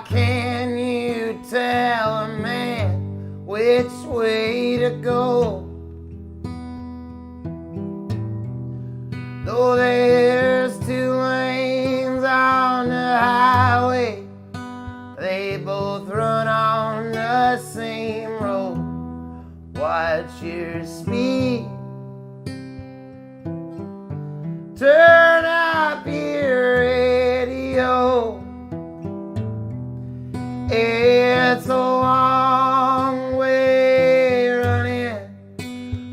can you tell a man which way to go? Though there's two lanes on the highway, they both run on the same road. Watch your speed. Turn up your radio. It's a long way running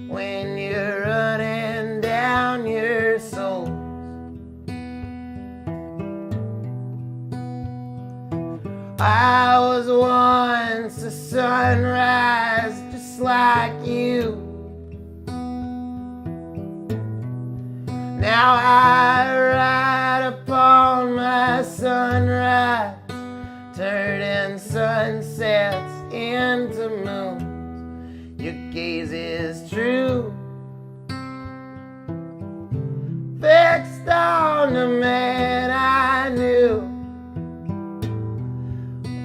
when you're running down your soul. I was once a sunrise just like you. Now I ride upon my sunrise, turning sunsets into moons. Your gaze is true, fixed on the man I knew.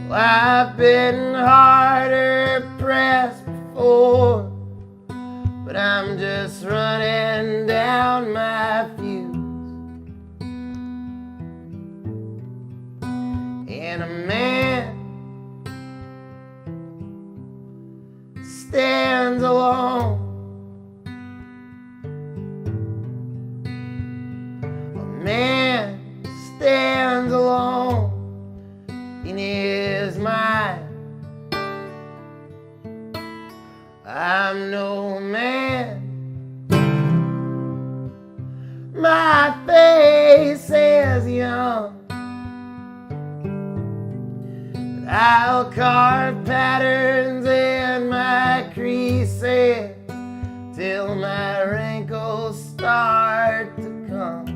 Well, I've been harder pressed before, but I'm just running down my fuse. And a man stands alone. A man stands alone in his mind. I'm no man. My face is young. I'll carve patterns in my creases till my wrinkles start to come.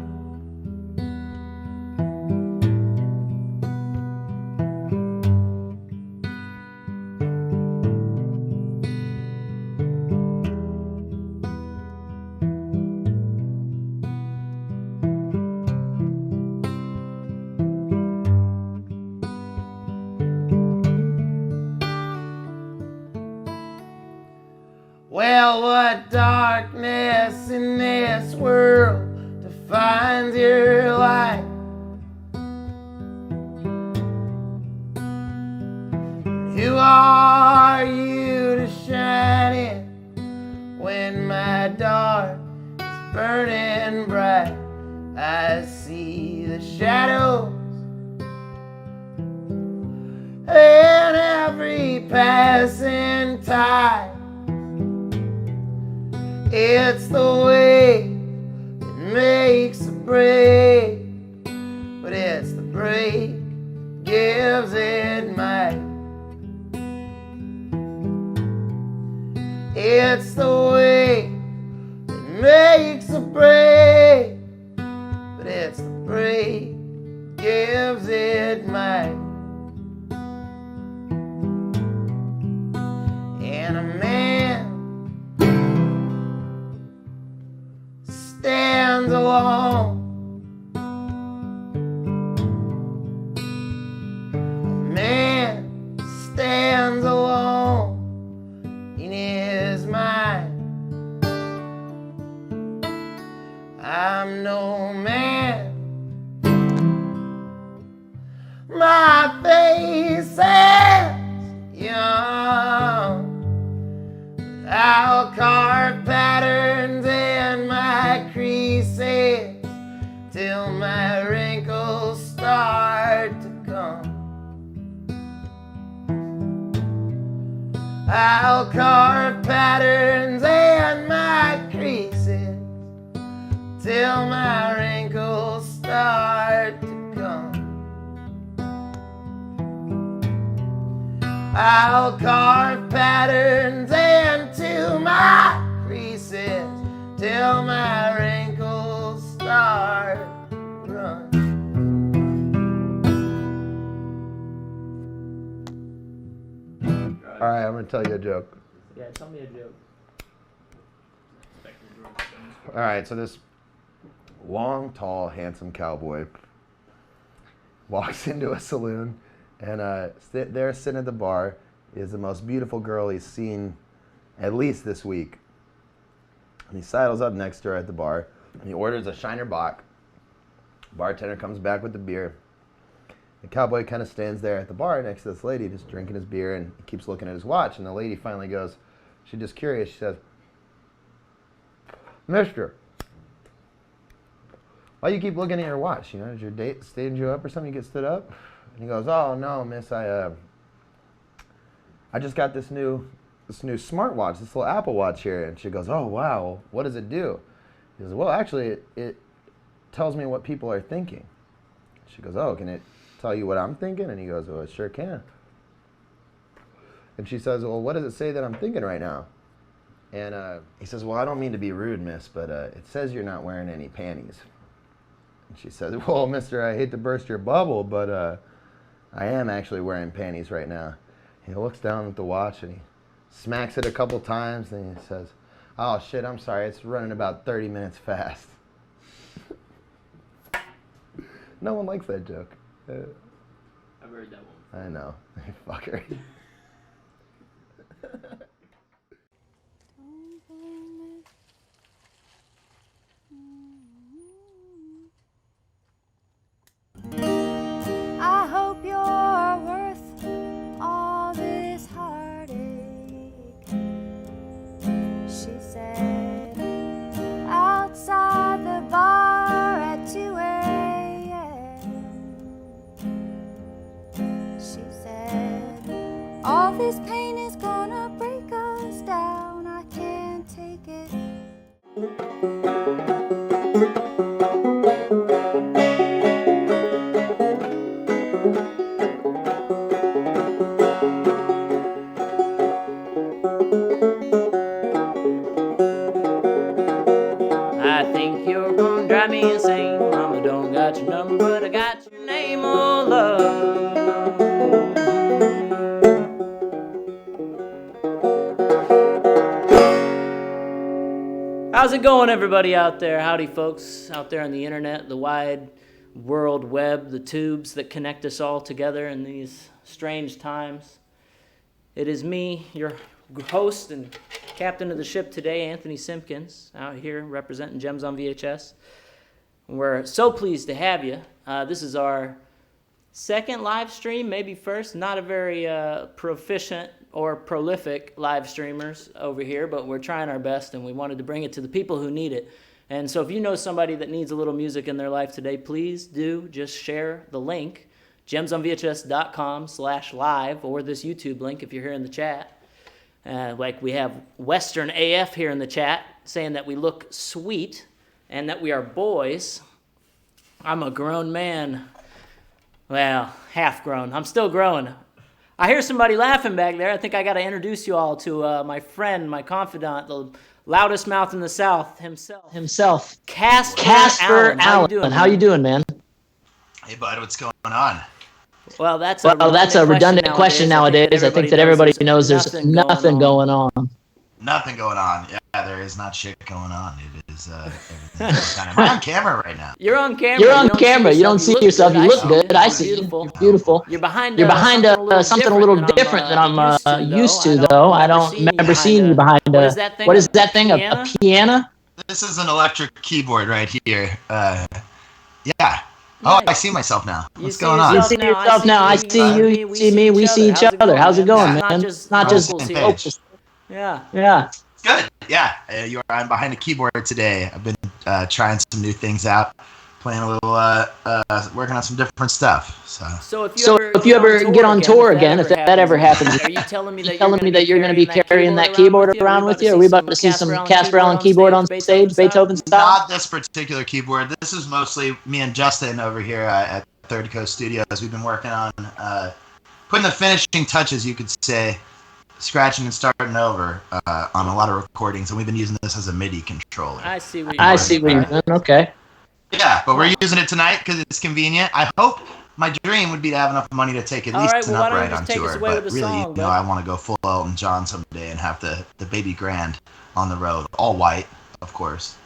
Well, what darkness in this world defines your life? Who are you to shine in when my dark is burning bright? I see the shadows in every passing tide. It's the way that makes the break, but it's the break that gives it might. It's the way that makes the break, but it's the break that gives it might. And a man stands alone. A man stands alone in his mind. I'm no man. My face is young. I'll carve patterns in my creases till my wrinkles start to come. I'll carve patterns in my creases till my wrinkles start to come. I'll carve patterns into my creases till my wrinkles start to run. All right, I'm going to tell you a joke. Yeah, tell me a joke. All right, so this long, tall, handsome cowboy walks into a saloon And there sitting at the bar is the most beautiful girl he's seen at least this week. And he sidles up next to her at the bar, and he orders a Shiner Bock. Bartender comes back with the beer. The cowboy kind of stands there at the bar next to this lady, just drinking his beer, and he keeps looking at his watch. And the lady finally goes, she's just curious, she says, "Mister, why you keep looking at your watch? You know, did your date stand you up or something? You get stood up?" And he goes, "Oh no, miss, I just got this new smartwatch, this little Apple Watch here." And she goes, "Oh wow, what does it do?" He goes, "Well, actually, it tells me what people are thinking." She goes, "Oh, can it tell you what I'm thinking?" And he goes, "Well, it sure can." And she says, "Well, what does it say that I'm thinking right now?" And he says, "Well, I don't mean to be rude, miss, but it says you're not wearing any panties." And she says, "Well, mister, I hate to burst your bubble, but I am actually wearing panties right now." He looks down at the watch and he smacks it a couple times and he says, "Oh shit, I'm sorry, it's running about 30 minutes fast." No one likes that joke. I've heard that one. I know. Fucker. I hope you're worth all this heartache, she said, outside the bar at 2 a.m. She said, all this pain is gonna break us down, I can't take it. I think you're gonna drive me insane. Mama don't got your number, but I got your name, oh love. How's it going, everybody out there? Howdy, folks out there on the internet, the wide world web, the tubes that connect us all together in these strange times. It is me, your host and captain of the ship today, Anthony Simpkins, out here representing Gems on VHS. We're so pleased to have you. This is our second live stream, maybe first. Not a very proficient or prolific live streamers over here, but we're trying our best, and we wanted to bring it to the people who need it. And so if you know somebody that needs a little music in their life today, please do just share the link, GemsOnVHS.com/live, or this YouTube link if you're here in the chat. Like we have Western AF here in the chat saying that we look sweet and that we are boys. I'm a grown man. Well, half grown. I'm still growing. I hear somebody laughing back there. I think I got to introduce you all to my friend, my confidant, the loudest mouth in the South himself. Casper Allen. How you doing, man? Hey, bud, what's going on? Well, that's a redundant question nowadays. I think that everybody knows there's nothing going on. Nothing going on. Yeah, there is not shit going on. It is everything's kind of. I'm on camera right now. You're on camera. You don't see yourself. You look good. I see you. Beautiful. Beautiful. You're behind something a little different than I'm used to, though. I don't remember seeing you behind what is that thing? What is that thing? A piano? This is an electric keyboard right here. Yeah. Oh, I see myself now. What's going on? You see yourself now. I see you. You see me. We see each other. How's it going, man? It's not just vocals. Yeah. Good. Yeah. I'm behind a keyboard today. I've been trying some new things out, playing a little, working on some different stuff. So if you ever get on tour again, if that ever happens, are you telling me that you're going to be carrying that keyboard around with you? Are we about to see some Casper Allen keyboard on stage, Beethoven style? Not this particular keyboard. This is mostly me and Justin over here at Third Coast Studios. We've been working on putting the finishing touches, you could say, scratching and starting over on a lot of recordings, and we've been using this as a MIDI controller. I see what you're doing. Okay. Yeah, but we're using it tonight because it's convenient. I hope my dream would be to have enough money to take at least an upright on tour, but really, I want to go full Elton John someday and have the baby grand on the road, all white, of course.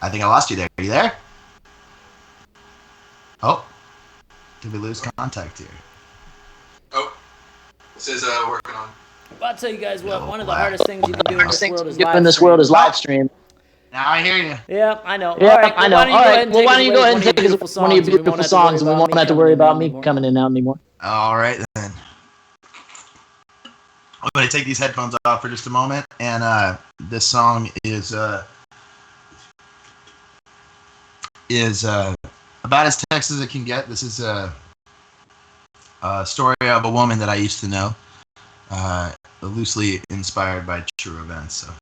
I think I lost you there. Are you there? Oh, did we lose contact here? Oh, it says working on. Well, I'll tell you guys what, No, one of the lag. hardest things you can do in this world is In this world is live live stream. Now I hear you. Yeah, I know. Yeah, All right, I well, know. why don't you All go ahead and right. Well, take why us don't you away go with ahead one and of your take us beautiful one of your songs, and we beautiful won't have to worry songs, and we about won't me have to coming worry in and out about me anymore. coming in and out anymore. All right then. I'm going to take these headphones off for just a moment, and this song is about as text as it can get. This is a story of a woman that I used to know, loosely inspired by true events. So,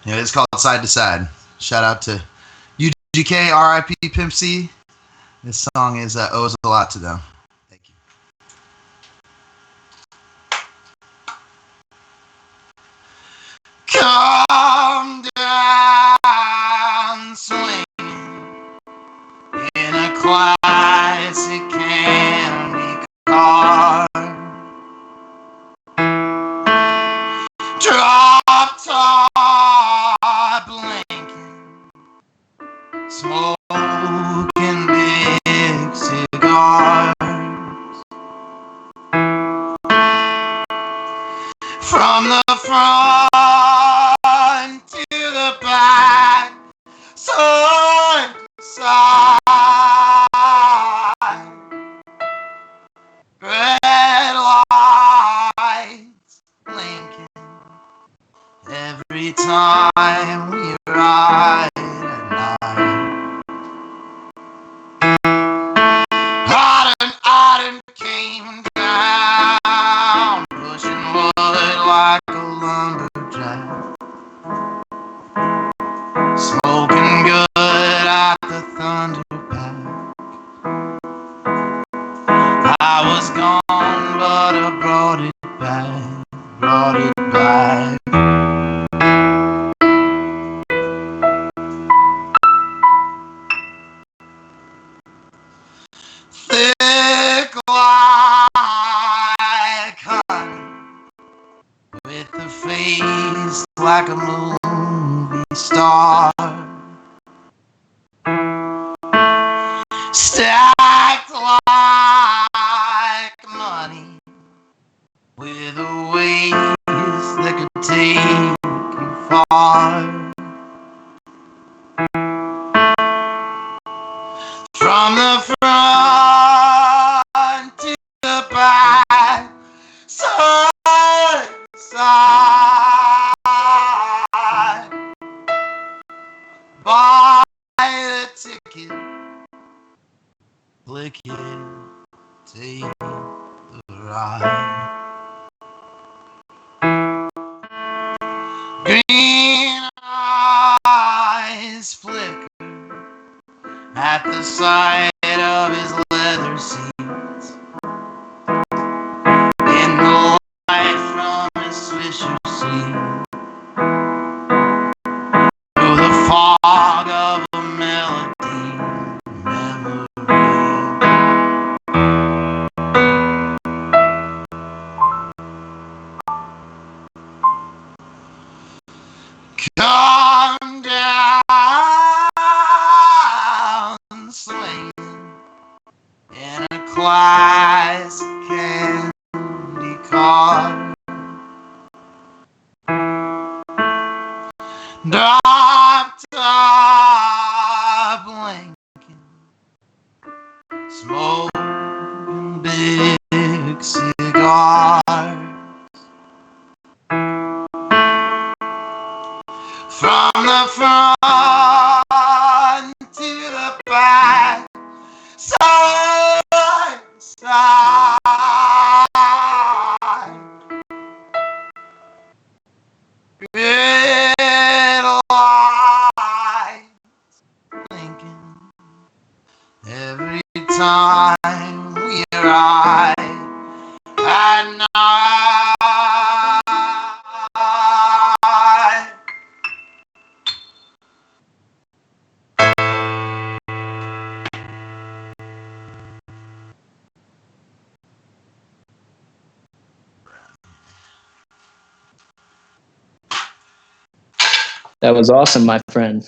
anyway, it's called Side to Side. Shout out to UGK, RIP Pimp C. This song is owes a lot to them. Thank you. Come down, swing in a classic candy car. Drop top blinking, smoking big cigars. From the front to the back, side to side. Red lights blinking every time we ride at night. Autumn came down, pushing wood like a lumberjack, smoking good at the Thunderpack. I was gone, but I brought it back, brought it back. Thick like honey, with a face like a movie star, stacked like money, with a waist that could take you far. From the front to the back, side to side. Buy the ticket, click it, take the ride. Green eyes flicker at the sight of his leather seats, in the light from his swisher seat, through the fog of a melody, memory. Come down, swinging in a classic candy car. Drop top blinking, smoking big cigars. From the front to the back, side to side. Red lights blinking every time we ride at night. That was awesome, my friend.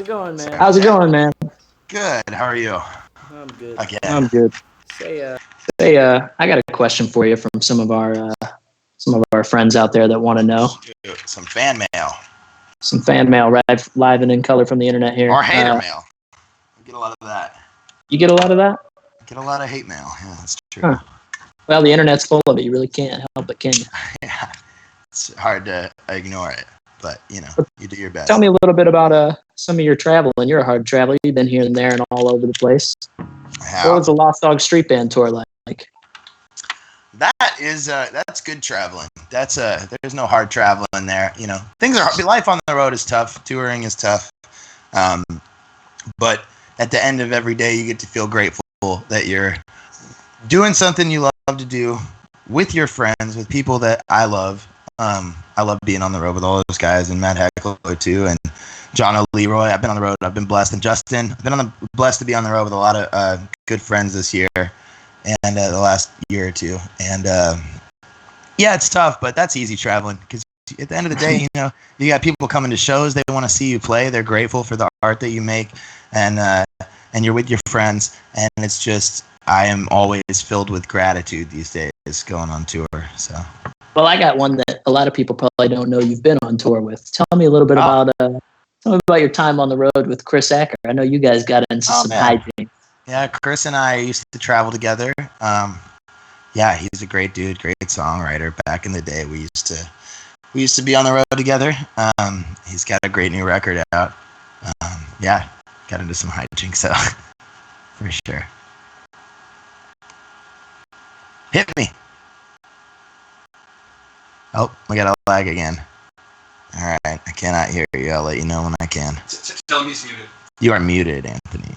it going, man? How's it going, man? Good. How are you? I'm good. Again. I'm good. Say, Hey, I got a question for you from some of our friends out there that want to know. Shoot, some fan mail. Some fan mail, right? Live and in color from the internet here. Or hater mail. I get a lot of that. You get a lot of that? I get a lot of hate mail. Yeah, that's true. Huh. Well, the internet's full of it. You really can't help it, can you? Yeah. It's hard to ignore it. But, you do your best. Tell me a little bit about some of your travel. And you're a hard traveler. You've been here and there and all over the place. What was the Lost Dog Street Band tour like? That's good traveling. There's no hard traveling there. Life on the road is tough. Touring is tough. But at the end of every day, you get to feel grateful that you're doing something you love to do with your friends, with people that I love. I love being on the road with all those guys, and Matt Heckler too, and John O'Leroy. I've been on the road. I've been blessed, and Justin. I've been blessed to be on the road with a lot of good friends this year, and the last year or two. And it's tough, but that's easy traveling because at the end of the day, you got people coming to shows. They want to see you play. They're grateful for the art that you make, and you're with your friends, and it's just I am always filled with gratitude these days going on tour. So. Well, I got one that a lot of people probably don't know you've been on tour with. Tell me a little bit about your time on the road with Chris Acker. I know you guys got into some hijinks. Yeah, Chris and I used to travel together. He's a great dude, great songwriter. Back in the day, we used to be on the road together. He's got a great new record out. Got into some hijinks, so for sure. Hit me. Oh, we got a lag again. All right, I cannot hear you. I'll let you know when I can. Tell him he's muted. You are muted, Anthony.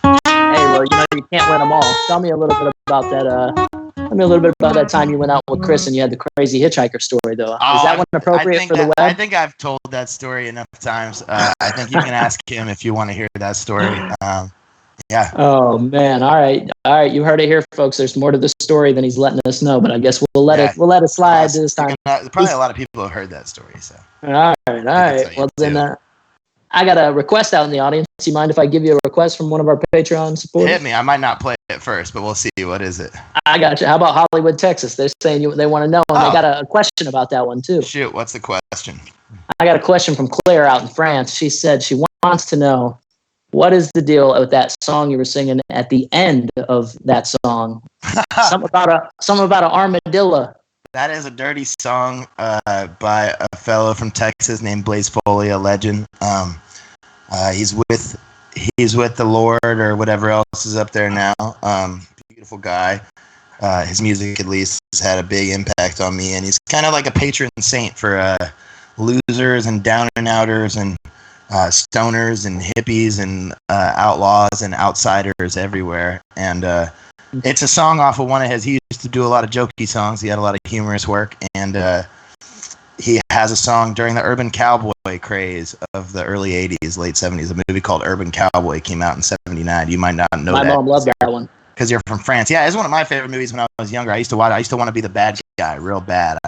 Hey, well, you can't win them all. Tell me a little bit about that. Tell me a little bit about that time you went out with Chris and you had the crazy hitchhiker story, though. Is that one appropriate for the web? I think I've told that story enough times. I think you can ask him if you want to hear that story. Yeah. Oh man! All right. You heard it here, folks. There's more to this story than he's letting us know, but I guess we'll let it slide this time. Probably a lot of people have heard that story. So. All right. Well, then I got a request out in the audience. You mind if I give you a request from one of our Patreon supporters? Hit me. I might not play it first, but we'll see. What is it? I got you. How about Hollywood, Texas? They're saying they want to know, and they got a question about that one too. Shoot. What's the question? I got a question from Claire out in France. She said she wants to know. What is the deal with that song you were singing at the end of that song? Something about an armadillo. That is a dirty song by a fellow from Texas named Blaze Foley, a legend. He's with the Lord or whatever else is up there now. Beautiful guy. His music at least has had a big impact on me, and he's kind of like a patron saint for losers and down and outers and stoners and hippies and outlaws and outsiders everywhere. And it's a song off of one of his. He used to do a lot of jokey songs. He had a lot of humorous work, and he has a song during the urban cowboy craze of the early 80s, late 70s. A movie called Urban Cowboy came out in 79. You might not know that. My mom loved that one. Because you're from France. Yeah, it's one of my favorite movies when I was younger. I used to want to be the bad guy, real bad.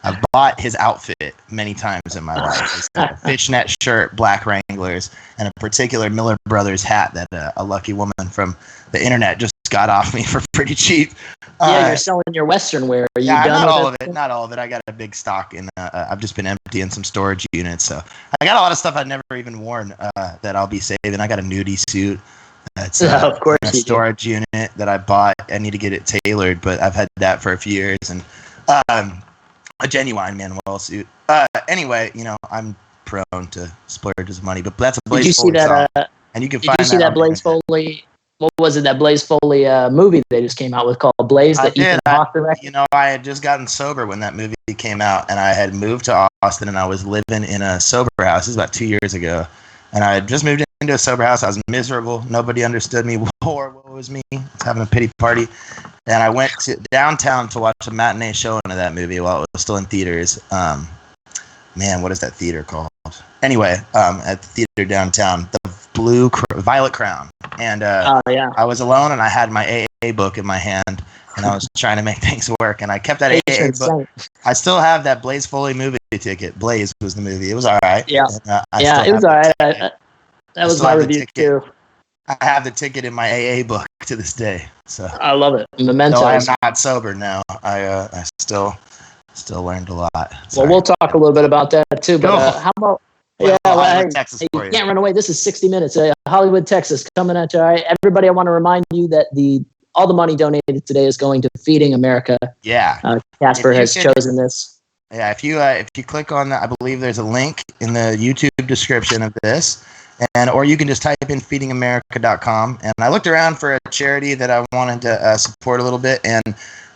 I've bought his outfit many times in my life. It's got a fishnet shirt, black Wranglers, and a particular Miller Brothers hat that a lucky woman from the internet just got off me for pretty cheap. You're selling your Western wear. Are you done not with all it? of it. Not all of it. I got a big stock, and I've just been emptying some storage units. So I got a lot of stuff I've never even worn that I'll be saving. I got a nudie suit. That's of course a storage unit that I bought. I need to get it tailored, but I've had that for a few years, and a genuine Manuel suit. Anyway, I'm prone to splurges of money, but that's a Blaze Foley song. And you can find that. Did you see that Blaze Foley? What was it? That Blaze Foley movie they just came out with called Blaze that Ethan Hawke directed? I had just gotten sober when that movie came out, and I had moved to Austin, and I was living in a sober house. This was about 2 years ago, and I had just moved into a sober house. I was miserable. Nobody understood me. What was me? I was having a pity party. And I went to downtown to watch a matinee showing of that movie while it was still in theaters. What is that theater called? Anyway, at the theater downtown, the Violet Crown. And I was alone, and I had my AA book in my hand, and I was trying to make things work. And I kept that AA book. I still have that Blaze Foley movie ticket. Blaze was the movie. It was all right. Yeah, and, it was all right. That was my review too. I have the ticket in my AA book to this day. So I love it. Mementos. No, I'm not sober now. I still learned a lot. Sorry. Well, we'll talk a little bit about that too. But how about Texas for you can't run away. This is 60 Minutes. Hollywood, Texas, coming at you. All right, everybody. I want to remind you that all the money donated today is going to Feeding America. Yeah. Casper has chosen this. Yeah. If you click on that, I believe there's a link in the YouTube description of this. Or you can just type in feedingamerica.com. And I looked around for a charity that I wanted to support a little bit, and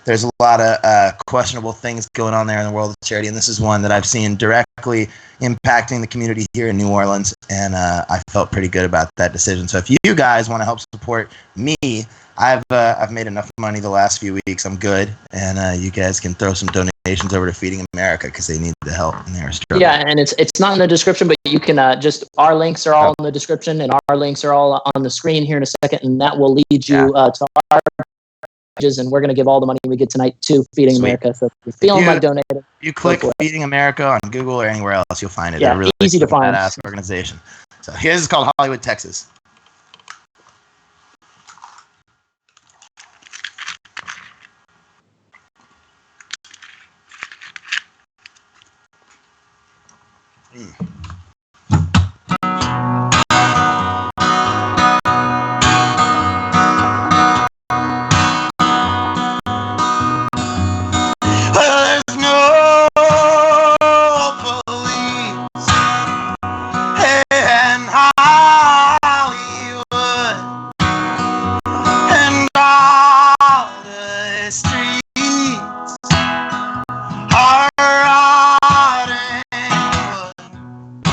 there's a lot of questionable things going on there in the world of charity, and this is one that I've seen directly impacting the community here in New Orleans, and I felt pretty good about that decision. So if you guys want to help support me, I've made enough money the last few weeks. I'm good, and you guys can throw some donations over to Feeding America because they need the help and they're struggling. Yeah, and it's not in the description, but you can our links are all in the description, and our links are all on the screen here in a second, and that will lead you to our pages, and we're going to give all the money we get tonight to Feeding America. So if you're feeling like donating, you click Feeding America on Google or anywhere else, you'll find it. Yeah, they're really easy to find. Badass organization. So here's is called Hollywood, Texas. There's no police in Hollywood, and all the streets are rotting wood.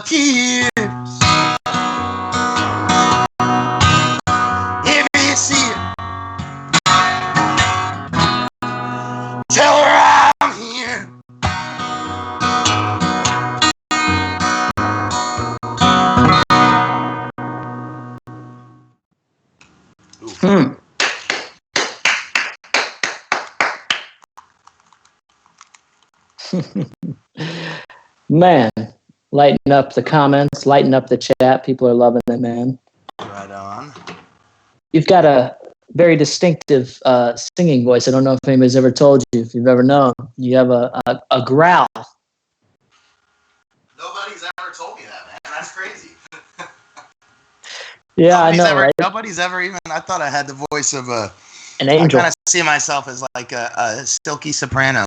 tears. If you see her, tell her I'm here. Man, lighten up the comments, lighten up the chat. People are loving it, man. Right on. You've got a very distinctive singing voice. I don't know if anybody's ever told you, if you've ever known. You have a growl. Nobody's ever told me that, man. That's crazy. Yeah, I know, right? Nobody's ever even. I thought I had the voice of an angel. I kind of see myself as like a silky soprano.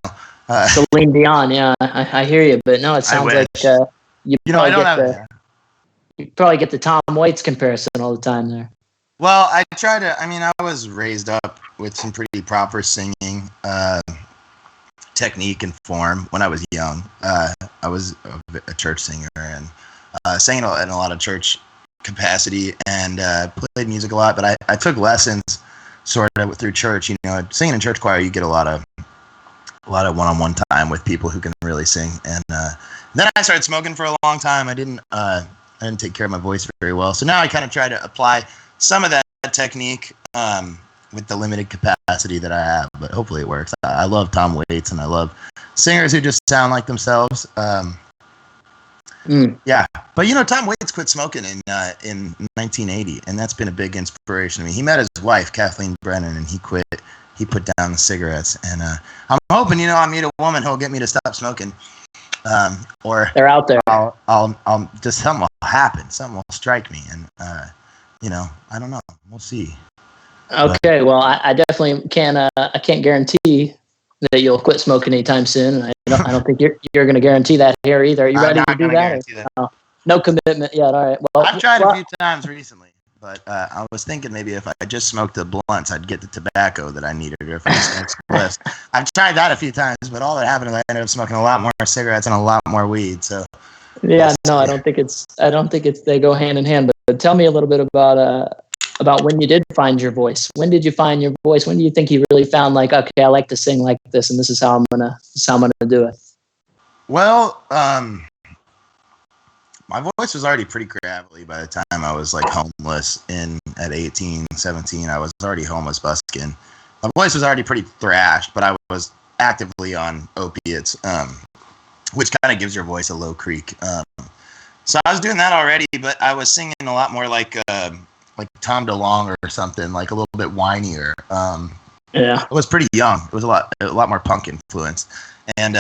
Celine Dion, yeah, I hear you, but no, it sounds like you probably get the Tom Waits comparison all the time there. Well, I was raised up with some pretty proper singing technique and form when I was young. I was a church singer and sang in a lot of church capacity and played music a lot, but I took lessons sort of through church. You know, singing in church choir, you get a lot of one-on-one time with people who can really sing. And then I started smoking for a long time. I didn't take care of my voice very well. So now I kind of try to apply some of that technique with the limited capacity that I have. But hopefully it works. I love Tom Waits, and I love singers who just sound like themselves. Yeah, but Tom Waits quit smoking in 1980, and that's been a big inspiration to me. He met his wife, Kathleen Brennan, and he quit. He put down the cigarettes, and I'm hoping, I meet a woman who'll get me to stop smoking, or they're out there. I'll just something will happen, something will strike me, and I don't know. We'll see. Okay, well, I definitely can't guarantee that you'll quit smoking anytime soon, and I don't think you're going to guarantee that here either. Are you ready to do that? No commitment yet. All right. Well, I've tried a few times recently. But I was thinking maybe if I just smoked the blunts, I'd get the tobacco that I needed. Or if I smoked bliss. I've tried that a few times, but all that happened is I ended up smoking a lot more cigarettes and a lot more weed. So yeah, no, I don't think it's they go hand in hand. But tell me a little bit about when you did find your voice. When did you find your voice? When do you think you really found like, okay, I like to sing like this, and this is how I'm gonna do it? Well, my voice was already pretty gravelly by the time I was like homeless at 18, 17. I was already homeless busking. My voice was already pretty thrashed, but I was actively on opiates, which kind of gives your voice a low creak. So I was doing that already, but I was singing a lot more like Tom DeLonge or something, like a little bit whinier. Yeah. I was pretty young. It was a lot more punk influence. And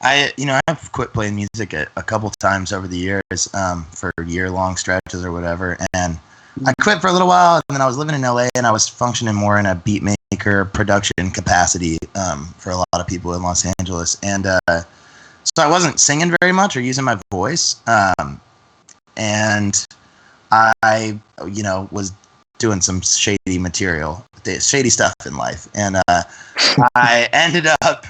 I've quit playing music a couple times over the years for year-long stretches or whatever, and I quit for a little while, and then I was living in LA, and I was functioning more in a beat maker production capacity for a lot of people in Los Angeles, and so I wasn't singing very much or using my voice, and I was doing some shady material, shady stuff in life, and I ended up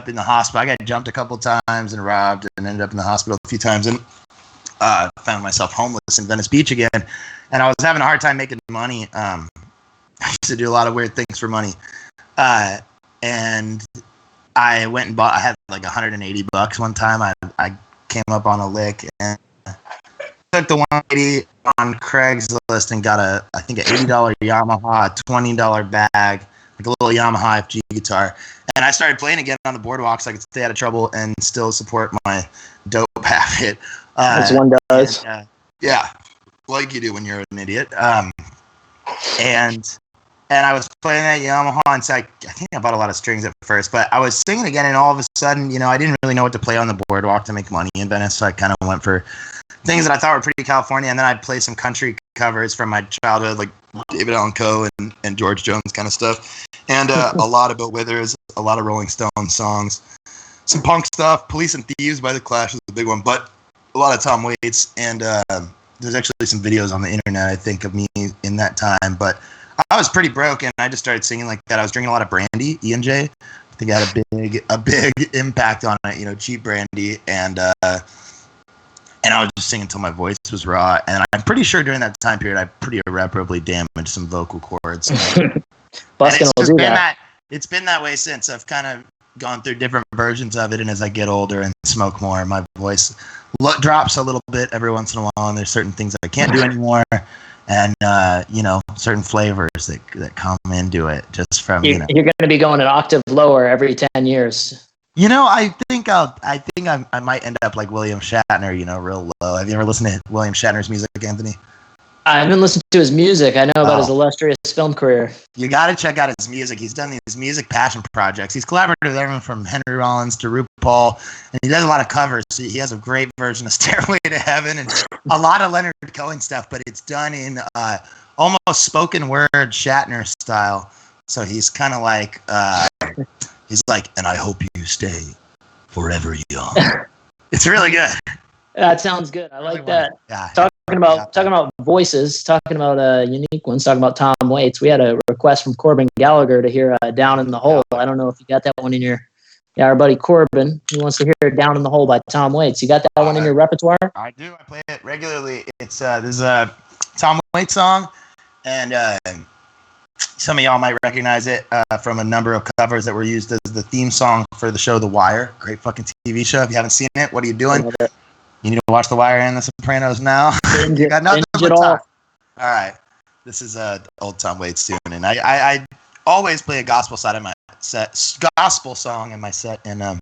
in the hospital. I got jumped a couple times and robbed, and ended up in the hospital a few times, and found myself homeless in Venice Beach again. And I was having a hard time making money. I used to do a lot of weird things for money, and I went and bought. I had like $180 one time. I came up on a lick and took the 180 on Craigslist and got I think an $80 Yamaha, a $20 bag, like a little Yamaha FG guitar, and I started playing again on the boardwalk so I could stay out of trouble and still support my dope habit. As one does. Yeah, like you do when you're an idiot. And I was playing that Yamaha, and so I think I bought a lot of strings at first, but I was singing again, and all of a sudden, I didn't really know what to play on the boardwalk to make money in Venice, so I kind of went for things that I thought were pretty California, and then I'd play some country covers from my childhood, like David Allan Coe and George Jones kind of stuff, and a lot of Bill Withers, a lot of Rolling Stones songs, some punk stuff. Police and Thieves by The Clash was a big one, but a lot of Tom Waits, and there's actually some videos on the internet, I think, of me in that time, but I was pretty broke, and I just started singing like that. I was drinking a lot of brandy, E&J. I think it had a big impact on it, cheap brandy, and and I was just singing until my voice was raw. And I'm pretty sure during that time period, I pretty irreparably damaged some vocal cords. Buskin' will do that. It's been that way since. I've kind of gone through different versions of it, and as I get older and smoke more, my voice drops a little bit every once in a while, and there's certain things I can't do anymore, and certain flavors that come into it just from You're going to be going an octave lower every 10 years. I think I might end up like William Shatner, real low. Have you ever listened to William Shatner's music, Anthony? I haven't listened to his music. I know about his illustrious film career. You got to check out his music. He's done these music passion projects. He's collaborated with everyone from Henry Rollins to RuPaul, and he does a lot of covers. He has a great version of Stairway to Heaven and a lot of Leonard Cohen stuff, but it's done in almost spoken word Shatner style. So he's kind of like, he's like, and I hope you stay forever young. It's really good. That sounds good. I like that. Yeah. Talking about voices, talking about unique ones, talking about Tom Waits. We had a request from Corbin Gallagher to hear "Down in the Hole." I don't know if you got that one in your. Yeah, our buddy Corbin, he wants to hear "Down in the Hole" by Tom Waits. You got that one in your repertoire? I do. I play it regularly. It's there's a Tom Waits song, and some of y'all might recognize it from a number of covers that were used as the theme song for the show The Wire. Great fucking TV show. If you haven't seen it, what are you doing? You need to watch The Wire and The Sopranos now. You got nothing but time. All right. This is old Tom Waits tune, and I always play a gospel side of my set, gospel song in my set, and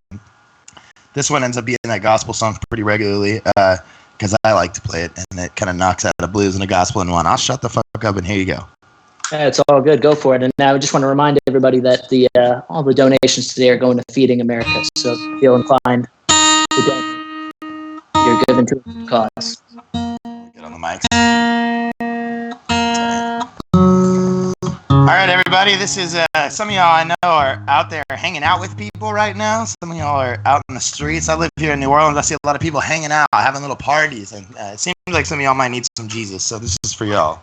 this one ends up being that gospel song pretty regularly because I like to play it, and it kind of knocks out a blues and a gospel in one. I'll shut the fuck up, and here you go. Yeah, it's all good. Go for it. And now I just want to remind everybody that all the donations today are going to Feeding America. So if you feel inclined to donate, you're given to a cause. Get on the mics. All right, everybody. This is some of y'all I know are out there hanging out with people right now. Some of y'all are out in the streets. I live here in New Orleans. I see a lot of people hanging out, having little parties, and it seems like some of y'all might need some Jesus. So this is for y'all.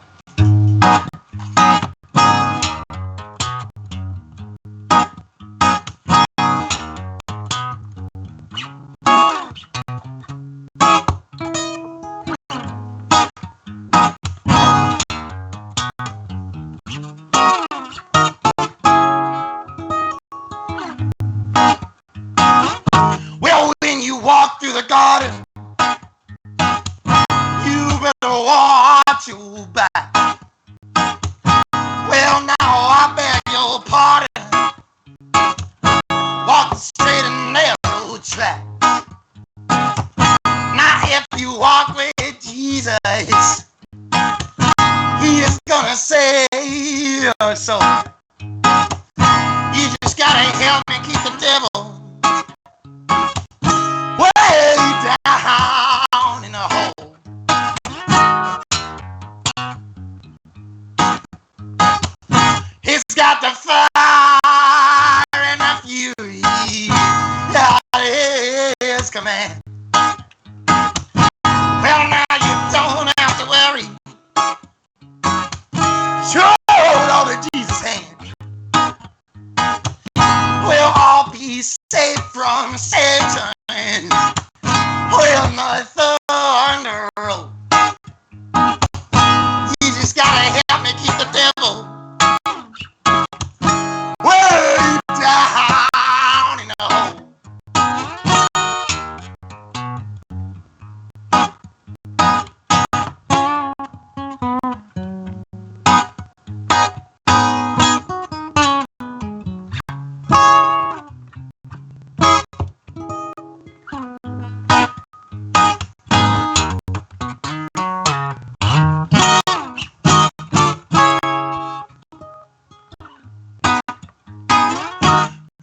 Well, when you walk through the garden, you better watch your back. Well, now I beg your pardon. Walk the straight and narrow track. Now, if you walk with Jesus, He is gonna save your soul. You just gotta help me keep the devil way down in the hole. He's got the fire and the fury at his command. Well, now you don't have to worry. Show all the Jesus hand. We'll all be safe from Satan. We'll not thunder roll. You just gotta help me keep the devil way down in the hole.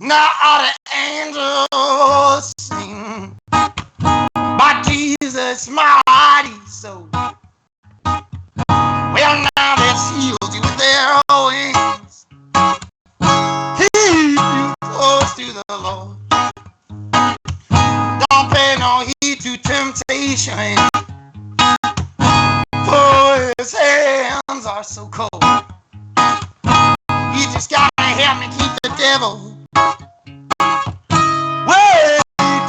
Now all the angels sing by Jesus' mighty soul. Well, now they shield you with their wings. Keep you close to the Lord. Don't pay no heed to temptation, for His hands are so cold. You just gotta help me keep the devil way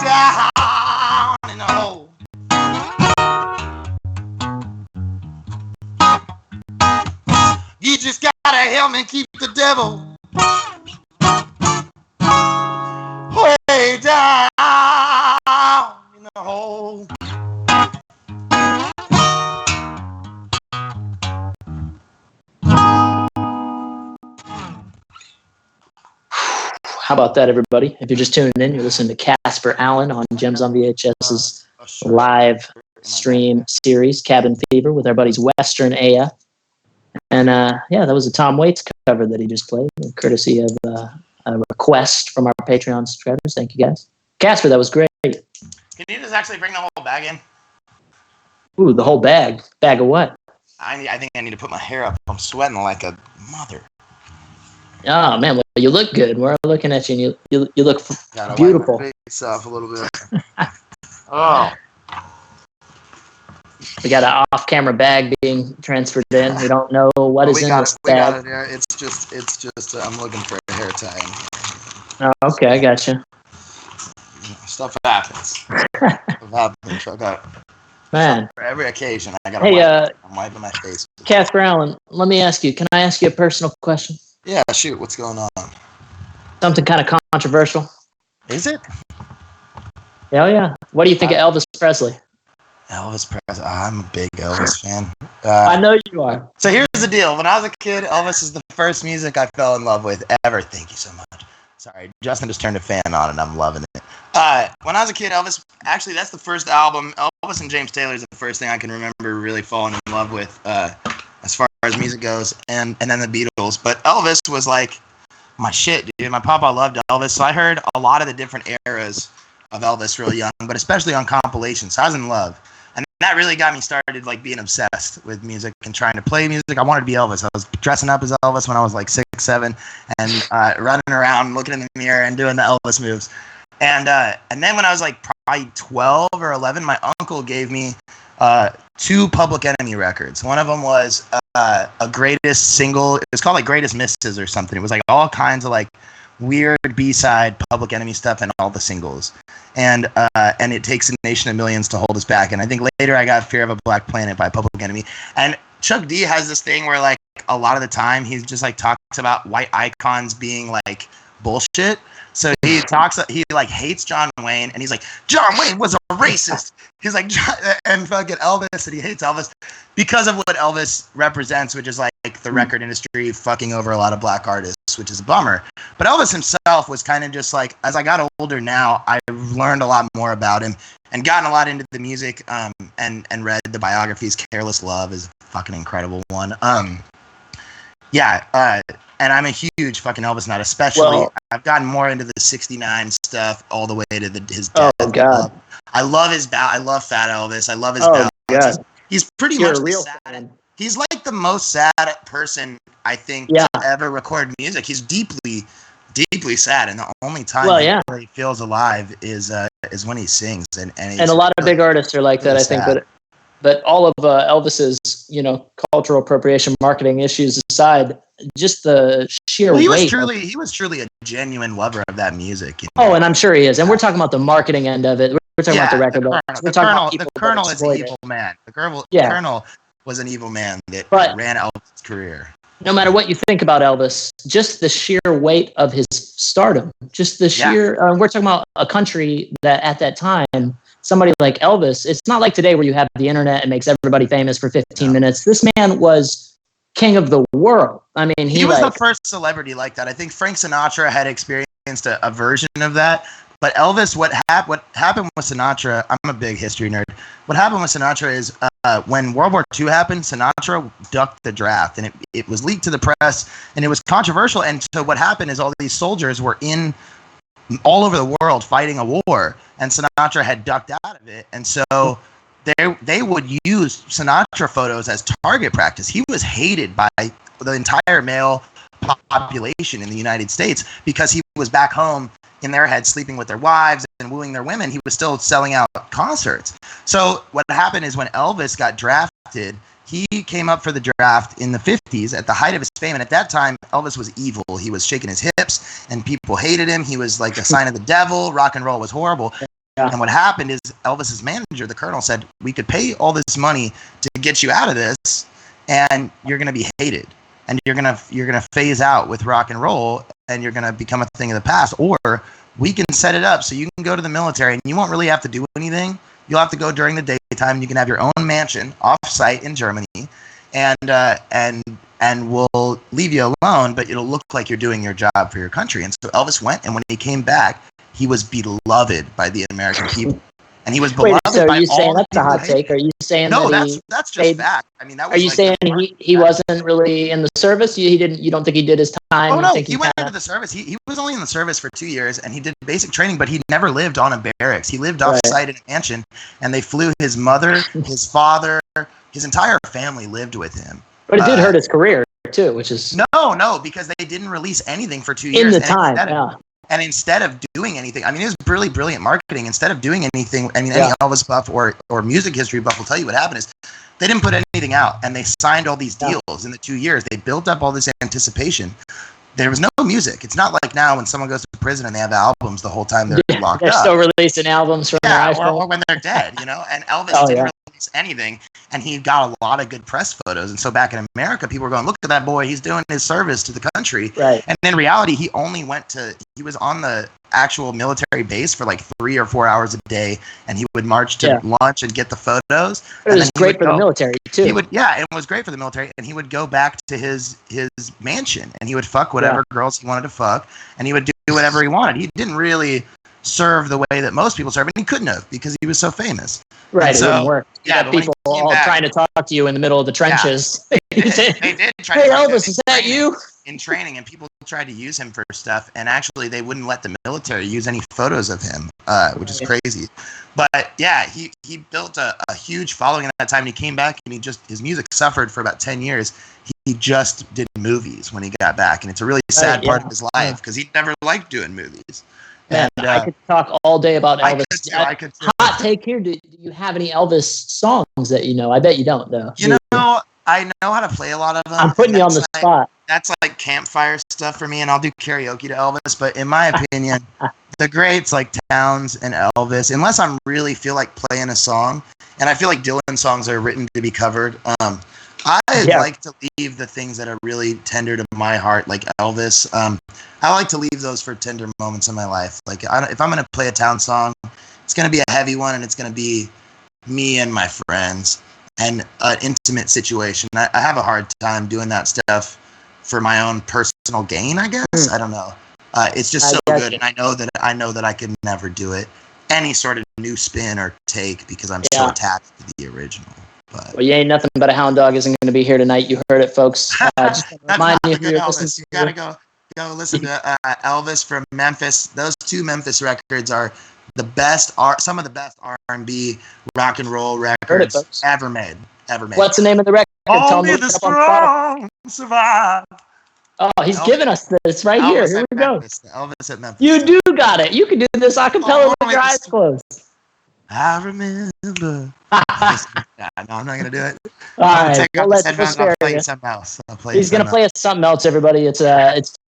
down in the hole. help me keep the devil way down in the hole. How about that, everybody? If you're just tuning in, you're listening to Casper Allen on Gems on VHS's live stream series, Cabin Fever, with our buddies Western Aya. And yeah, that was a Tom Waits cover that he just played, courtesy of a request from our Patreon subscribers. Thank you, guys. Casper, that was great. Can you just actually bring the whole bag in? Ooh, the whole bag. Bag of what? I think I need to put my hair up. I'm sweating like a mother. Oh, man, well, you look good. We're looking at you, and you look Gotta beautiful. wipe my face off a little bit. Oh. We got an off-camera bag being transferred in. We don't know what is in this We got bag. it there. It's just I'm looking for a hair tie. Oh, okay, I got you. Stuff happens. Stuff happens. I got Man. for every occasion. I got I'm wiping my face. Casper Allen, let me ask you. Can I ask you a personal question? Yeah, shoot. What's going on? Something kind of controversial. Is it? Hell yeah. What do you think of Elvis Presley? Elvis Presley. I'm a big Elvis fan. I know you are. So here's the deal. When I was a kid, Elvis is the first music I fell in love with ever. Thank you so much. Sorry, Justin just turned a fan on and I'm loving it. When I was a kid, Elvis, actually, that's the first album. Elvis and James Taylor is the first thing I can remember really falling in love with as far as music goes, and then the Beatles. But Elvis was like my shit, dude. My papa loved Elvis, so I heard a lot of the different eras of Elvis really young, but especially on compilations. So I was in love. And that really got me started, like, being obsessed with music and trying to play music. I wanted to be Elvis. I was dressing up as Elvis when I was like 6, 7, and running around, looking in the mirror and doing the Elvis moves. And then when I was like probably 12 or 11, my uncle gave me 2 Public Enemy records. One of them was a greatest single. It was called like Greatest Misses or something. It was like all kinds of like weird B-side Public Enemy stuff and all the singles. And It Takes a Nation of Millions to Hold Us Back. And I think later I got Fear of a Black Planet by Public Enemy. And Chuck D has this thing where like a lot of the time he just like talks about white icons being like bullshit. So he like hates John Wayne, and he's like, John Wayne was a racist. He's like, and fucking Elvis, and he hates Elvis because of what Elvis represents, which is like the record industry fucking over a lot of black artists, which is a bummer. But Elvis himself was kind of just like, as I got older now, I learned a lot more about him and gotten a lot into the music, and read the biographies. Careless Love is a fucking incredible one. And I'm a huge fucking Elvis nut, especially I've gotten more into the 69 stuff all the way to his death. Oh, God. I love his I love Fat Elvis. I love his ballads. God. He's pretty You're much a real sad. fan. He's like the most sad person I think to ever record music. He's deeply, deeply sad, and the only time he really feels alive is when he sings. And a lot of big artists are like that, I think. But all of Elvis's, cultural appropriation marketing issues aside, just the sheer weight. He was truly a genuine lover of that music. Oh, and I'm sure he is. And we're talking about the marketing end of it. We're talking about the record. The Colonel is an evil man. The Colonel was an evil man that ran Elvis' career. No matter what you think about Elvis, just the sheer weight of his stardom, just the sheer, we're talking about a country that at that time, somebody like Elvis, it's not like today where you have the internet and makes everybody famous for 15 minutes. This man was king of the world. I mean, he was the first celebrity like that. I think Frank Sinatra had experienced a version of that. But Elvis, what happened with Sinatra, I'm a big history nerd. What happened with Sinatra is when World War II happened, Sinatra ducked the draft, and it was leaked to the press, and it was controversial. And so what happened is all these soldiers were in all over the world fighting a war, and Sinatra had ducked out of it. And so they would use Sinatra photos as target practice. He was hated by the entire male population in the United States because he was back home in their head sleeping with their wives and wooing their women. He was still selling out concerts. So what happened is when Elvis got drafted, he came up for the draft in the 50s at the height of his fame. And at that time, Elvis was evil. He was shaking his hips and people hated him. He was like a sign of the devil. Rock and roll was horrible. Yeah. And what happened is Elvis's manager, the Colonel, said, we could pay all this money to get you out of this and you're going to be hated. and you're gonna phase out with rock and roll, and you're gonna become a thing of the past, or we can set it up so you can go to the military and you won't really have to do anything. You'll have to go during the daytime, and you can have your own mansion off-site in Germany, and we'll leave you alone, but it'll look like you're doing your job for your country. And so Elvis went, and when he came back, he was beloved by the American people. And he was beloved so by are you all saying the that's a people hot that take? Are you saying No, that that's just fact. I mean, that was Are you like saying he wasn't really in the service? You don't think he did his time? Oh, no, think he went into the service. He was only in the service for 2 years, and he did basic training, but he never lived on a barracks. He lived off-site in a mansion, and they flew his mother, his father, his entire family lived with him. But it did hurt his career, too, which is... No, because they didn't release anything for 2 years. In the time, yeah. And instead of doing anything, I mean, it was really brilliant marketing. Instead of doing anything, I mean, Yeah. any Elvis buff or music history buff will tell you what happened is they didn't put anything out, and they signed all these deals in the 2 years. They built up all this anticipation. There was no music. It's not like now when someone goes to prison and they have albums the whole time they're locked They're up. still releasing albums from their iPhone. Or when they're dead, you know. And Elvis didn't release anything, and he got a lot of good press photos. And so back in America, people were going, "Look at that boy! He's doing his service to the country." Right. And in reality, he was on the actual military base for like 3 or 4 hours a day, and he would march to lunch and get the photos. But it was great for the military too. It was great for the military, and he would go back to his mansion, and he would fuck whatever girls he wanted to fuck, and he would do whatever he wanted. He didn't really serve the way that most people serve, and he couldn't have because he was so famous. Right, it wouldn't work. You Yeah, got people all trying to talk to you in the middle of the trenches. They did try Hey to Elvis, is that you? in training, and people tried to use him for stuff, and actually they wouldn't let the military use any photos of him, which is crazy. But yeah, he built a huge following at that time, and he came back, and his music suffered for about 10 years. He just did movies when he got back, and it's a really sad part of his life because he never liked doing movies. Man, And, I could talk all day about Elvis. I could too. Hot take here. Do you have any Elvis songs that you know? I bet you don't, though. You know, I know how to play a lot of them. I'm putting you on the spot. That's like campfire stuff for me, and I'll do karaoke to Elvis. But in my opinion, the greats like Townes and Elvis, unless I really feel like playing a song, and I feel like Dylan songs are written to be covered. I like to leave the things that are really tender to my heart, like Elvis. I like to leave those for tender moments in my life. Like if I'm going to play a Townes song, it's going to be a heavy one, and it's going to be me and my friends and an intimate situation. I have a hard time doing that stuff for my own personal gain, I guess. I don't know. It's just so good, and I know that I could never do it any sort of new spin or take because I'm so attached to the original. But well, you ain't nothing but a hound dog isn't going to be here tonight. You heard it, folks. Just remind you if you're listening. You gotta go listen to Elvis from Memphis. Those two Memphis records are some of the best R&B rock and roll records ever made. What's the name of the record? Only the strong survive. Oh, he's giving us this right here. Here we go. Elvis at Memphis. You do got it. You can do this a cappella with your eyes closed. I remember. No, I'm not gonna do it. All right, take off let's headphones. I'll play you something else. He's gonna play us something else, everybody. It's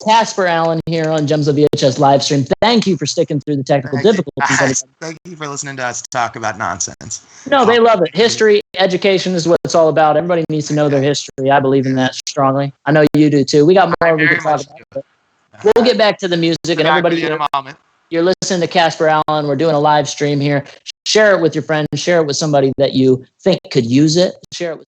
Casper Allen here on Gems of VHS Livestream. Thank you for sticking through the technical difficulties. Thank you for listening to us talk about nonsense. No, they love it. History, education is what it's all about. Everybody needs to know their history. I believe in that strongly. I know you do too. We got more we can talk about. We'll get back to the music, and everybody. You're listening to Casper Allen. We're doing a live stream here. Share it with your friends. Share it with somebody that you think could use it. Share it with.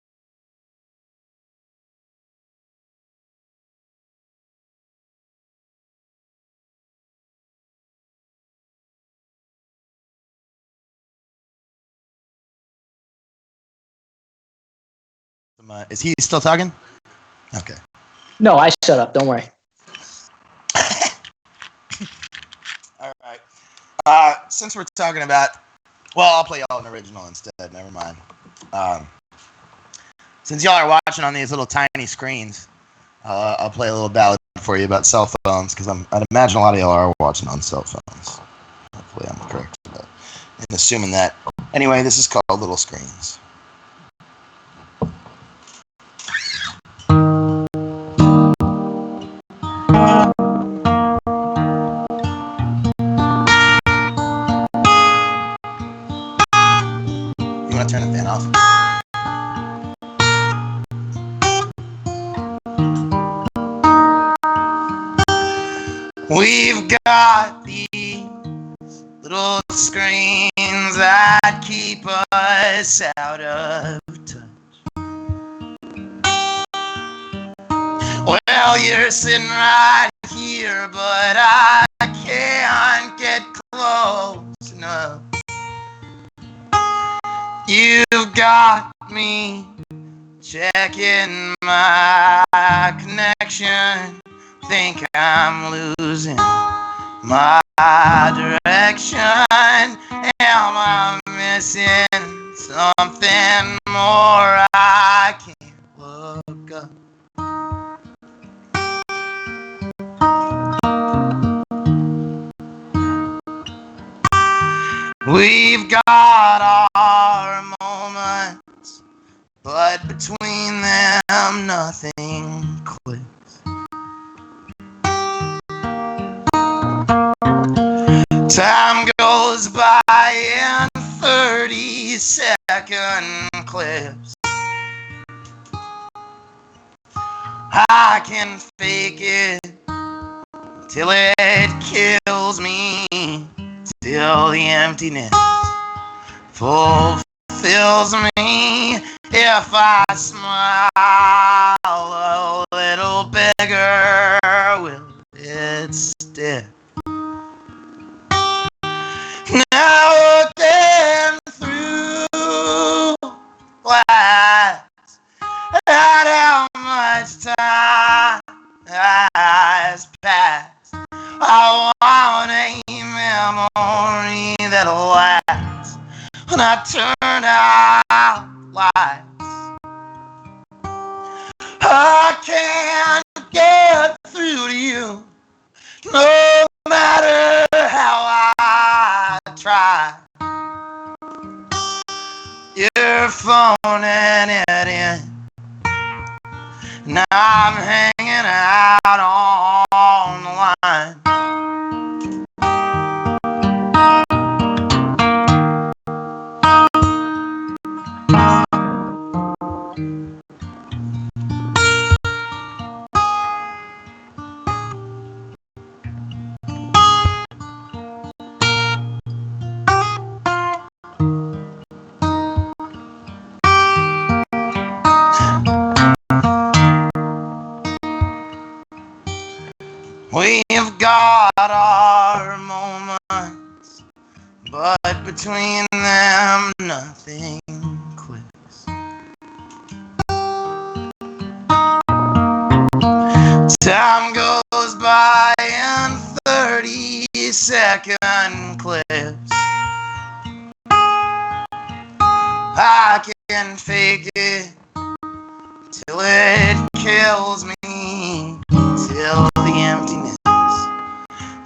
Is he still talking? Okay. No, I shut up. Don't worry. All right. Since we're talking about, I'll play y'all an original instead. Never mind. Since y'all are watching on these little tiny screens, I'll play a little ballad for you about cell phones because I'd imagine a lot of y'all are watching on cell phones. Hopefully, I'm correct in assuming that. Anyway, this is called Little Screens. Turn the fan off. We've got these little screens that keep us out of touch. Well, you're sitting right here, but I can't get close enough. You've got me checking my connection. Think I'm losing my direction. Am I missing something more? I can't look up. We've got our moments, but between them nothing clicks. Time goes by in 30-second clips. I can fake it till it kills me, till the emptiness fulfills me. If I smile a little bigger, will it stick? Now looking through glass at how much time has passed. I want a memory that'll last. When I turn out lights, I can't get through to you, no matter how I try. You're phoning it in. Now I'm hanging out on the line. We've got our moments, but between them nothing clicks. Time goes by in 30-second clips. I can fake it till it kills me, till the emptiness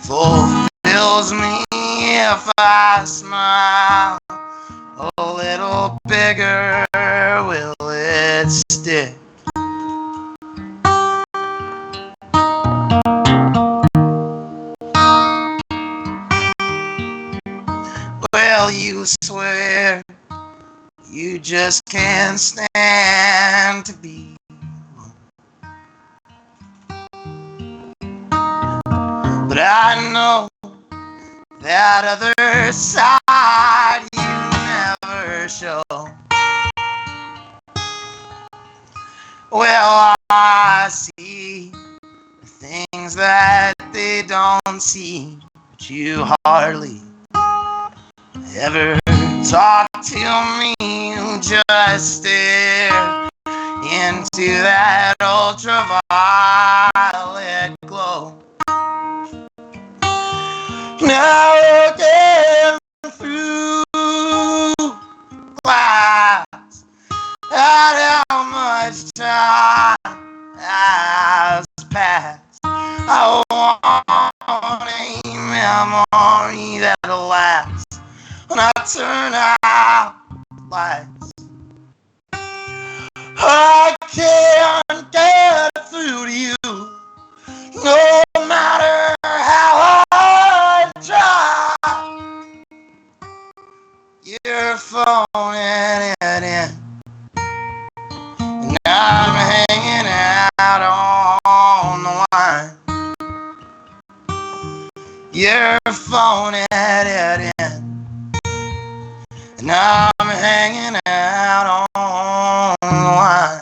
fulfills me. If I smile a little bigger, will it stick? Well, you swear you just can't stand to be alone. But I know that other side you never show. Well, I see things that they don't see, but you hardly ever talk to me. You just stare into that ultraviolet glow. Now looking through glass at how much time has passed. I want a memory that'll last. When I turn out lights, I can't get through to you, no matter how I try. You're phoning it in, and I'm hanging out on the line. Your phone had it in, and I'm hanging out on the line.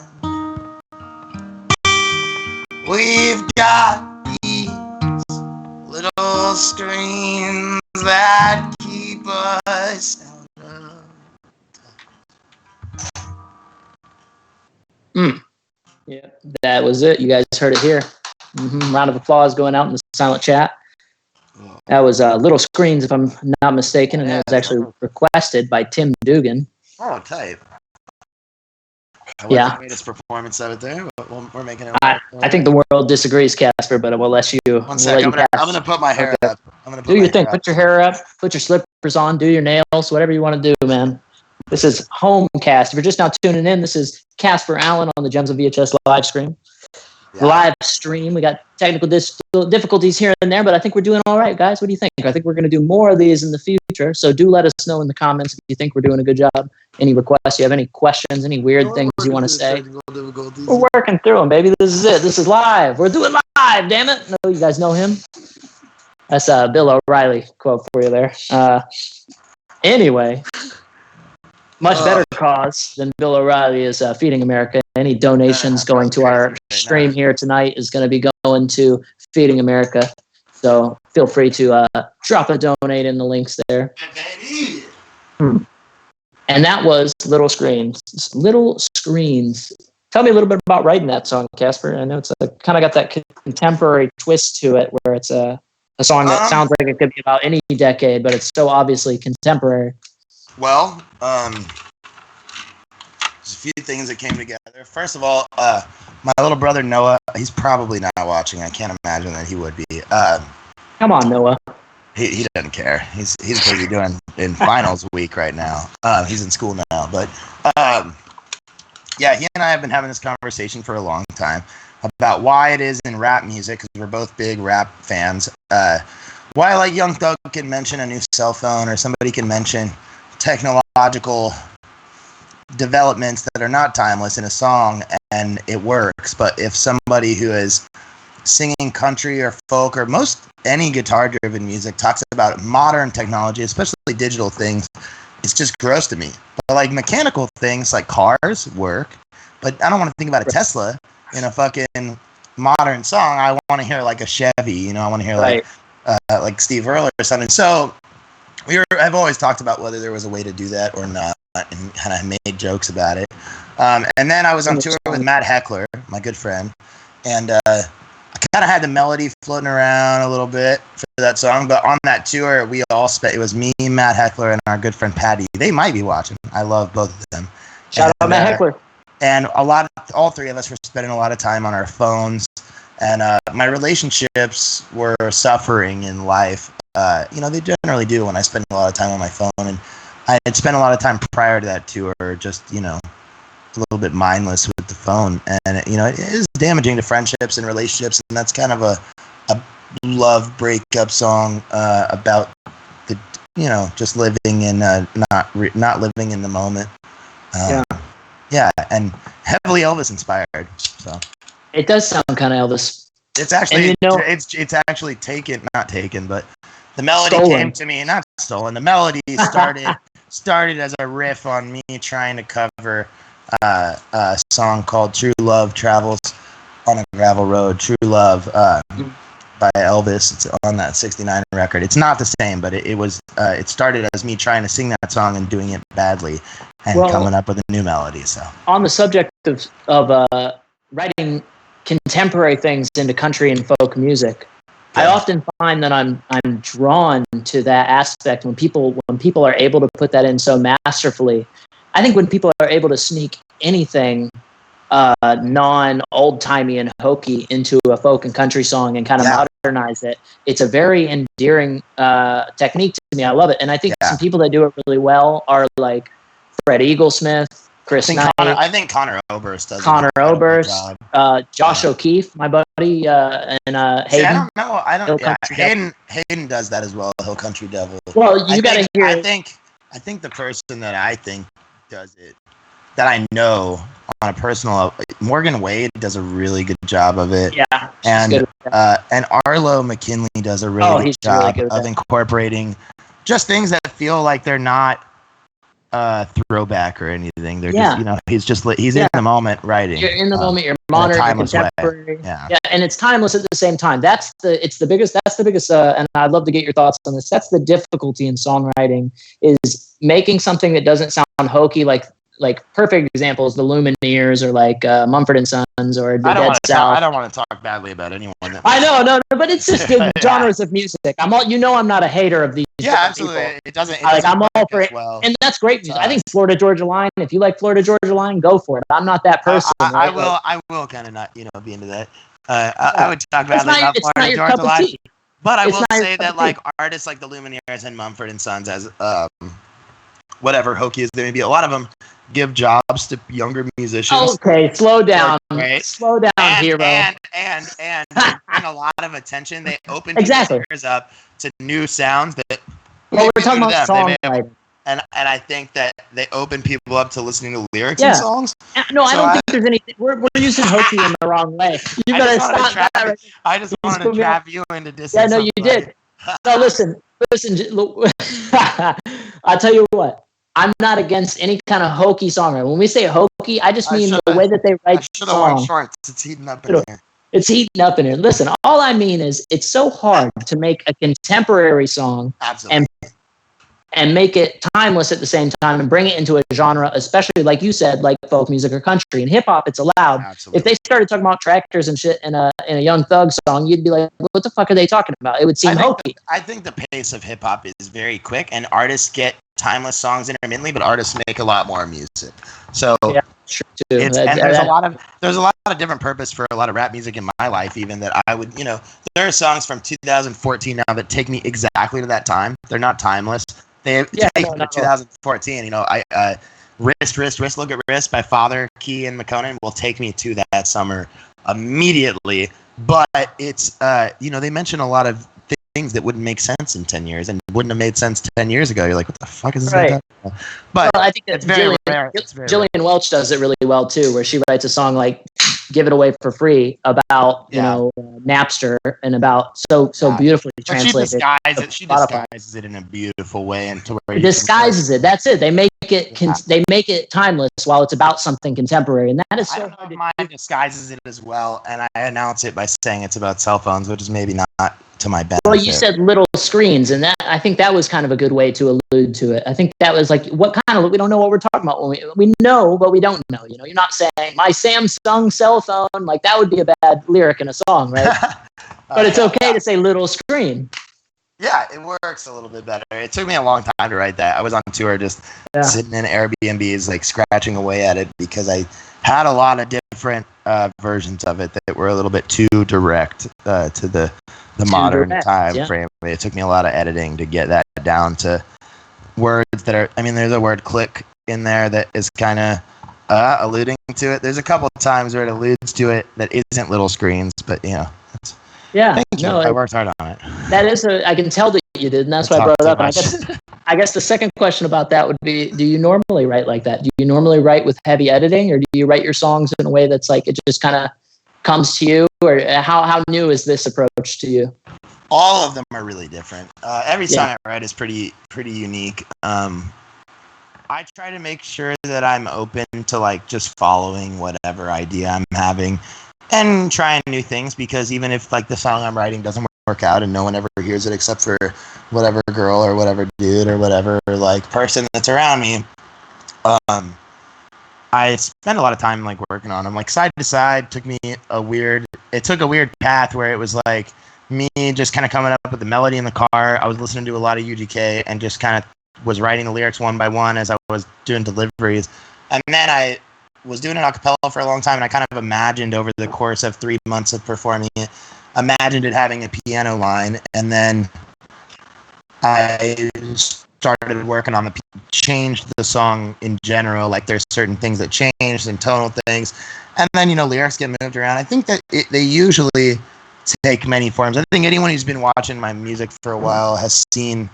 We've got these little screens that keep us out of. Yeah, that was it. You guys heard it here. Round of applause going out in the silent chat. That was Little Screens, if I'm not mistaken, and that was actually requested by Tim Dugan. Oh, type. Yeah. The greatest performance of it there. We're making it. I think the world disagrees, Casper, but we'll let you. One sec. I'm gonna put my hair up. Do your thing. Put your hair up. Put your slippers on. Do your nails. Whatever you want to do, man. This is Homecast. If you're just now tuning in, this is Casper Allen on the Gems of VHS live stream. Yeah. Live stream. We got technical difficulties here and there, but I think we're doing all right, guys. What do you think? I think we're going to do more of these in the future. So do let us know in the comments if you think we're doing a good job. Any requests? You have any questions? Any weird things you want to say? We're working through them, baby. This is it. This is live. We're doing live. Damn it! No, you guys know him. That's a Bill O'Reilly quote for you there. Anyway. Much better cause than Bill O'Reilly is Feeding America. Any donations going to our stream here tonight is going to be going to Feeding America. So feel free to drop a donate in the links there. And that was Little Screens. Little Screens. Tell me a little bit about writing that song, Casper. I know it's kind of got that contemporary twist to it where it's a song that sounds like it could be about any decade, but it's so obviously contemporary. Well, there's a few things that came together. First of all, my little brother Noah, he's probably not watching. I can't imagine that he would be. Come on, Noah. He doesn't care. He's busy doing in finals week right now. He's in school now, but yeah, he and I have been having this conversation for a long time about why it is in rap music, because we're both big rap fans. Why, like, Young Thug can mention a new cell phone, or somebody can mention technological developments that are not timeless in a song and it works. But if somebody who is singing country or folk or any guitar driven music talks about modern technology, especially digital things, it's just gross to me. But like mechanical things like cars work, but I don't want to think about a Tesla in a fucking modern song. I want to hear like a Chevy, I want to hear like Steve Earle or something. So I've always talked about whether there was a way to do that or not, and kind of made jokes about it. And then I was on tour with Matt Heckler, my good friend, and I kind of had the melody floating around a little bit for that song. But on that tour, it was me, Matt Heckler, and our good friend Patty. They might be watching. I love both of them. Shout out Matt Heckler. And all three of us were spending a lot of time on our phones, and my relationships were suffering in life. They generally do when I spend a lot of time on my phone, and I had spent a lot of time prior to that tour just, a little bit mindless with the phone, and it is damaging to friendships and relationships, and that's kind of a love breakup song about the, just living in not living in the moment. Yeah, and heavily Elvis inspired. So it does sound kind of Elvis. It's actually it's actually not taken, but the melody came to me, not stolen. The melody started as a riff on me trying to cover a song called "True Love Travels on a Gravel Road." True Love by Elvis. It's on that '69 record. It's not the same, but it started as me trying to sing that song and doing it badly, and coming up with a new melody. So on the subject of writing contemporary things into country and folk music, I often find that I'm drawn to that aspect when people are able to put that in so masterfully. I think when people are able to sneak anything non-old-timey and hokey into a folk and country song and kind of modernize it, it's a very endearing technique to me. I love it. And I think some people that do it really well are like Fred Eaglesmith, Chris Knight. I think Connor Oberst does. Josh O'Keefe, my buddy, and Hayden. See, I don't know. Hayden does that as well. Hill Country Devil. Well, you got to hear. I think the person that I think does it that I know on a personal level. Morgan Wade does a really good job of it. Yeah, and Arlo McKinley does a really good job of incorporating just things that feel like they're not throwback or anything. They're just, he's in the moment writing. You're in the moment. You're modern, contemporary. Yeah, and it's timeless at the same time. That's the biggest. And I'd love to get your thoughts on this. That's the difficulty in songwriting, is making something that doesn't sound hokey, like perfect examples, the Lumineers or like Mumford and Sons or the Dead South. I don't want to talk badly about anyone. I know, no, but it's just good genres of music. I'm not a hater of these. Yeah, absolutely. People. It doesn't. I'm all for it, and that's great music. I think Florida Georgia Line. If you like Florida Georgia Line, go for it. I'm not that person. I will kind of not, be into that. I would talk badly about Florida Georgia Line, but I will say that like artists like the Lumineers and Mumford and Sons, as whatever hokey as they may be, a lot of them give jobs to younger musicians. Okay, slow down. Slow down, hero. And they bring a lot of attention. They open people's ears up to new sounds that. Well, we're talking about songwriting. And I think that they open people up to listening to lyrics and songs. No, I don't think there's anything. We're using hokey in the wrong way. You gotta stop that. I just wanted to trap you into dissing. Yeah, no, you did. No, listen. I'll tell you what. I'm not against any kind of hokey songwriting. When we say hokey, I just mean the way that they write songs. I should have worn shorts. It's heating up in here. It's heating up in here. Listen, all I mean is it's so hard to make a contemporary song and make it timeless at the same time and bring it into a genre, especially like you said, like folk music or country. In hip hop, it's allowed. Absolutely. If they started talking about tractors and shit in a Young Thug song, you'd be like, what the fuck are they talking about? It would seem hokey. I think the pace of hip hop is very quick, and artists get timeless songs intermittently, but artists make a lot more music. So yeah, true too. There's a lot of different purpose for a lot of rap music in my life, even that I would, there are songs from 2014 now that take me exactly to that time. They're not timeless. They take me to 2014. Wrist, Look at Wrist by Father, Key, and McConan will take me to that summer immediately. But it's, they mention a lot of things that wouldn't make sense in 10 years and wouldn't have made sense 10 years ago. You're like, what the fuck is this? Right. But I think that it's very rare. Jillian Welch does it really well too, where she writes a song like "Give It Away for Free" about Napster and about so beautifully translated. She disguises it in a beautiful way, and to where disguises it. That's it. They make it timeless while it's about something contemporary, and that is so hard. Mine disguises it as well, and I announce it by saying it's about cell phones, which is maybe not to my benefit. Well, you said little screens, and that I think that was kind of a good way to allude to it. I think that was like, what kind of, we don't know what we're talking about when we know, but we don't know. You're not saying my Samsung cell phone, like that would be a bad lyric in a song, right? But it's okay to say little screen. Yeah, it works a little bit better. It took me a long time to write that. I was on tour just sitting in Airbnbs, like scratching away at it because I had a lot of different versions of it that were a little bit too direct to the modern time frame. It took me a lot of editing to get that down to words that are, there's a word click in there that is kind of alluding to it. There's a couple of times where it alludes to it that isn't little screens, but thank you. I worked hard on it. That is I can tell that you did, and that's why I brought it up. I guess the second question about that would be, do you normally write like that? Do you normally write with heavy editing, or do you write your songs in a way that's like it just kind of comes to you, or how new is this approach to you? All of them are really different. Every song I write is pretty unique. I try to make sure that I'm open to like just following whatever idea I'm having and trying new things, because even if like the song I'm writing doesn't work out and no one ever hears it except for whatever girl or whatever dude or whatever like person that's around me, I spend a lot of time like working on them. Like Side to Side took a weird path where it was like me just kind of coming up with the melody in the car. I was listening to a lot of UGK and just kind of was writing the lyrics one by one as I was doing deliveries. And then I was doing it a cappella for a long time, and I kind of imagined over the course of 3 months of performing it, imagined it having a piano line, and then I started working on changed the song in general. Like there's certain things that changed and tonal things, and then lyrics get moved around. I think that they usually take many forms. I think anyone who's been watching my music for a while has seen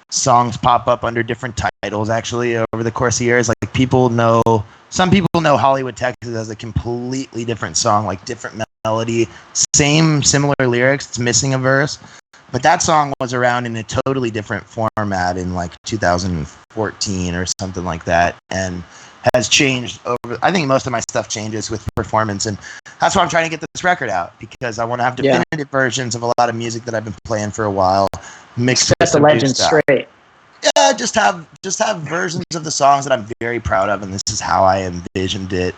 songs pop up under different titles actually over the course of years. Like people know some people know Hollywood, Texas as a completely different song, like different melody, similar lyrics. It's missing a verse. But that song was around in a totally different format in like 2014 or something like that, and has changed over. I think most of my stuff changes with performance, and that's why I'm trying to get this record out, because I want to have definitive versions of a lot of music that I've been playing for a while, mixed with the legend straight. Yeah, just have versions of the songs that I'm very proud of, and this is how I envisioned it,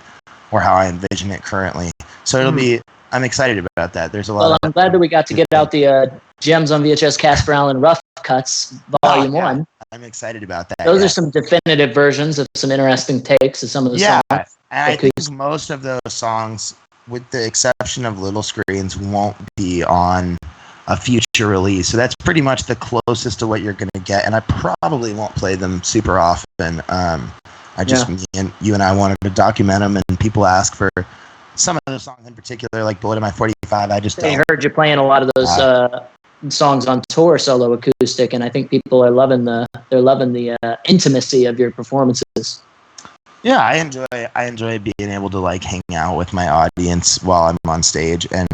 or how I envision it currently. So it'll be. I'm excited about that. There's a lot. Well, I'm glad that we got to get out the Gems on VHS Casper Allen Rough Cuts Volume 1. I'm excited about that. Those are some definitive versions of some interesting takes of some of the songs. Yeah, and I think most of those songs, with the exception of Little Screens, won't be on a future release. So that's pretty much the closest to what you're going to get, and I probably won't play them super often. You and I wanted to document them, and people ask for some of the songs in particular, like Bullet in My 45. I heard you playing a lot of those songs on tour, solo acoustic, and I think people are loving the intimacy of your performances. Yeah, I enjoy being able to like hang out with my audience while I'm on stage and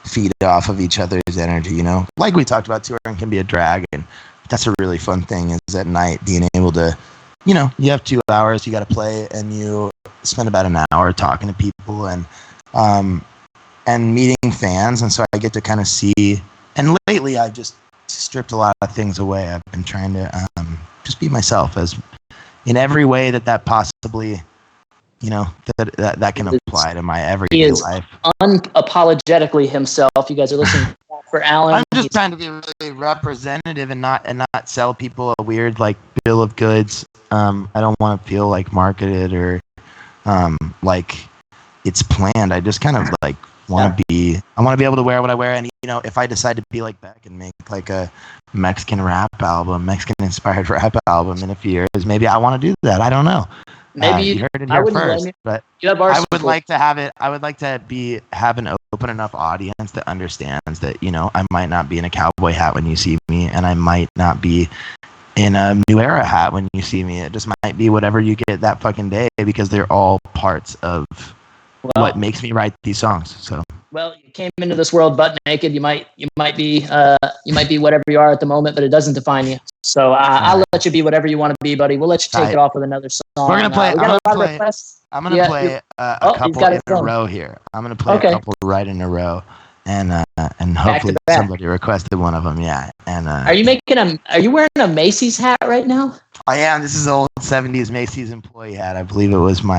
feed off of each other's energy. You know, like we talked about, touring can be a drag, and that's a really fun thing. Is at night being able to, you know, you have 2 hours, you got to play, and you spend about an hour talking to people and meeting fans, and so I get to kind of see. And lately, I've just stripped a lot of things away. I've been trying to just be myself, as in every way that possibly, you know, that can apply to my everyday life. Unapologetically himself. You guys are listening for Alan. I'm just trying to be really representative and not sell people a weird like bill of goods. I don't want to feel like marketed or like it's planned. I just kind of like want to be. I want to be able to wear what I wear, and you know, if I decide to be like Beck and make like a Mexican inspired rap album in a few years, maybe I want to do that. I don't know. Maybe you heard it here first, but I would like to have it. I would like to have an open enough audience that understands that, you know, I might not be in a cowboy hat when you see me, and I might not be in a New Era hat when you see me. It just might be whatever you get that fucking day, because they're all parts of what makes me write these songs. So. Well, you came into this world butt naked. You might be whatever you are at the moment, but it doesn't define you. So I'll let you be whatever you want to be, buddy. We'll let you take it off with another song. We're gonna play. I'm gonna play a couple in a row here. I'm gonna play a couple right in a row, and hopefully somebody requested one of them. Yeah. And are you wearing a Macy's hat right now? I am. This is an old 70s Macy's employee hat. I believe it was my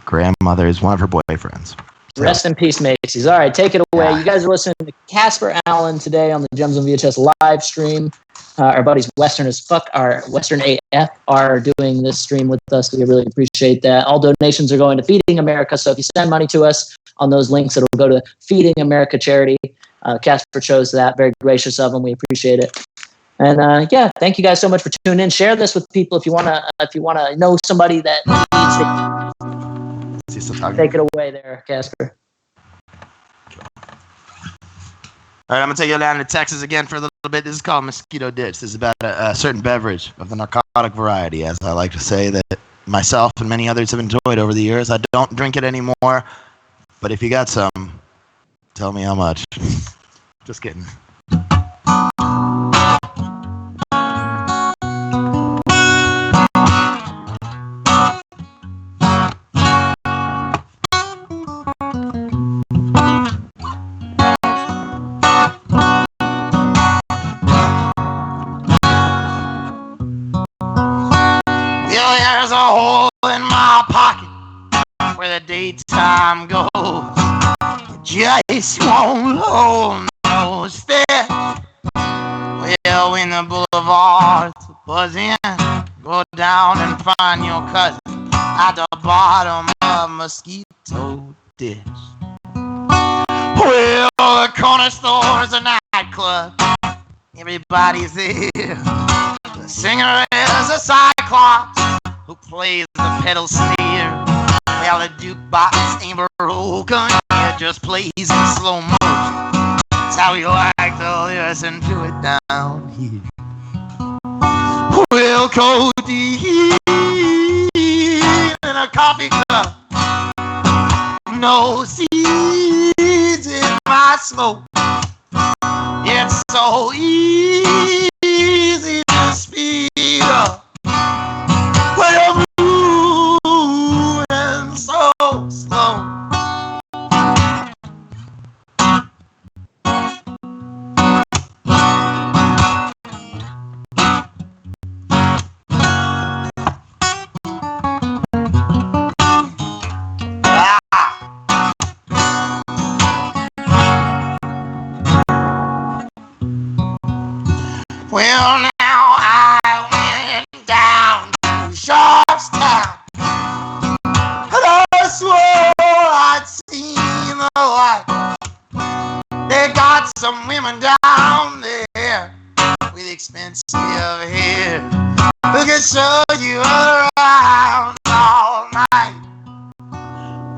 grandmother's, one of her boyfriends. So. Rest in peace, Macy's. All right, take it away. Yeah. You guys are listening to Casper Allen today on the Gems on VHS live stream. Our buddies Western as fuck, our Western AF, are doing this stream with us. We really appreciate that. All donations are going to Feeding America, so if you send money to us on those links, it'll go to Feeding America charity. Casper chose that. Very gracious of him. We appreciate it. And thank you guys so much for tuning in. Share this with people if you wanna know somebody that needs to. Take it away there, Casper. All right, I'm going to take you down to Texas again for a little bit. This is called Mosquito Ditch. This is about a certain beverage of the narcotic variety, as I like to say, that myself and many others have enjoyed over the years. I don't drink it anymore, but if you got some, tell me how much. Just kidding. There's a hole in my pocket where the daytime goes. Just won't hold no step. Well, when the boulevards buzz in, go down and find your cousin at the bottom of Mosquito Ditch. Well, the corner store's a nightclub. Everybody's there. The singer is a cyclops who plays the pedal steel. Well, the jukebox ain't broken, it just plays in slow motion. That's how we like to listen to it down here. Well, codeine and a coffee cup. No seeds in my smoke. It's so easy to speed up when you're moving so slow. Well, now I went down to Sharpstown, and I swore I'd seen the light. They got some women down there with expensive hair who can show you around all night.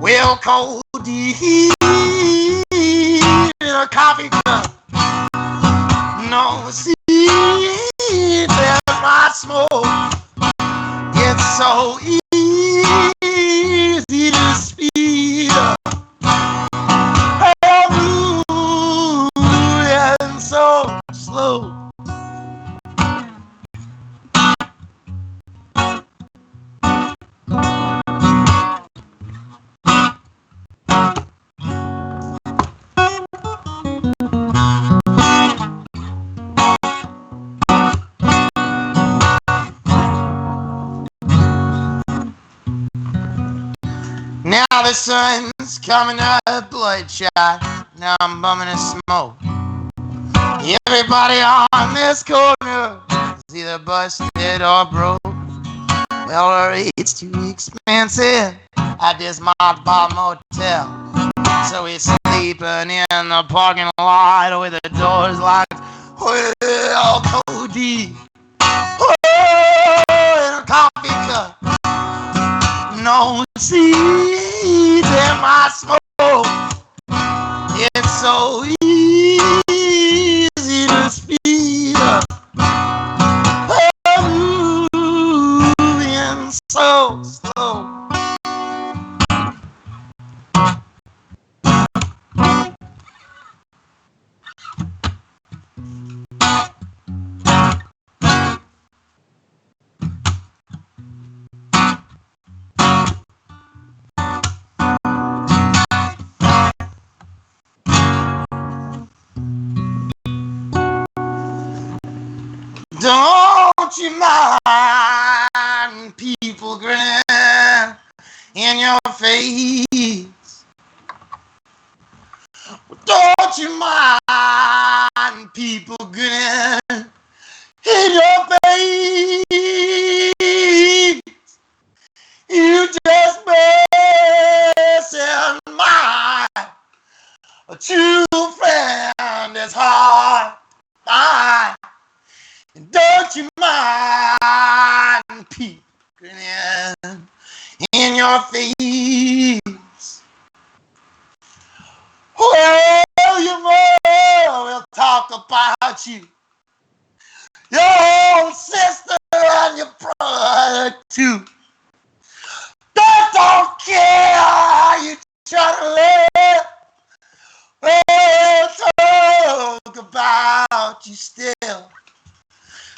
Well, codeine in a coffee cup. No seeds in my smoke. It's so easy to speed up. I'm moving so slow. Now the sun's coming up bloodshot. Now I'm bumming a smoke. Everybody on this corner is either busted or broke. Well, the rate's too expensive at this mothball motel, so we're sleeping in the parking lot with the doors locked. Well, codeine, oh, in a coffee cup. No seeds in my smoke. It's so easy to speed up. I'm moving so slow. Don't you mind people grinning in your face? Don't you mind people grinning in your face? You just bear in mind a true friend is hard to find. And don't you mind people grinning in your face? Well, your mother will talk about you, your own sister and your brother too. They don't care how you try to live. They'll talk about you still.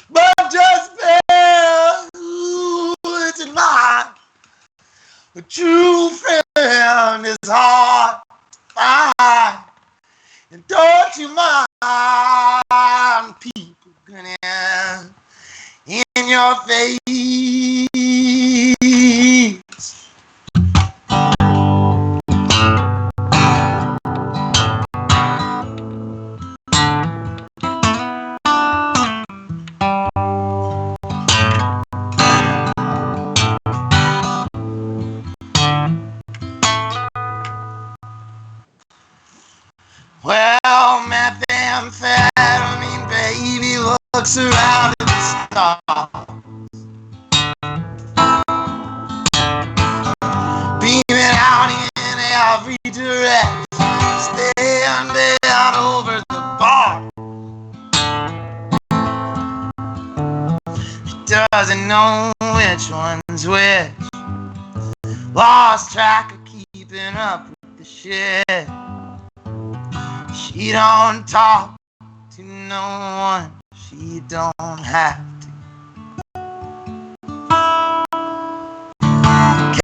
But just bear it's in mind. A true friend is hard to find. And don't you mind people grinning in your face? Well, methamphetamine, baby, looks around at the stars, beaming out in every direction, standing over the bar. He doesn't know which one's which, lost track of keeping up with the shit. She don't talk to no one, she don't have to.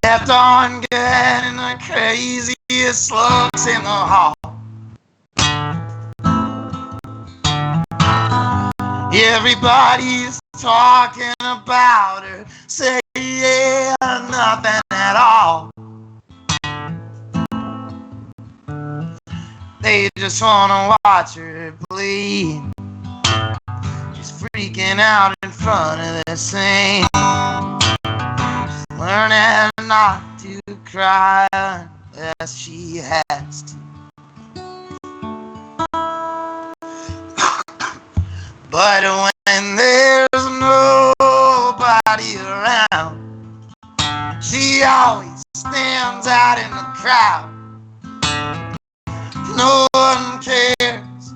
Kept on getting the craziest looks in the hall. Everybody's talking about her, saying nothing at all. They just wanna watch her bleed. She's freaking out in front of the scene. She's learning not to cry unless she has to. But when there's nobody around, she always stands out in the crowd. No one cares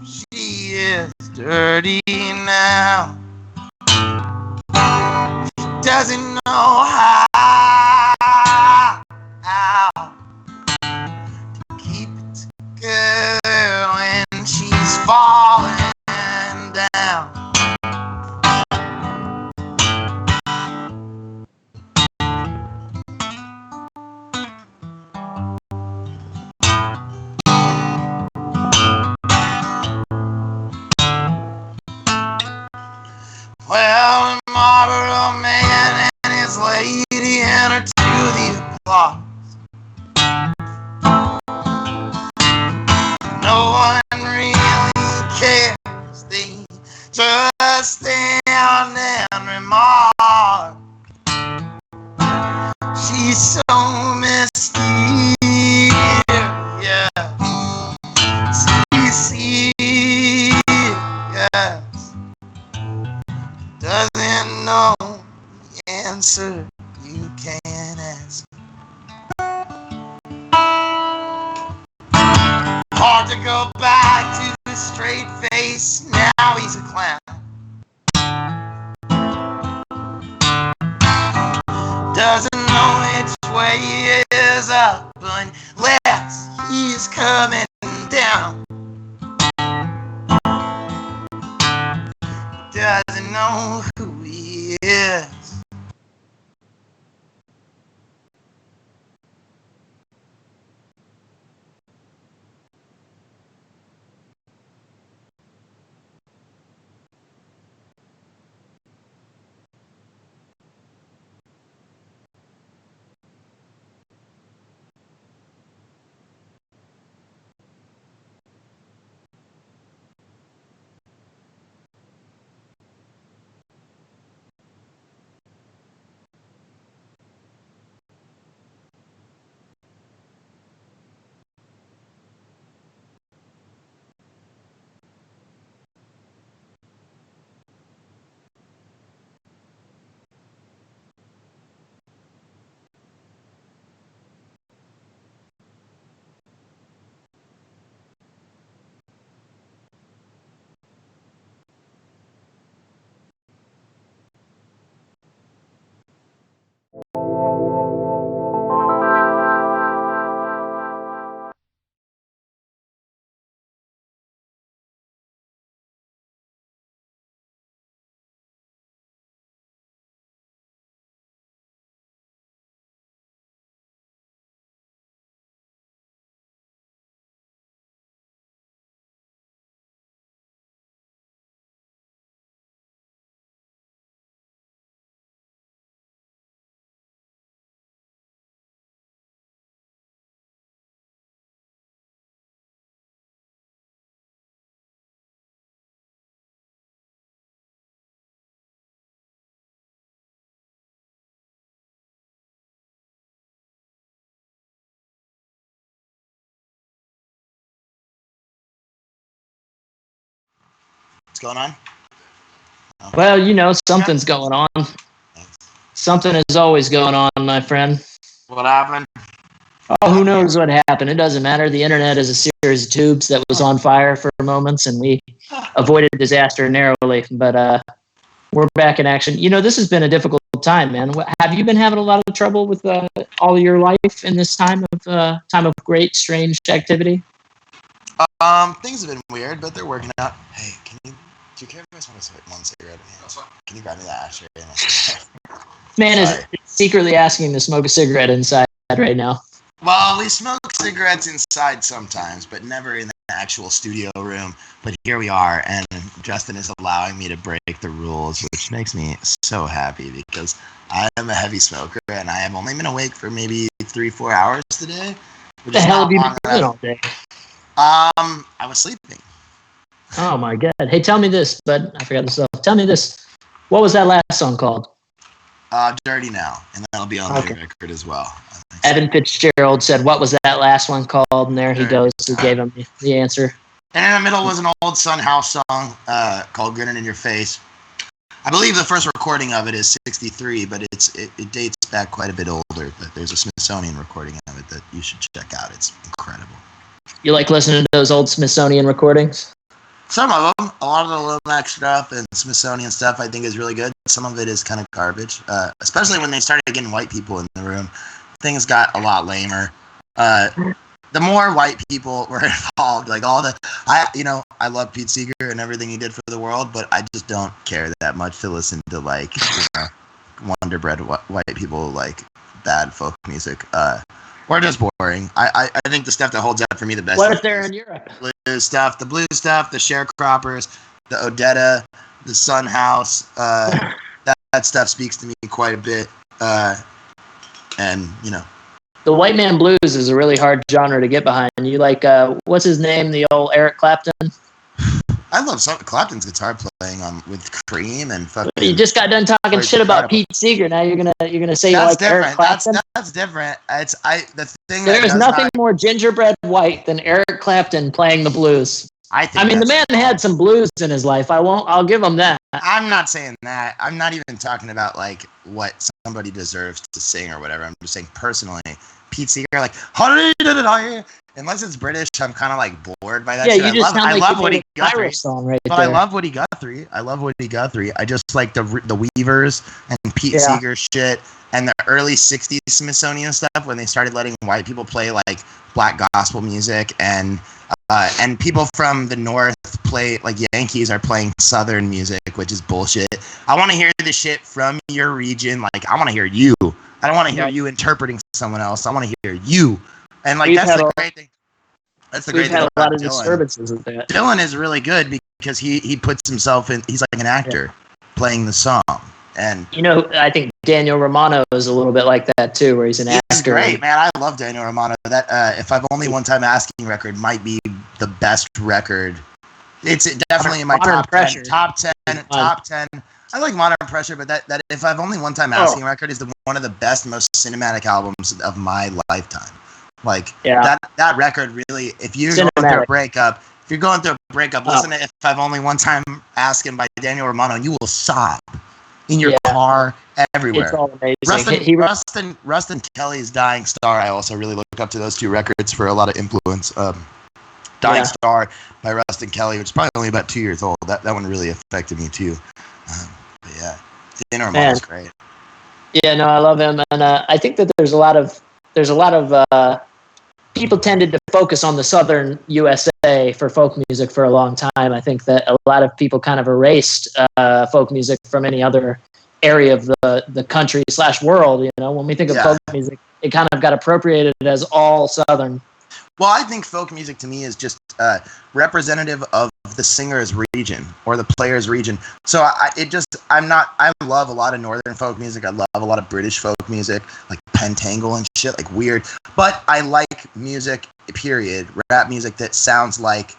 if she is dirty now. She doesn't know how to keep it together when she's falling down. Well, Marlboro Man and his lady enter to the applause. No one really cares, they just stand and remark. She's so mysterious, serious. Doesn't know the answer you can't ask. Hard to go back to his straight face, now he's a clown. Doesn't know which way he is up unless he's coming down. Doesn't know who he is. What's going on? Well, you know, something's going on. Something is always going on, my friend. What happened? Oh, who knows what happened? It doesn't matter. The internet is a series of tubes that was on fire for moments, and we avoided disaster narrowly. But we're back in action. You know, this has been a difficult time, man. Have you been having a lot of trouble with all of your life in this time of great strange activity? Things have been weird, but they're working out. Hey, do you care if I smoke one cigarette? Can you grab me that ashtray? Man is secretly asking to smoke a cigarette inside right now. Well, we smoke cigarettes inside sometimes, but never in the actual studio room. But here we are, and Justin is allowing me to break the rules, which makes me so happy because I am a heavy smoker, and I have only been awake for maybe 3-4 hours today. What the hell have you been doing all day? I was sleeping. Oh my God! Hey, tell me this, bud. I forgot this stuff. Tell me this. What was that last song called? Dirty Now, and that'll be on the record as well. Evan Fitzgerald said, "What was that last one called?" And there he goes. He gave him the answer. And in the middle was an old Son House song called "Grinning in Your Face." I believe the first recording of it is '63, but it dates back quite a bit older. But there's a Smithsonian recording of it that you should check out. It's incredible. You like listening to those old Smithsonian recordings? Some of them. A lot of the Lil Mac stuff and Smithsonian stuff I think is really good. Some of it is kind of garbage, especially when they started getting white people in the room. Things got a lot lamer. The more white people were involved, like I love Pete Seeger and everything he did for the world, but I just don't care that much to listen to Wonder Bread white people like bad folk music. Or just boring. I think the stuff that holds up for me the best. What if they're in Europe? Blues stuff, the blues stuff, the Sharecroppers, the Odetta, the Son House. That stuff speaks to me quite a bit. And the white man blues is a really hard genre to get behind. You like what's his name? The old Eric Clapton. I love Clapton's guitar playing with Cream and fucking. You just got done talking shit about Pete Seeger. Now you're gonna say you like Eric Clapton. That's different. There is nothing more gingerbread white than Eric Clapton playing the blues. I mean, the man had some blues in his life. I'll give him that. I'm not saying that. I'm not even talking about like what somebody deserves to sing or whatever. I'm just saying personally, Pete Seeger, like, unless it's British, I'm kind of like bored by that. Yeah, shit. you just sound like Woody Guthrie song right but there. I love Woody Guthrie. I just like the Weavers and Pete Seeger shit and the early '60s Smithsonian stuff when they started letting white people play like black gospel music and people from the North play, like Yankees are playing Southern music, which is bullshit. I want to hear the shit from your region. Like, I want to hear you. I don't want to hear you interpreting someone else. I want to hear you. And like, that's the great thing. That's the great thing about a lot of Dylan. disturbances with that. Dylan is really good because he puts himself in. He's like an actor playing the song. And I think Daniel Romano is a little bit like that too, where he's an actor. He's great, man. I love Daniel Romano. That If I've Only One Time Asking record might be the best record. It's definitely in my top 10. Top 10. I like Modern Pressure, but that If I've Only One Time Asking record is one of the best, most cinematic albums of my lifetime. Like that record really. If you're going through a breakup, listen to If I've Only One Time Asking by Daniel Romano, and you will sob. In your car, everywhere. It's all amazing. Rustin Kelly's Dying Star, I also really look up to those two records for a lot of influence. Dying Star by Rustin Kelly, which is probably only about 2 years old. That one really affected me too. But yeah, Daniel Romano's great. Yeah, no, I love him, and I think that there's a lot of people tended to focus on the southern USA for folk music for a long time. I think that a lot of people kind of erased folk music from any other area of the country / world. When we think of folk music, it kind of got appropriated as all southern. Well, I think folk music to me is just representative of the singer's region or the player's region. So I love a lot of northern folk music. I love a lot of British folk music, like Pentangle and shit, like weird. But I like music, period, rap music that sounds like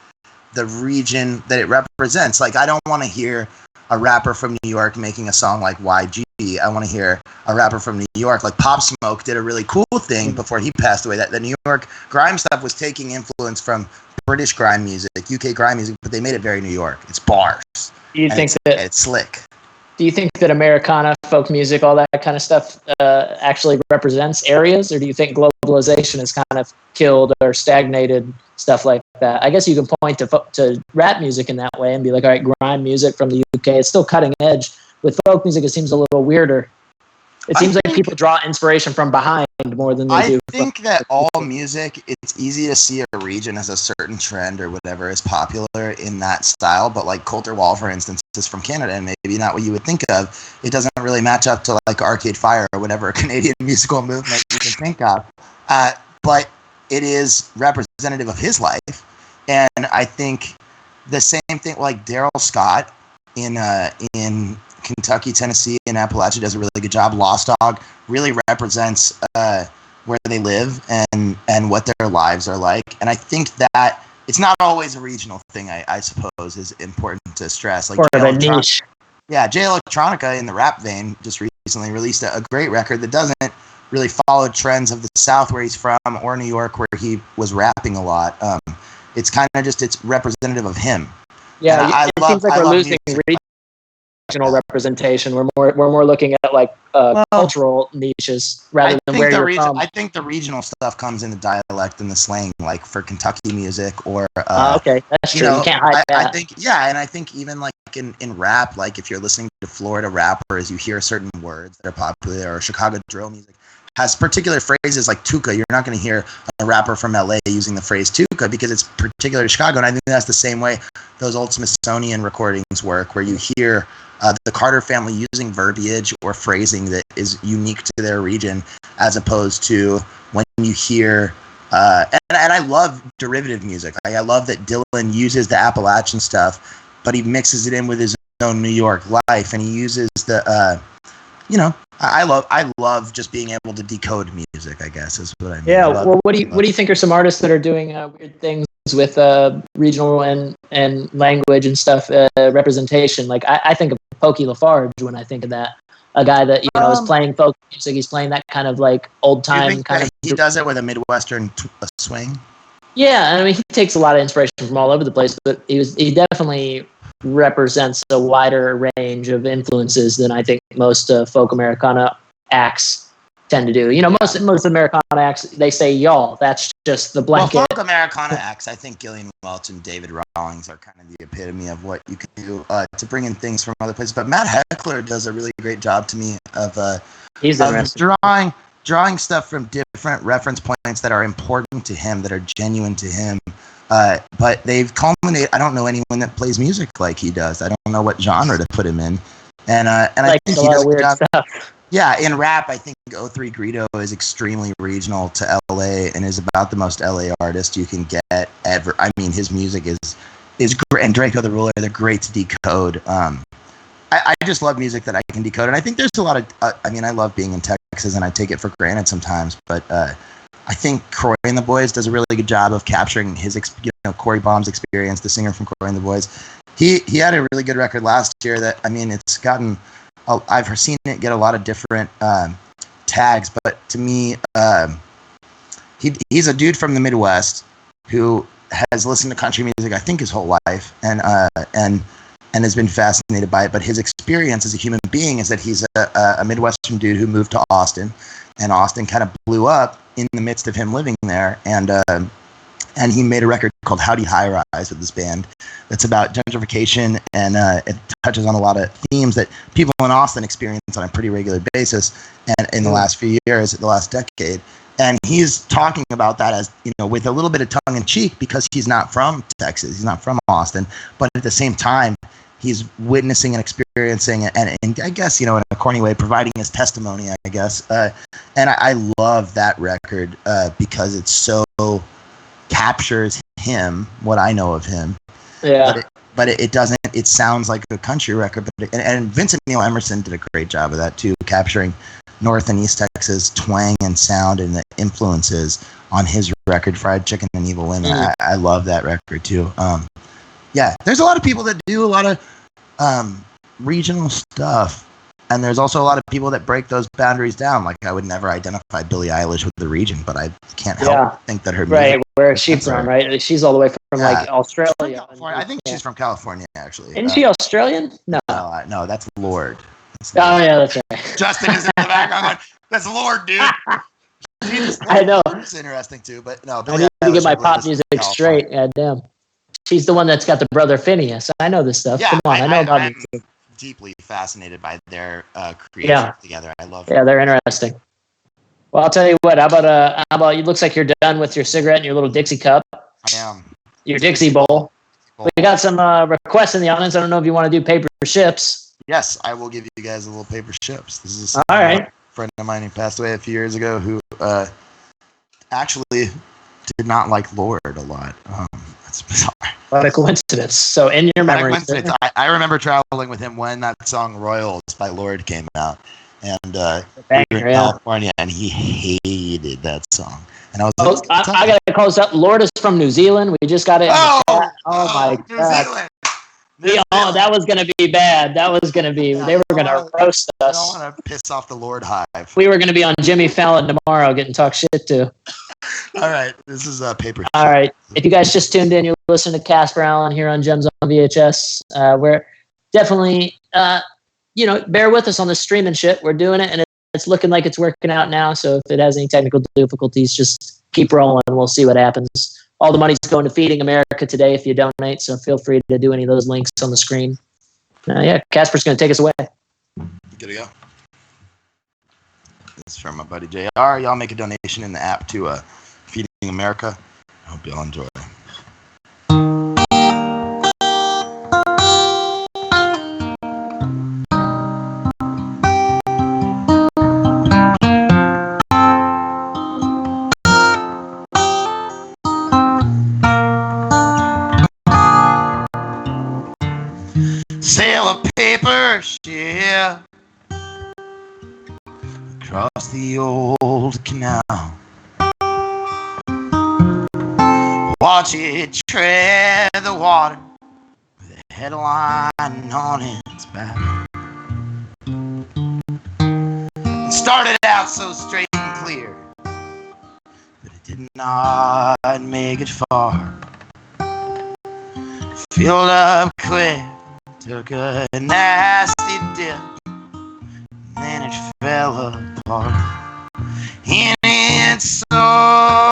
the region that it represents. Like, I don't want to hear a rapper from New York making a song like YG. I want to hear a rapper from New York. Like Pop Smoke did a really cool thing before he passed away. That the New York grime stuff was taking influence from British grime music, UK grime music, but they made it very New York. It's bars. It's slick. Do you think that Americana, folk music, all that kind of stuff actually represents areas, or do you think globalization has kind of killed or stagnated stuff like that? I guess you can point to rap music in that way and be like, all right, grime music from the UK, it's still cutting edge. With folk music, it seems a little weirder. It seems like people draw inspiration from behind more than they do. I think that all music, it's easy to see a region as a certain trend or whatever is popular in that style. But like Coulter Wall, for instance, is from Canada, and maybe not what you would think of. It doesn't really match up to like Arcade Fire or whatever Canadian musical movement you can think of. But it is representative of his life. And I think the same thing, like Daryl Scott in Kentucky, Tennessee, and Appalachia does a really good job. Lost Dog really represents where they live and what their lives are like. And I think that it's not always a regional thing, I suppose, is important to stress. Like Or a niche. Yeah, Jay Electronica in the rap vein just recently released a great record that doesn't really follow trends of the South where he's from or New York where he was rapping a lot. It's kind of just, it's representative of him. Yeah, it seems like we're losing regional representation. We're more looking at like cultural niches rather than where you're from. I think the regional stuff comes in the dialect and the slang, like for Kentucky music or. Okay, that's true. You can't hide that. I think and I think even like in rap, like if you're listening to Florida rappers, you hear certain words that are popular, or Chicago drill music has particular phrases like tuka. You're not going to hear a rapper from LA using the phrase tuka because it's particular to Chicago. And I think that's the same way those old Smithsonian recordings work, where you hear the Carter family using verbiage or phrasing that is unique to their region, as opposed to when you hear, and I love derivative music. Like, I love that Dylan uses the Appalachian stuff, but he mixes it in with his own New York life, and he uses the, I love just being able to decode music, I guess, is what I mean. Yeah, well, what do you think are some artists that are doing weird things with regional and language and stuff, representation? Like, I think of Pokey Lafarge when I think of that. A guy that, is playing folk music. He's playing that kind of like old time kind of. He does it with a Midwestern swing. Yeah, I mean, he takes a lot of inspiration from all over the place, but he definitely represents a wider range of influences than I think most folk Americana acts tend to do. Most Americana acts, they say y'all. That's just the blanket. Well, folk Americana acts, I think Gillian Welch and David Rawlings are kind of the epitome of what you can do to bring in things from other places. But Matt Heckler does a really great job to me of drawing stuff from different reference points that are important to him, that are genuine to him. But they've culminated. I don't know anyone that plays music like he does. I don't know what genre to put him in. And I think he does a good job. Stuff. Yeah, in rap, I think O3 Greedo is extremely regional to LA and is about the most LA artist you can get ever. I mean, his music is great, and Draco the Ruler, they're great to decode. I just love music that I can decode, and I think there's a lot of. I love being in Texas, and I take it for granted sometimes, but I think Croy and the Boys does a really good job of capturing his, Corey Baum's experience, the singer from Croy and the Boys. He had a really good record last year that, it's gotten. I've seen it get a lot of different tags, but to me, he's a dude from the Midwest who has listened to country music, I think, his whole life, and has been fascinated by it. But his experience as a human being is that he's a Midwestern dude who moved to Austin, and Austin kind of blew up in the midst of him living there, and he made a record called Howdy High Rise with this band that's about gentrification, and it touches on a lot of themes that people in Austin experience on a pretty regular basis, and in the last few years, the last decade. And he's talking about that as, with a little bit of tongue in cheek, because he's not from Texas, he's not from Austin, but at the same time, he's witnessing and experiencing, and I guess, in a corny way, providing his testimony, I guess. And I love that record because it so captures him, what I know of him. Yeah. But it doesn't, it sounds like a country record. But and Vincent Neil Emerson did a great job of that too, capturing North and East Texas twang and sound and the influences on his record, Fried Chicken and Evil Women. I love that record too. Yeah, there's a lot of people that do a lot of regional stuff. And there's also a lot of people that break those boundaries down. Like, I would never identify Billie Eilish with the region, but I can't help but think that her music... Right, where is she from, right? She's all the way from, like, Australia. I think she's from California, actually. Isn't she Australian? No. No, that's Lorde. Oh, yeah, that's right. Justin is in the background going, that's Lorde, dude. I know. It's interesting, too, but no. I need to get my pop music straight. Yeah, damn. She's the one that's got the brother Phineas. I know this stuff. Yeah, Come on, I know about I'm music. deeply fascinated by their creation together. I love. Yeah, they're interesting. Well, I'll tell you what. How about it looks like you're done with your cigarette and your little Dixie cup. I am. Your Dixie bowl. We got some requests in the audience. I don't know if you want to do paper ships. Yes, I will give you guys a little paper ships. This is all right. A friend of mine who passed away a few years ago who actually did not like Lord a lot. That's bizarre. What a coincidence. So in your memory. I remember traveling with him when that song Royals by Lord came out. And we were in California, and he hated that song. And I was like, I got to close up. Lord is from New Zealand. We just got it. Oh my New God. Zealand. That was going to be bad. They were going to roast us. I don't want to piss off the Lord Hive. We were going to be on Jimmy Fallon tomorrow getting talk shit to. All right. This is paper. All right. If you guys just tuned in, you're listening to Casper Allen here on Gems on VHS. We're definitely, bear with us on the stream and shit. We're doing it, and it's looking like it's working out now. So if it has any technical difficulties, just keep rolling. We'll see what happens. All the money's going to Feeding America today if you donate, so feel free to do any of those links on the screen. Casper's going to take us away. Good to go. This is from my buddy JR. Y'all make a donation in the app to Feeding America. I hope y'all enjoy. Sail a paper ship across the old canal. Watch it tread the water with a headline on its back. It started out so straight and clear, but it did not make it far. Filled up quick, took a nasty dip, and then it fell apart. And it's so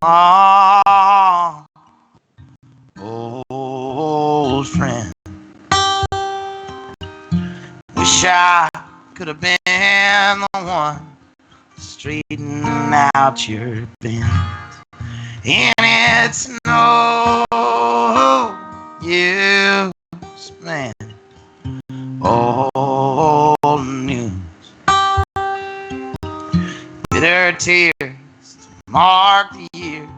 long, old friend. Wish I could have been the one to straighten out your bend. And it's no use, man. Old news. Bitter tears mark the years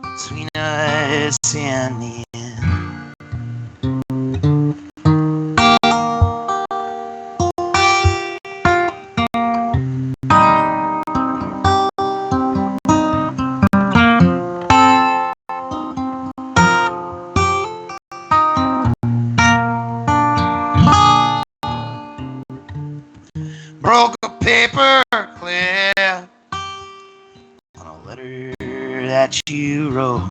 between us and the end. Broke a paper clip on a letter that you wrote.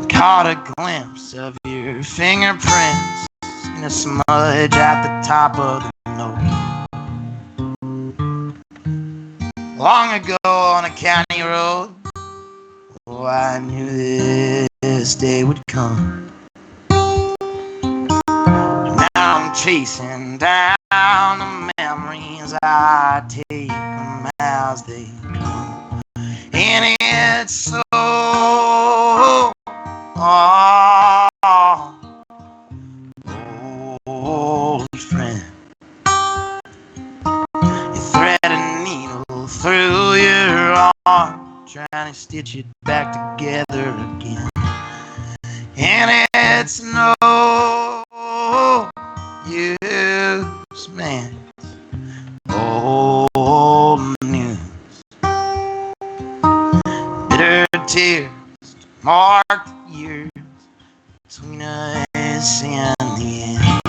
Caught a glimpse of your fingerprints in a smudge at the top of the note. Long ago on a county road, oh, I knew this day would come. I'm chasing down the memories, I take them as they come. And it's so old friend. You thread a needle through your arm, trying to stitch it back together again. And it's no use, man. Old news. Bitter tears mark the years between us and the end.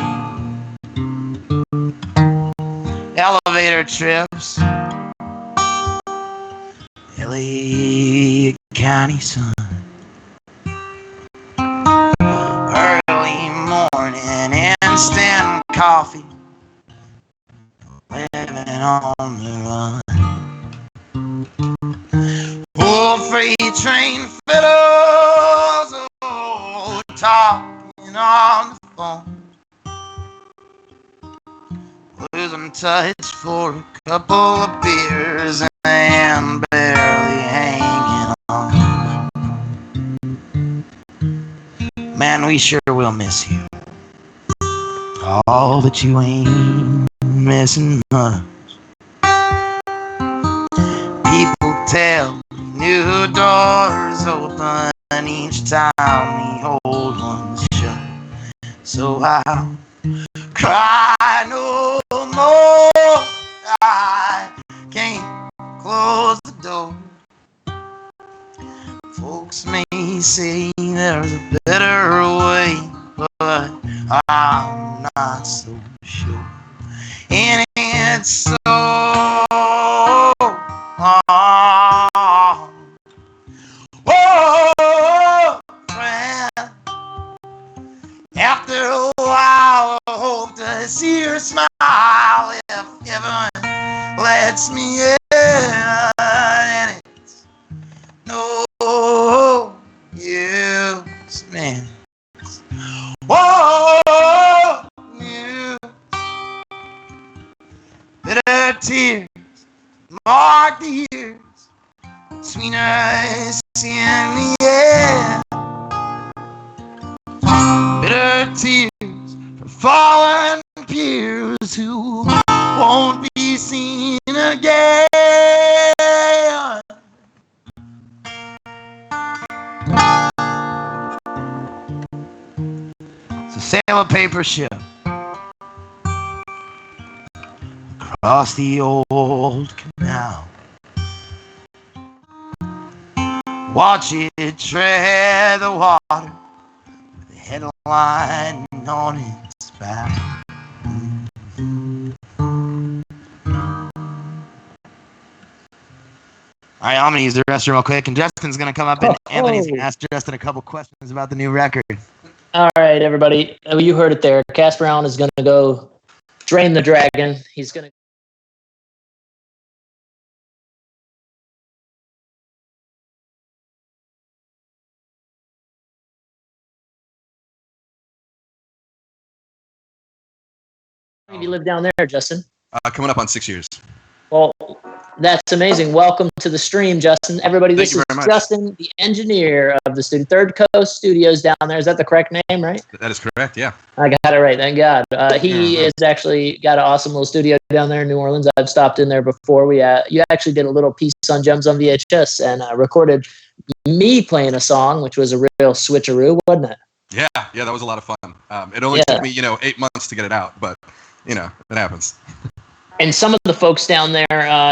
Elevator trips, LA County sun. Early morning instant coffee, living on the run. Full freight train fiddles, oh, talking on the phone, losing touch for a couple of beers and barely hanging on. Man, we sure will miss you. Oh, but you ain't missing much. People tell new doors open each time the old ones shut. So I'll cry no more. I can't close the door. Folks may say there's a better way, but I'm not so sure. And it's so hard. Oh, friend, after a while I hope to see her smile if heaven lets me in. And it's no use, man. Oh, you bitter tears mark the years between us in the air. Bitter tears for fallen peers who won't be seen again. So sail a paper ship across the old canal. Watch it tread the water with a headline on its back. All right, I'm gonna use the restroom real quick, and Justin's gonna come up, and Anthony's gonna ask Justin a couple questions about the new record. All right, everybody. You heard it there. Casper Allen is going to go drain the dragon. He's going to. You live down there, Justin? Coming up on 6 years. Well, that's amazing. Welcome to the stream, Justin. Everybody, Thank this you is very much. Justin, the engineer of the studio, Third Coast Studios down there. Is that the correct name, right? That is correct, yeah. I got it right. Thank God. He is actually got an awesome little studio down there in New Orleans. I've stopped in there before. You actually did a little piece on Gems on VHS and recorded me playing a song, which was a real switcheroo, wasn't it? Yeah, that was a lot of fun. It only took me, 8 months to get it out, but, it happens. And some of the folks down there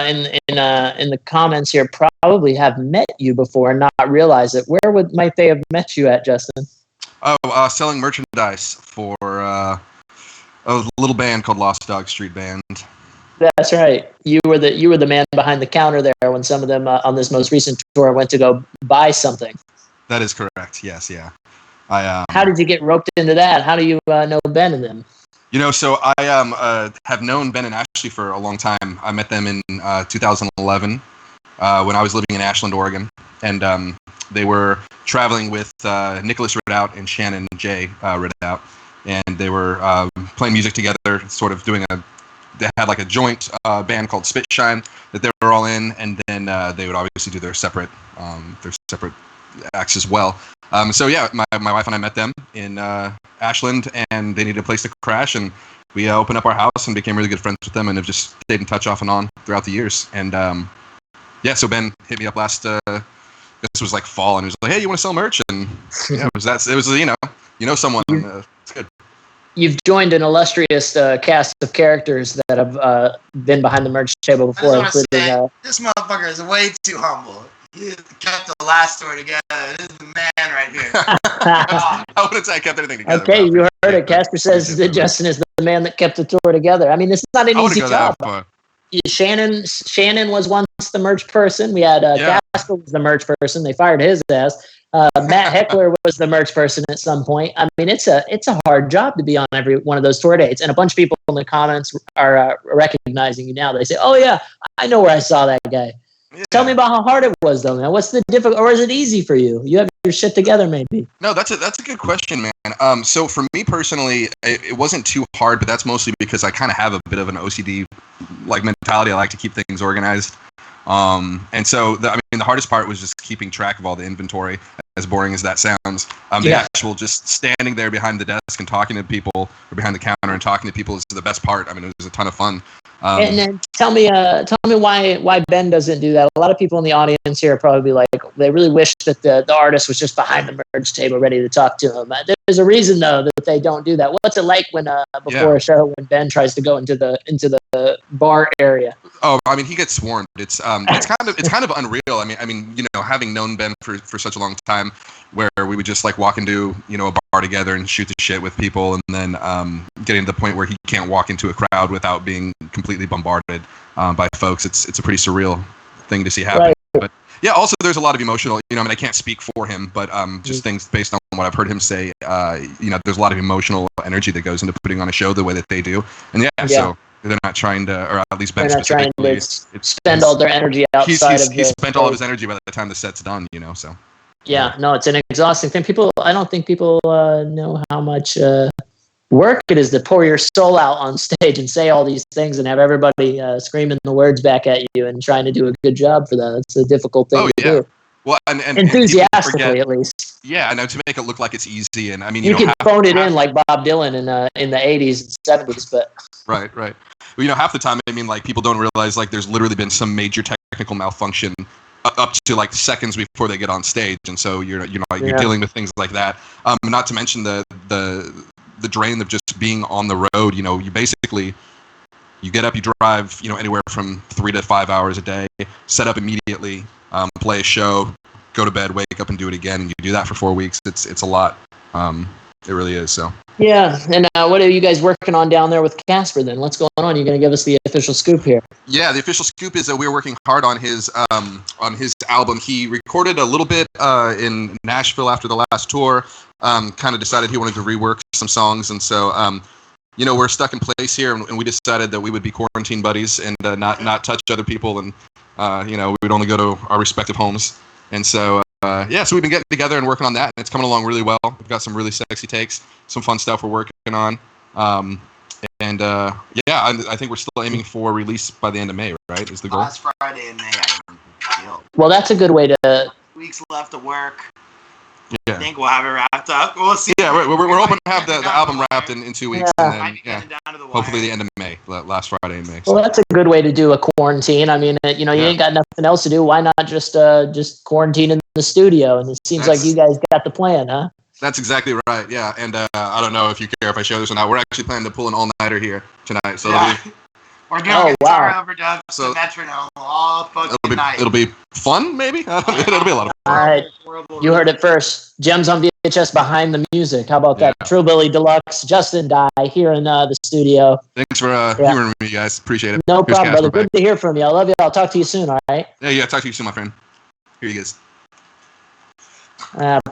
in the comments here probably have met you before and not realize it. Where might they have met you at, Justin? Oh, selling merchandise for a little band called Lost Dog Street Band. That's right. You were the man behind the counter there when some of them on this most recent tour went to go buy something. That is correct. Yes, yeah. How did you get roped into that? How do you know Ben and them? So I have known Ben and Ashley for a long time. I met them in 2011 when I was living in Ashland, Oregon, and they were traveling with Nicholas Ridout and Shannon J. Ridout, and they were playing music together, sort of doing they had like a joint band called Spitshine that they were all in, and then they would obviously do their separate acts as well. So yeah, my wife and I met them in Ashland, and they needed a place to crash, and we opened up our house and became really good friends with them, and have just stayed in touch off and on throughout the years. And so Ben hit me up last. This was like fall, and he was like, "Hey, you want to sell merch?" And yeah, it was someone. It's good. You've joined an illustrious cast of characters that have been behind the merch table before, including. This motherfucker is way too humble. He kept the last tour together. This is the man right here. I wouldn't say I kept everything together. Okay, you heard it. Casper says that Justin is the man that kept the tour together. I mean, it's not an easy job. Shannon was once the merch person. We had Casper was the merch person. They fired his ass. Matt Heckler was the merch person at some point. I mean, it's a hard job to be on every one of those tour dates. And a bunch of people in the comments are recognizing you now. They say, "Oh yeah, I know where I saw that guy." Tell me about how hard it was, though, man. What's the difficult, or is it easy for you? You have your shit together, maybe. No, that's a good question, man. So for me personally, it wasn't too hard, but that's mostly because I kind of have a bit of an OCD like mentality. I like to keep things organized. And so the hardest part was just keeping track of all the inventory, as boring as that sounds. The actual just standing there behind the desk and talking to people, or behind the counter and talking to people, is the best part. I mean, it was a ton of fun. And then tell me why Ben doesn't do that. A lot of people in the audience here are probably like, they really wish that the artist was just behind the merge table ready to talk to him. There's a reason, though, that they don't do that. What's it like when before a show when Ben tries to go into the bar area? Oh, I mean, he gets swarmed. It's kind of unreal. I mean, you know, having known Ben for such a long time, where we would just like walk into, you know, a bar together and shoot the shit with people, and then getting to the point where he can't walk into a crowd without being completely bombarded by folks. It's a pretty surreal thing to see happen. Right. But yeah, also there's a lot of emotional, you know, I mean, I can't speak for him, but just things based on what I've heard him say, you know, there's a lot of emotional energy that goes into putting on a show the way that they do. And so they're not trying to, or at least Ben specifically, spend all their energy outside of he's spent all of his energy by the time the set's done, you know, so. Yeah, no, it's an exhausting thing. I don't think people know how much work it is to pour your soul out on stage and say all these things and have everybody screaming the words back at you and trying to do a good job for that. It's a difficult thing to do. Well, and enthusiastically, at least. Yeah, I know, to make it look like it's easy, and I mean, you could phone it in like Bob Dylan in the 80s and 70s, but right. Well, you know, half the time, I mean, like, people don't realize like there's literally been some major technical malfunction up to like seconds before they get on stage, and so you're dealing with things like that. Not to mention the drain of just being on the road. You know, you get up, you drive, you know, anywhere from 3 to 5 hours a day, set up immediately, play a show, go to bed, wake up, and do it again, and you do that for 4 weeks. It's a lot. It really is. So. Yeah, and what are you guys working on down there with Casper then? What's going on? You're going to give us the official scoop here. Yeah, the official scoop is that we're working hard on his album. He recorded a little bit in Nashville after the last tour. Kind of decided he wanted to rework some songs, and so you know, we're stuck in place here, and we decided that we would be quarantine buddies and not touch other people, and you know, we would only go to our respective homes. And so so we've been getting together and working on that, and it's coming along really well. We've got some really sexy takes, some fun stuff we're working on. I think we're still aiming for release by the end of May, right? Is the goal? Last Friday in May. Well, that's a good way to. Weeks left of work. Yeah. I think we'll have it wrapped up. We'll see. Yeah, we're hoping to have the album wrapped in 2 weeks, and then hopefully the end of May, last Friday in May. So. Well, that's a good way to do a quarantine. I mean, you know, you ain't got nothing else to do. Why not just quarantine in the studio? And it seems like you guys got the plan, huh? That's exactly right. Yeah, and I don't know if you care if I show this or not. We're actually planning to pull an all-nighter here tonight. So we're doing guitar overdubs, so metronome all fucking night. It'll be fun, maybe. It'll be a lot of fun. All right, you heard it first. Gems on VHS behind the music. How about that? Trillbilly Deluxe, Justin Dye here in the studio. Thanks for hearing me, guys. Appreciate it. No problem, brother. Good to hear from you. I love you. I'll talk to you soon. All right. Yeah. Talk to you soon, my friend. Here he is.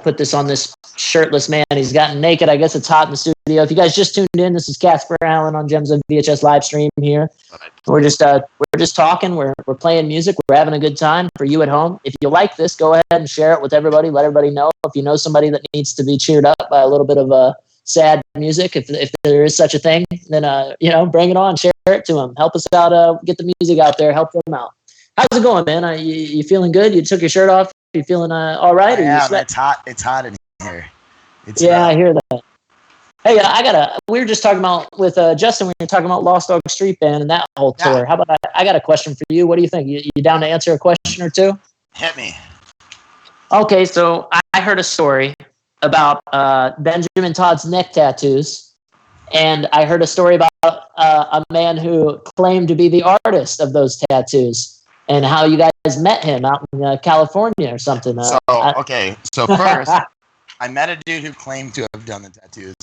Put this on this shirtless man. He's gotten naked. I guess it's hot in the studio. If you guys just tuned in, this is Casper Allen on Gems on VHS live stream here. We're just talking. We're playing music. We're having a good time for you at home. If you like this, go ahead and share it with everybody. Let everybody know. If you know somebody that needs to be cheered up by a little bit of sad music, if there is such a thing, then you know, bring it on. Share it to them. Help us out. Get the music out there. Help them out. How's it going, man? You feeling good? You took your shirt off? You feeling all right? Yeah, it's hot. It's hot in here. I hear that. Hey, we were just talking about with Justin. We were talking about Lost Dog Street Band and that whole tour. How about I got a question for you? What do you think? You down to answer a question or two? Hit me. Okay, so I heard a story about Benjamin Todd's neck tattoos, and I heard a story about a man who claimed to be the artist of those tattoos. And how you guys met him out in California or something. So first, I met a dude who claimed to have done the tattoos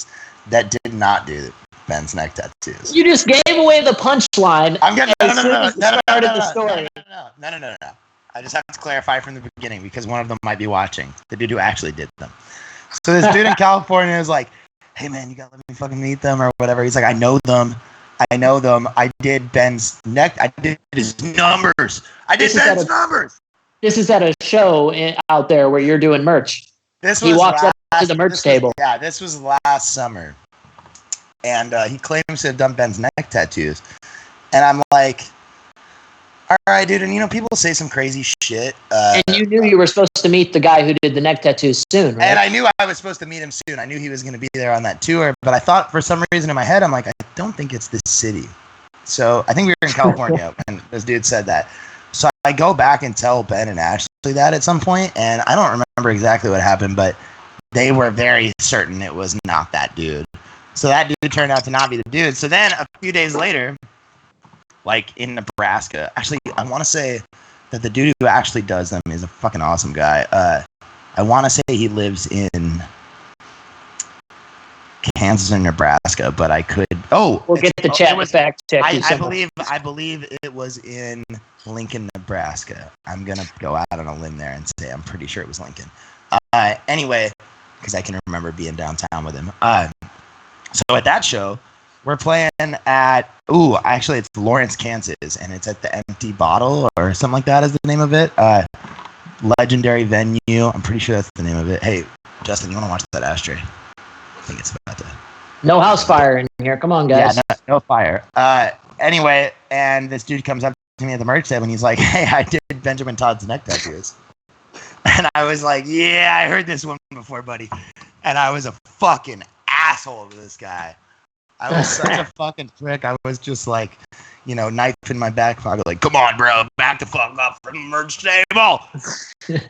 that did not do Ben's neck tattoos. You just gave away the punchline. I'm getting No. I just have to clarify from the beginning because one of them might be watching. The dude who actually did them. So this dude in California is like, "Hey man, you gotta let me fucking meet them or whatever." He's like, "I know them. I know them. I did Ben's neck. I did his numbers. I did Ben's numbers. This is at a show out there where you're doing merch. He walks up to the merch table. This was last summer. And he claims to have done Ben's neck tattoos. And I'm like, all right, dude. And, people say some crazy shit. And you knew you were supposed to meet the guy who did the neck tattoos soon, right? And I knew I was supposed to meet him soon. I knew he was going to be there on that tour. But I thought for some reason in my head, I'm like, I don't think it's this city. So I think we were in California when this dude said that. So I go back and tell Ben and Ashley that at some point, and I don't remember exactly what happened, but they were very certain it was not that dude. So that dude turned out to not be the dude. So then a few days later, like in Nebraska, actually, I want to say that the dude who actually does them is a fucking awesome guy. I want to say he lives in Kansas or Nebraska, but I could. Oh, we'll get the chat fact check. I believe it was in Lincoln, Nebraska. I'm gonna go out on a limb there and say I'm pretty sure it was Lincoln. Anyway, because I can remember being downtown with him. So at that show, we're playing at actually it's Lawrence, Kansas, and it's at the Empty Bottle or something like that is the name of it. Legendary venue. I'm pretty sure that's the name of it. Hey, Justin, you want to watch that ashtray? I think it's about to. No house fire in here. Come on, guys. Yeah, no fire. Anyway, and this dude comes up to me at the merch table and he's like, "Hey, I did Benjamin Todd's neck tattoos." And I was like, "Yeah, I heard this one before, buddy." And I was a fucking asshole to this guy. I was such a fucking prick. I was just like, knife in my back pocket, like, "Come on, bro, back the fuck up from the merch table."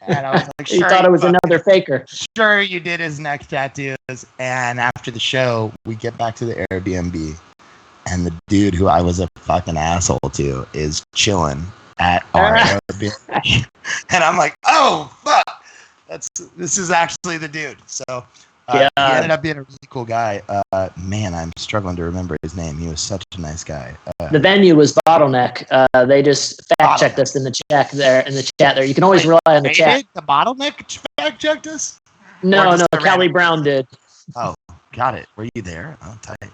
And I was like, "Sure." You thought it was another faker. Sure, you did his neck tattoos. And after the show, we get back to the Airbnb, and the dude who I was a fucking asshole to is chilling at our Airbnb. And I'm like, "Oh fuck, this is actually the dude." So. He ended up being a really cool guy. Man, I'm struggling to remember his name. He was such a nice guy. The venue was Bottleneck. They just fact checked us in the chat there. You can always rely on the chat. The Bottleneck fact checked us? No, Callie Brown did. Oh, got it. Were you there? Oh, tight.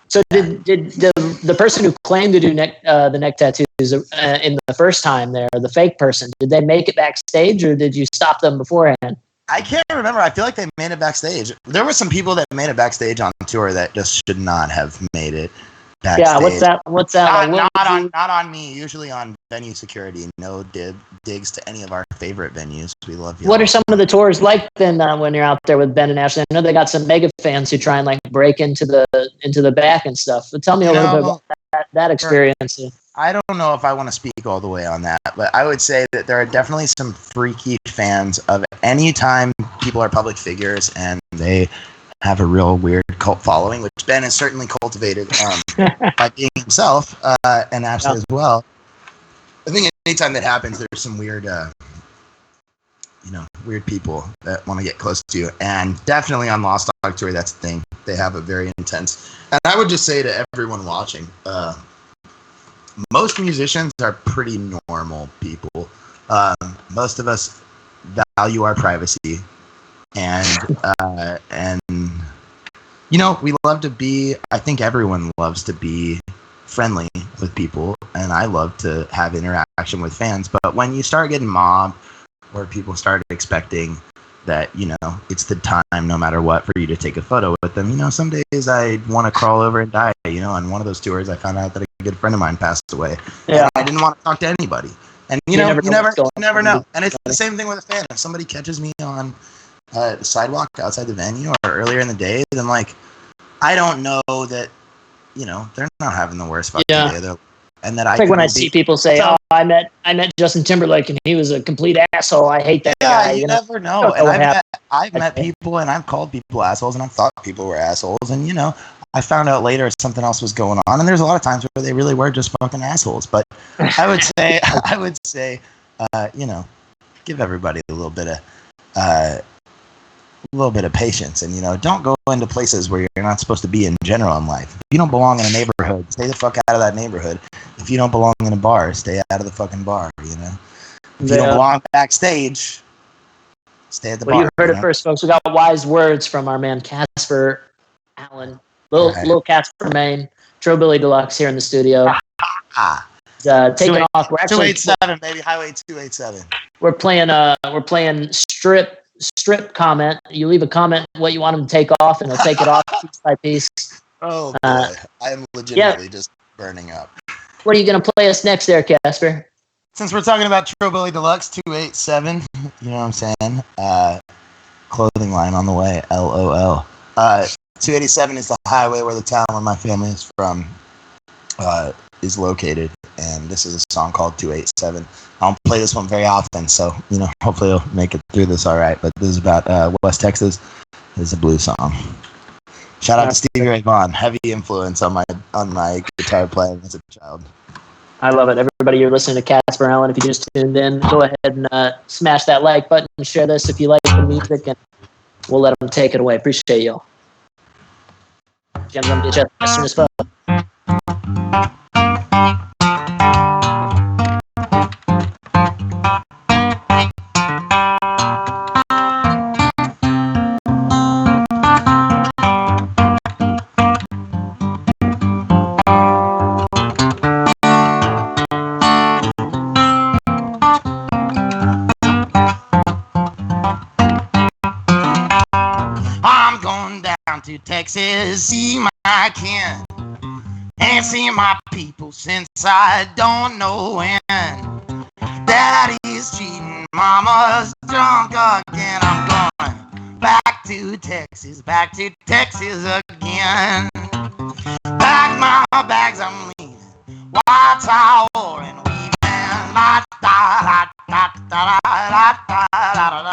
So did the person who claimed to do the neck tattoos in the first time there, the fake person, did they make it backstage or did you stop them beforehand? I can't remember. I feel like they made it backstage. There were some people that made it backstage on tour that just should not have made it backstage. Yeah, what's that? Not on me. Usually on venue security. No digs to any of our favorite venues. We love you. What are some of the tours like then when you're out there with Ben and Ashley? I know they got some mega fans who try and like break into the back and stuff. But tell me a little bit about that experience. I don't know if I want to speak all the way on that, but I would say that there are definitely some freaky fans of any time people are public figures and they have a real weird cult following, which Ben has certainly cultivated by being himself and Ashley as well. I think anytime that happens, there's some weird, weird people that want to get close to you. And definitely on Lost Dog Tour, that's the thing. They have a very intense. And I would just say to everyone watching, most musicians are pretty normal people. Most of us value our privacy, and we love to be. I think everyone loves to be friendly with people, and I love to have interaction with fans. But when you start getting mobbed, or people start expecting that it's the time, no matter what, for you to take a photo with them. Some days I want to crawl over and die. On one of those tours, I found out that a good friend of mine passed away. Yeah. And I didn't want to talk to anybody. And you never know. And it's the same thing with a fan. If somebody catches me on the sidewalk outside the venue or earlier in the day, then I don't know that they're not having the worst fucking day. And that it's like when I see people say, "Oh, I met Justin Timberlake and he was a complete asshole. I hate that guy." You never know. And I've met people and I've called people assholes and I've thought people were assholes, and I found out later something else was going on, and there's a lot of times where they really were just fucking assholes. But I would say, give everybody a little bit of patience, and don't go into places where you're not supposed to be in general in life. If you don't belong in a neighborhood, stay the fuck out of that neighborhood. If you don't belong in a bar, stay out of the fucking bar. If you don't belong backstage, stay at the bar. You heard it first, folks. We got wise words from our man Casper Allen. Little Casper, Maine. Trillbilly Deluxe here in the studio. Taking off. We're actually 287, baby. Highway 287. We're playing strip comment. You leave a comment what you want them to take off, and they'll take it off piece by piece. Oh boy, I am legitimately just burning up. What are you gonna play us next, there, Casper? Since we're talking about Trillbilly Deluxe 287, you know what I'm saying? Clothing line on the way. LOL. 287 is the highway where the town where my family is from is located, and this is a song called 287. I don't play this one very often, so hopefully I'll make it through this all right. But this is about West Texas. This is a blues song. Shout out to Stevie Ray Vaughan. Heavy influence on my guitar playing as a child. I love it. Everybody, you're listening to Casper Allen. If you just tuned in, go ahead and smash that like button and share this if you like the music, and we'll let them take it away. Appreciate y'all. GemsOnVHS as soon as fuck. To Texas, see my kin and see my people since I don't know when. Daddy's cheating, mama's drunk again. I'm going back to Texas again. Pack my bags, I'm leaving. White towel and weaving. La da da da da da da da da da.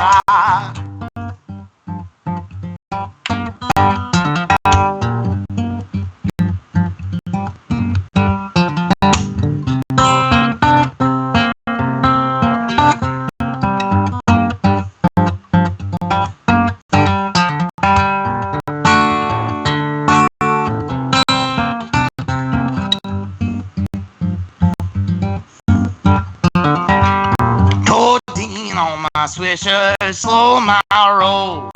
Swisher, slow my roll.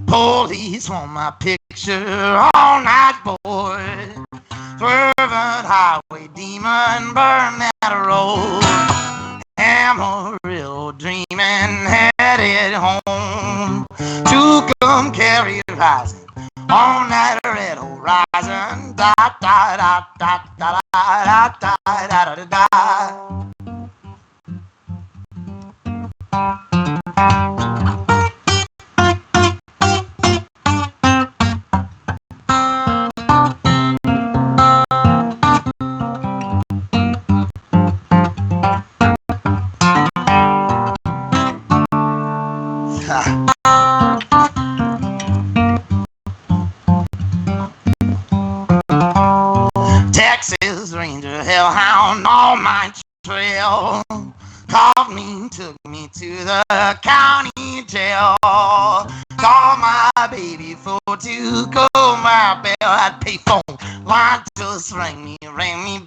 Police want my picture all night, boy. Swerving highway demon, burn that road. Amarillo dreaming, headed home to come carry rising on that red horizon. Da da da da da da da da da da. Texas Ranger hellhound on my trail. Called me, took me to the county jail. Called my baby for to go my bell. I'd pay phone line just rang me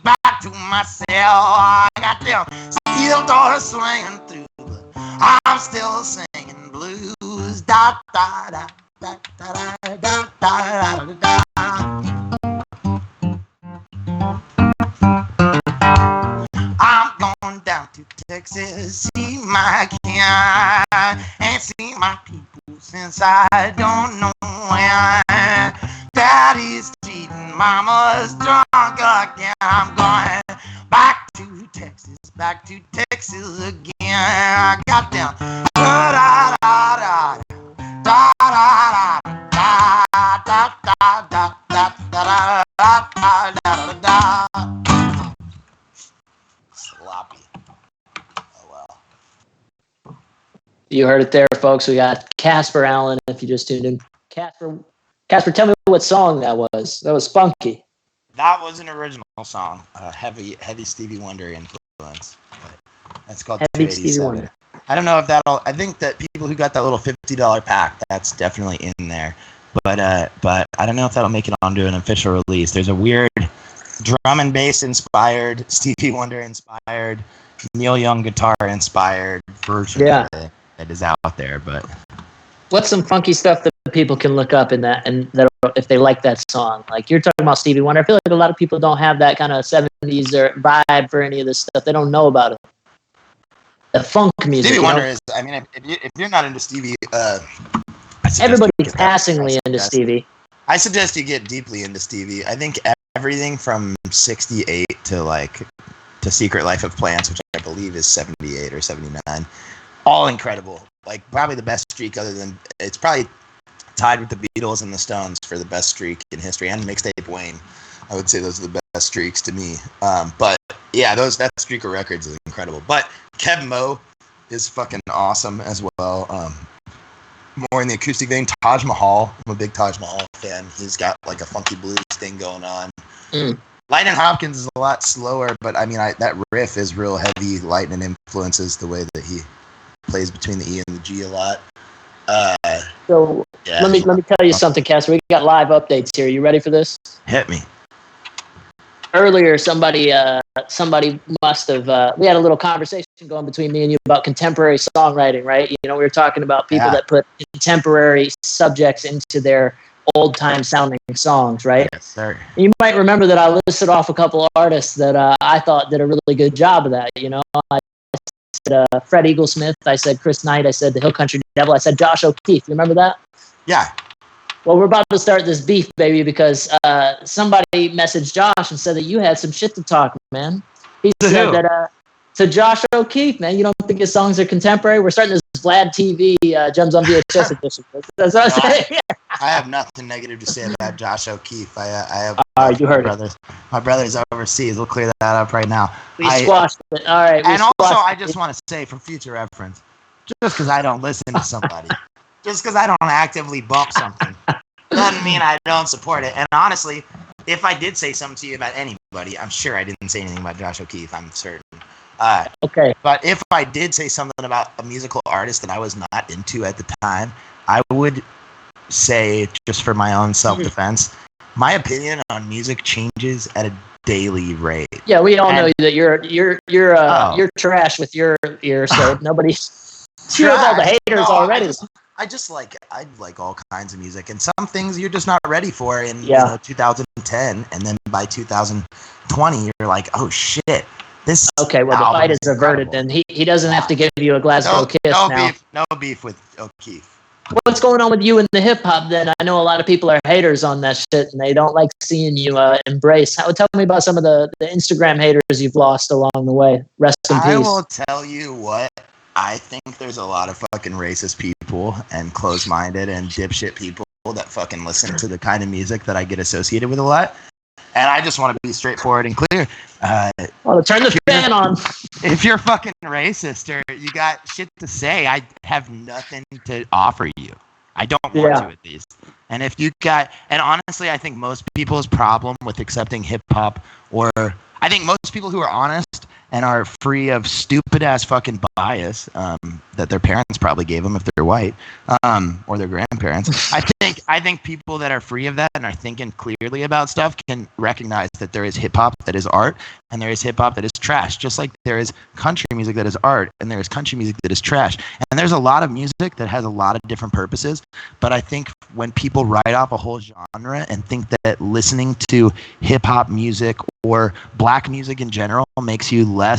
back to my cell. I got them steel doors swinging through, but I'm still singing blues. Da da da da da da da da da da. I'm going down to Texas, see my kin, and see my people since I don't know when. Daddy's cheating, mama's drunk again. I'm going back to Texas again. I got them da da da da da da da da da da da da da da da. Sloppy. Oh well. You heard it there, folks. We got Casper Allen. If you just tuned in, Casper, tell me what song that was. That was funky. That was an original song. Heavy Stevie Wonder influence. But that's called Heavy 287. Stevie Wonder. I don't know if that'll. I think that people who got that little $50 pack, that's definitely in there. But I don't know if that'll make it onto an official release. There's a weird drum and bass inspired, Stevie Wonder inspired, Neil Young guitar inspired version of it that is out there. But what's some funky stuff that people can look up in that and that'll if they like that song. Like you're talking about Stevie Wonder. I feel like a lot of people don't have that kind of 70s or vibe for any of this stuff. They don't know about it. The funk music. Stevie Wonder is. I mean, if you're not into Stevie, everybody's passingly into Stevie. I suggest you get deeply into Stevie. I think everything from 68 to Secret Life of Plants, which I believe is 78 or 79, all incredible. Like probably the best streak other than it's probably tied with the Beatles and the Stones for the best streak in history, and Mixtape Wayne. I would say those are the best streaks to me. But yeah, that streak of records is incredible. But Kev Mo is fucking awesome as well. More in the acoustic vein. Taj Mahal. I'm a big Taj Mahal fan. He's got like a funky blues thing going on. Lightning Hopkins is a lot slower, but I mean, that riff is real heavy Lightning influences, the way that he plays between the E and the G a lot. So yeah, let me tell you something, Casper. We got live updates here. You ready for this? Hit me. Earlier, somebody must have. We had a little conversation going between me and you about contemporary songwriting, right? You know, we were talking about people that put contemporary subjects into their old-time sounding songs, right? Yes, sir. You might remember that I listed off a couple of artists that I thought did a really good job of that. You know, I said Fred Eaglesmith, I said Chris Knight, I said the Hill Country Devil, I said Josh O'Keefe. You remember that? Yeah. Well, we're about to start this beef, baby, because somebody messaged Josh and said that you had some shit to talk, man. He said that to Josh O'Keefe, man, you don't think his songs are contemporary? We're starting this Vlad TV Gems on VHS edition. That's what I'm saying. I have nothing negative to say about Josh O'Keefe. I have you heard brothers. My brother's overseas. We'll clear that up right now. We squashed it. All right. And also, I just want to say, for future reference, just because I don't listen to somebody, just because I don't actively bump something, doesn't mean I don't support it. And honestly, if I did say something to you about anybody, I'm sure I didn't say anything about Josh O'Keefe. I'm certain. Okay. But if I did say something about a musical artist that I was not into at the time, I would say, just for my own self-defense, my opinion on music changes at a daily rate. Yeah, we all know that you're trash with your ear, so nobody's sure all the haters already. I like all kinds of music, and some things you're just not ready for in 2010, and then by 2020 you're like, oh shit. This well, the fight is averted. Then he doesn't have to give you a Glasgow kiss now. No beef with O'Keefe. What's going on with you in the hip hop? Then I know a lot of people are haters on that shit, and they don't like seeing you embrace. Tell me about some of the Instagram haters you've lost along the way. Rest in peace. I will tell you what. I think there's a lot of fucking racist people and closed-minded and dipshit people that fucking listen to the kind of music that I get associated with a lot. And I just want to be straightforward and clear. Turn the fan on. If you're fucking racist or you got shit to say, I have nothing to offer you. I don't want to, at least. And if you got, and honestly, I think most people's problem with accepting hip hop, or I think most people who are honest and are free of stupid ass fucking bias that their parents probably gave them if they're white, or their grandparents. I think people that are free of that and are thinking clearly about stuff can recognize that there is hip hop that is art and there is hip hop that is trash. Just like there is country music that is art and there is country music that is trash. And there's a lot of music that has a lot of different purposes. But I think when people write off a whole genre and think that listening to hip hop music or black music in general makes you less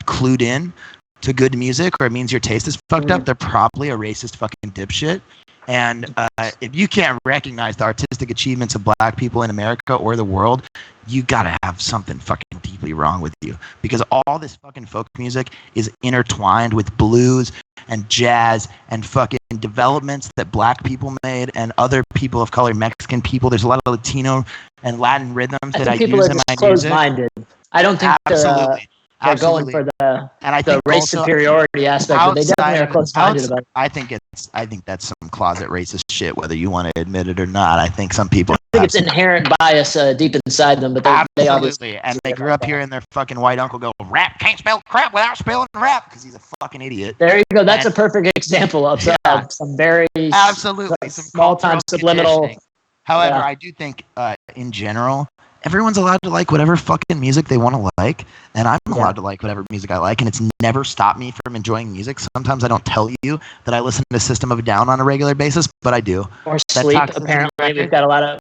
clued in to good music, or it means your taste is fucked up, they're probably a racist fucking dipshit. And if you can't recognize the artistic achievements of black people in America or the world, you gotta have something fucking deeply wrong with you. Because all this fucking folk music is intertwined with blues and jazz and fucking developments that black people made and other people of color, Mexican people. There's a lot of Latino and Latin rhythms that I use in my music. I don't think absolutely. They're going for the race superiority aspect, but they definitely are close-minded about it. I think that's some closet racist shit, whether you want to admit it or not. I think some people. I think it's inherent bias deep inside them, but they obviously. And they grew up hearing their fucking white uncle go, "Rap can't spell crap without spelling rap," because he's a fucking idiot. There you go. That's a perfect example of some very some small-time subliminal. However, I do think in general, everyone's allowed to like whatever fucking music they want to like, and I'm allowed to like whatever music I like, and it's never stopped me from enjoying music. Sometimes I don't tell you that I listen to System of a Down on a regular basis, but I do. Or Sleep. Apparently,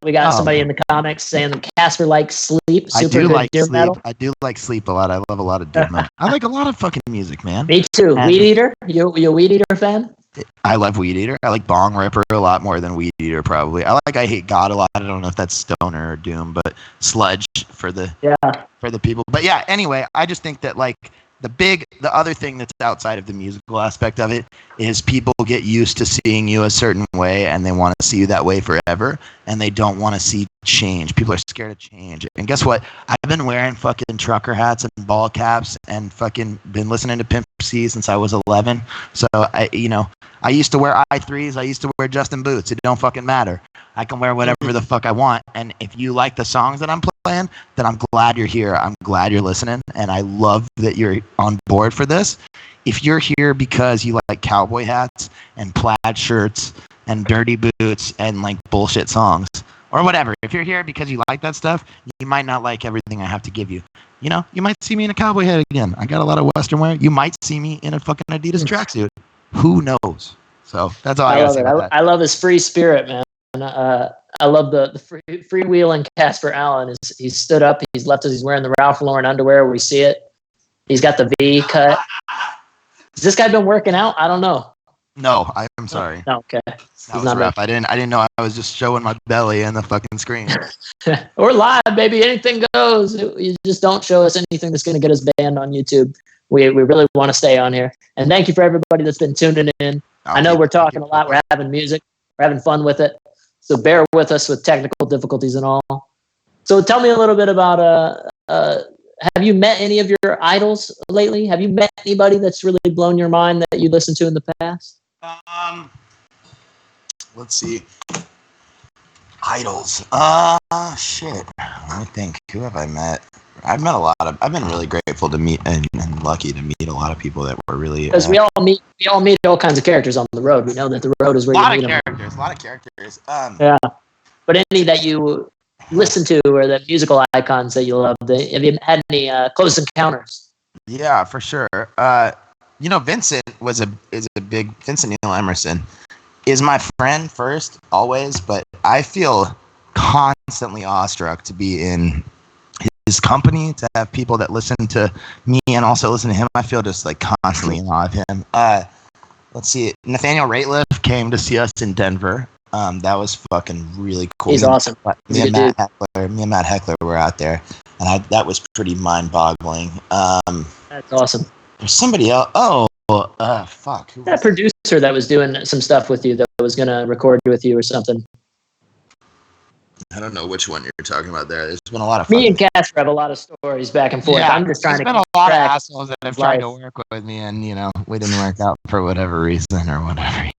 we got somebody in the comments saying that Casper likes Sleep. Super I do good like doom Sleep. metal. I do like Sleep a lot. I love a lot of doom metal. I like a lot of fucking music, man. Me too. And Weed Eater. You a Weed Eater fan? I love Weed Eater. I like Bong Ripper a lot more than Weed Eater, probably. I Hate God a lot. I don't know if that's stoner or doom, but sludge for the people. But yeah, anyway, I just think that like the other thing that's outside of the musical aspect of it is people get used to seeing you a certain way and they want to see you that way forever, and they don't want to see change. People are scared of change. And guess what? I've been wearing fucking trucker hats and ball caps and fucking been listening to Pimp C since I was 11. So I used to wear i3s. I used to wear Justin Boots. It don't fucking matter. I can wear whatever the fuck I want. And if you like the songs that I'm playing, then I'm glad you're here. I'm glad you're listening. And I love that you're on board for this. If you're here because you like cowboy hats and plaid shirts and dirty boots and like bullshit songs or whatever, if you're here because you like that stuff, you might not like everything I have to give you. You know, you might see me in a cowboy hat again. I got a lot of Western wear. You might see me in a fucking Adidas tracksuit. Who knows? So that's all I gotta say about that. I love his free spirit, man. I love the freewheeling Casper Allen. He's stood up. He's left us. He's wearing the Ralph Lauren underwear. We see it. He's got the V cut. Has this guy been working out? I don't know. No, I am sorry. No, okay. That was rough. I didn't know I was just showing my belly in the fucking screen. Or live, baby. Anything goes. You just don't show us anything that's going to get us banned on YouTube. We really want to stay on here. And thank you for everybody that's been tuning in. I know we're talking a lot. We're having music. We're having fun with it. So bear with us with technical difficulties and all. So tell me a little bit about have you met any of your idols lately? Have you met anybody that's really blown your mind that you listened to in the past? Let's see. Idols. Shit. Let me think. Who have I met? I've met a lot of. I've been really grateful to meet and lucky to meet a lot of people that were really. Because we all meet all kinds of characters on the road. We know that the road is where you meet them. A lot of characters. Yeah, but any that you listen to or the musical icons that you love, have you had any close encounters? Yeah, for sure. Vincent is a big Vincent Neil Emerson is my friend first, always, but I feel constantly awestruck to be in his company, to have people that listen to me and also listen to him. I feel just like constantly in awe of him. Let's see. Nathaniel Rateliff came to see us in Denver. That was fucking really cool. He's awesome. Me and Matt Heckler were out there, and that was pretty mind-boggling. That's awesome. There's somebody else. Fuck. Who that producer that was doing some stuff with you that was gonna record with you or something. I don't know which one you're talking about there. There's been a lot of me and Casper have a lot of stories back and forth. Yeah, I'm just trying to. There's been a lot of assholes that have tried to work with me, and we didn't work out for whatever reason or whatever.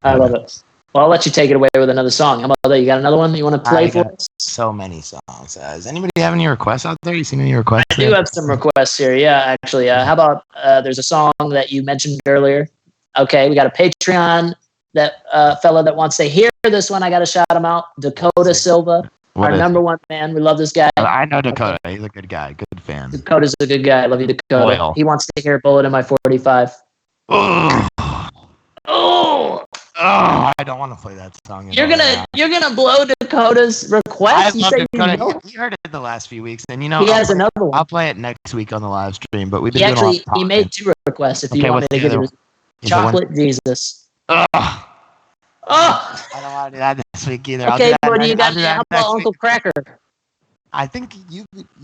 I love it. Well, I'll let you take it away with another song. How about that? You got another one that you want to play for us? So many songs. Does anybody have any requests out there? You seen any requests? I do have some requests here. Yeah, actually. How about there's a song that you mentioned earlier. Okay, we got a Patreon fella that wants to hear this one. I got to shout him out. Dakota Silva, our number one fan. We love this guy. I know Dakota. Okay. He's a good guy. Good fan. Dakota's a good guy. I love you, Dakota. Oil. He wants to hear Bullet in My 45. Oh, I don't want to play that song. You're gonna blow Dakota's request. I love Dakota. We heard it the last few weeks, and he has another one. I'll play it next week on the live stream. But we've been doing he made two requests. If you want me to give you Chocolate Jesus. I don't want to do that this week either. Okay, what do you got? How about Uncle Cracker? I think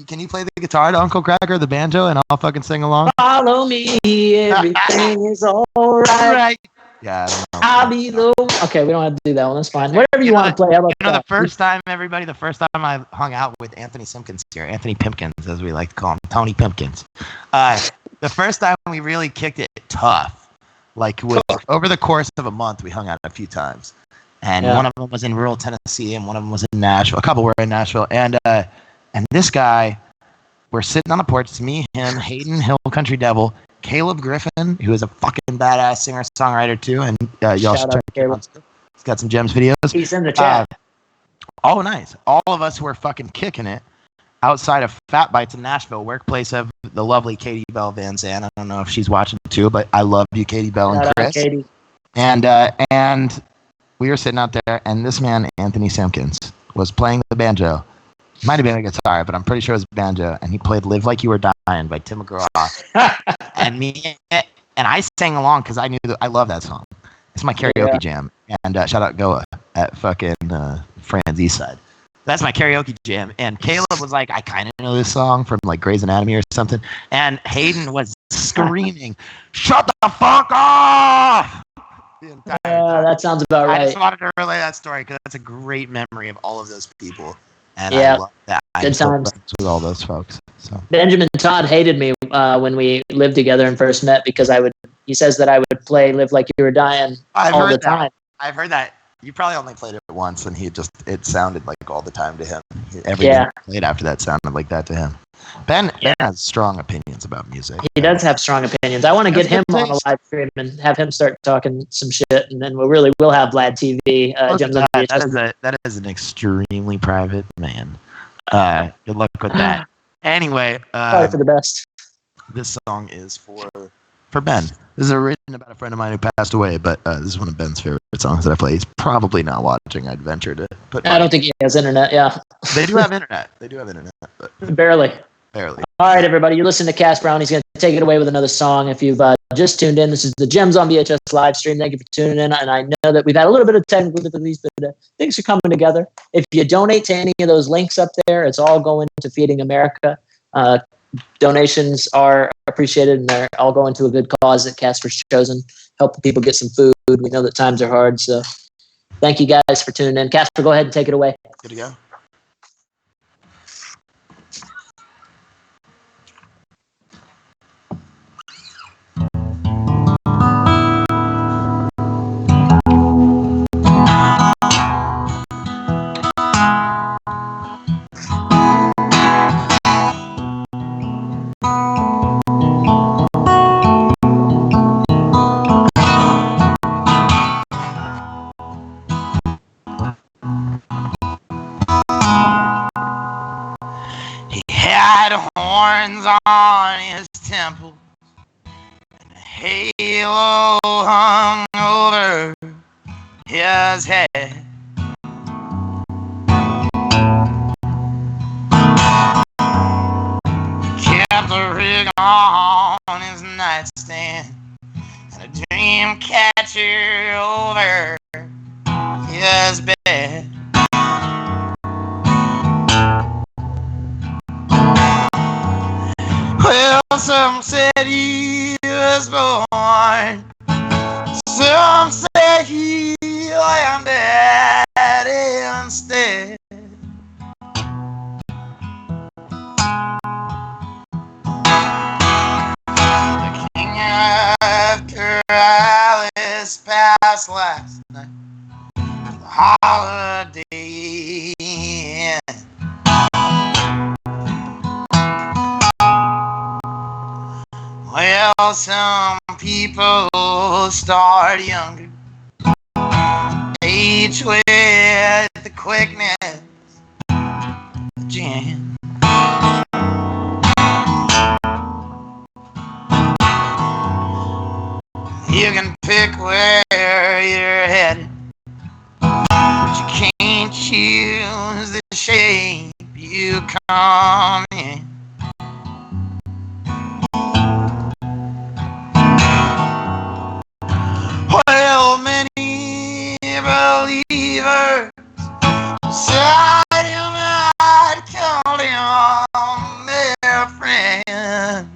can you play the guitar to Uncle Cracker, the banjo, and I'll fucking sing along? Follow me, everything is all right. Yeah, I don't know. I'll be the. Okay, we don't have to do that one. That's fine. Whatever you want to play. How about the first time I hung out with Anthony Simpkins here, Anthony Pimpkins, as we like to call him, Tony Pimpkins. The first time we really kicked it tough, over the course of a month, we hung out a few times. And one of them was in rural Tennessee, and one of them was in Nashville. A couple were in Nashville, and this guy, we're sitting on the porch. It's me, him, Hayden Hill, Country Devil, Caleb Griffin, who is a fucking badass singer-songwriter too, and y'all should check him out. He's got some Gems videos. He's in the chat. Oh, nice. All of us who are fucking kicking it outside of Fat Bites in Nashville, workplace of the lovely Katie Bell Van Zandt. I don't know if she's watching too, but I love you, Katie Bell and Shout out, Chris. Katie. And we were sitting out there, and this man, Anthony Simpkins, was playing the banjo. Might have been a guitar, but I'm pretty sure it was banjo. And he played "Live Like You Were Dying" by Tim McGraw. and I sang along because I knew that I love that song. It's my karaoke jam. And shout out Goa at fucking Fran's East Side. That's my karaoke jam. And Caleb was like, I kind of know this song from like Grey's Anatomy or something. And Hayden was screaming, "Shut the fuck off!" The entire time. That sounds about right. I just wanted to relay that story because that's a great memory of all of those people. And I love that. I'm so friends with all those folks. So Benjamin Todd hated me when we lived together and first met because he says that I would play "Live Like You Were Dying" all the time. I've heard that. You probably only played it once, and it sounded like all the time to him. Everything he played after that sounded like that to him. Ben has strong opinions about music. He does have strong opinions. I want to get him on a live stream and have him start talking some shit, and then we'll have Vlad TV. That is an extremely private man. Good luck with that. Anyway, probably for the best. This song is for Ben. This is written about a friend of mine who passed away, but this is one of Ben's favorite songs that I play. He's probably not watching. I'd venture to put. I don't think he has internet. Yeah. They do have internet. But Barely. All right, everybody. You're listening to Casper. He's going to take it away with another song. If you've just tuned in, this is the Gems on VHS live stream. Thank you for tuning in. And I know that we've had a little bit of technical difficulties, but things are coming together. If you donate to any of those links up there, it's all going to Feeding America. Donations are appreciated, and they're all going to a good cause that Casper's chosen, helping people get some food. We know that times are hard, so thank you guys for tuning in. Casper, go ahead and take it away. Good to go. Horns on his temple, and a halo hung over his head. He kept a rig on his nightstand and a dream catcher over his bed. Well, some said he was born, some said he landed instead. The king of Corrales passed last night, the holiday Inn. Well, some people start younger, age with the quickness of gin. You can pick where you're headed, but you can't choose the shape you come in. Well, many believers said you might call him their friend.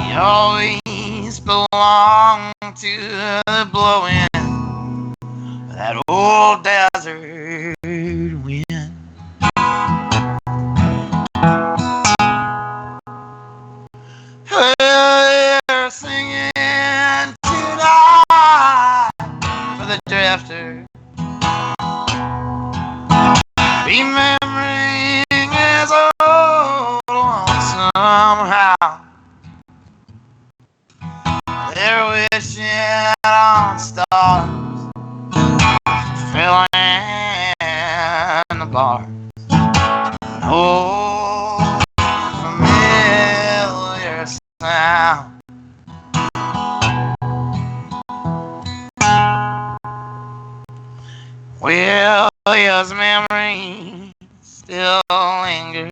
He always belonged to the blowing of that old desert wind. They're singing tonight for the drifter, remembering his old one somehow. They're wishing bar. Oh, familiar sound. Well, his memory still lingers.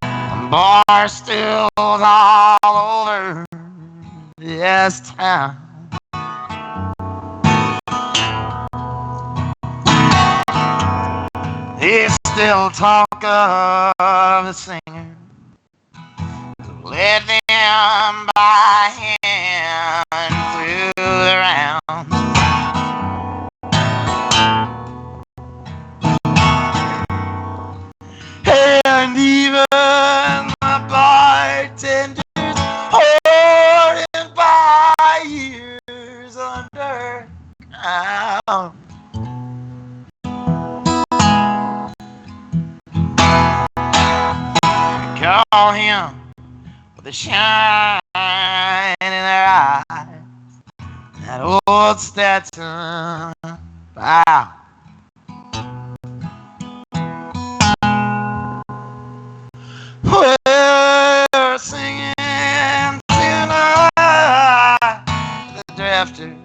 The bar still all over this town. They still talk of the singer who led them by hand through the round. And even the bartenders hoarded by years underground. Call him with a shine in their eyes. That old Stetson bow. We're singing tonight, the drifter,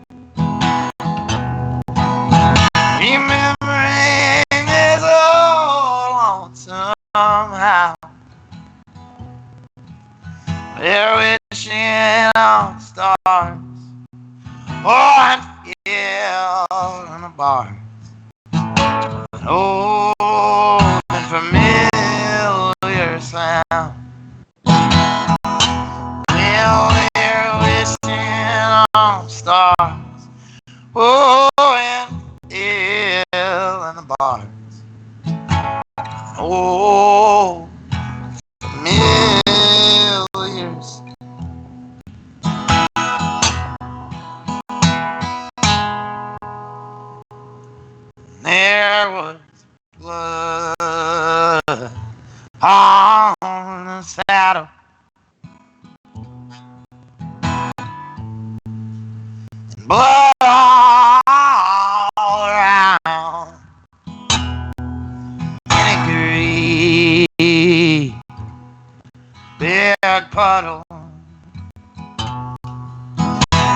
remembering this old lonesome house. They're wishing on stars, and field in the bar. An old and familiar sound. Well, they're wishing on stars, and field in the bars. Oh, familiar. There was blood on the saddle, and blood all around, and a great big puddle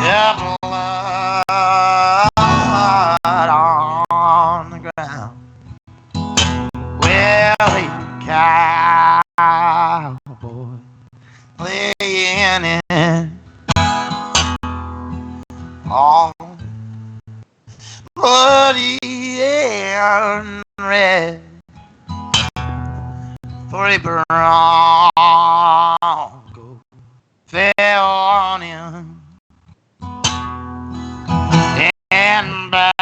of blood on the ground. Well, a cowboy laying in all bloody and red, for a bronco fell on him and bashed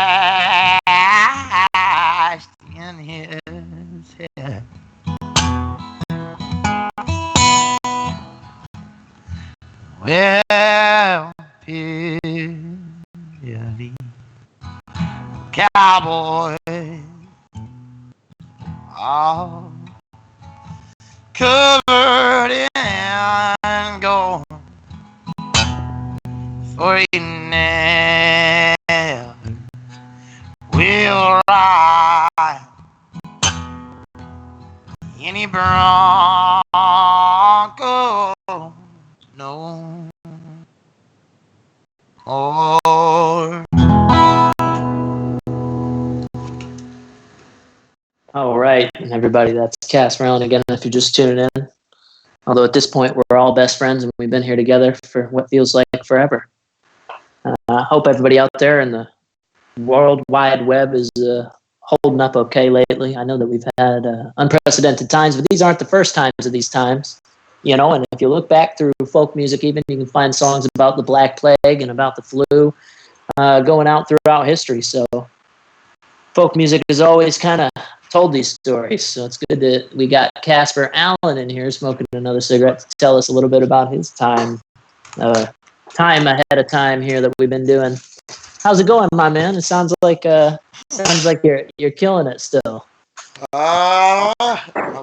in his head. Well, pity cowboy, all covered in gold, for he never will ride any bronco, no more. All right, everybody, that's Casper again, if you're just tuning in. Although at this point, we're all best friends and we've been here together for what feels like forever. I hope everybody out there in the World Wide Web is holding up okay lately. I know that we've had unprecedented times, but these aren't the first times of these times. You know, and if you look back through folk music even, you can find songs about the Black Plague and about the flu going out throughout history. So folk music has always kind of told these stories. So it's good that we got Casper Allen in here smoking another cigarette to tell us a little bit about his time ahead of time here that we've been doing. How's it going, my man? It sounds like you're killing it still. My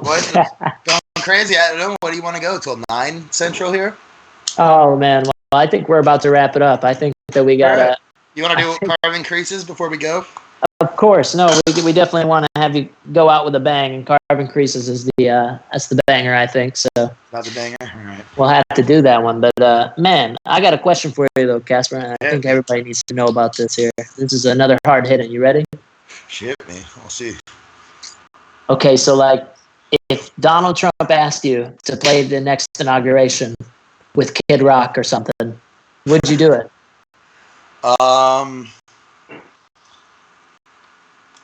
voice is going crazy. I don't know. What do you want to go till 9 Central here? Oh man, well, I think we're about to wrap it up. I think that we got You want to do carving creases before we go? Of course. No, we definitely want to have you go out with a bang, and Carbon Creases is that's the banger, I think. So Not the banger? All right. we'll have to do that one. But man, I got a question for you though, Casper, and I think everybody needs to know about this here. This is another hard hitting. You ready? Shit me. We'll see. Okay, so like, if Donald Trump asked you to play the next inauguration with Kid Rock or something, would you do it?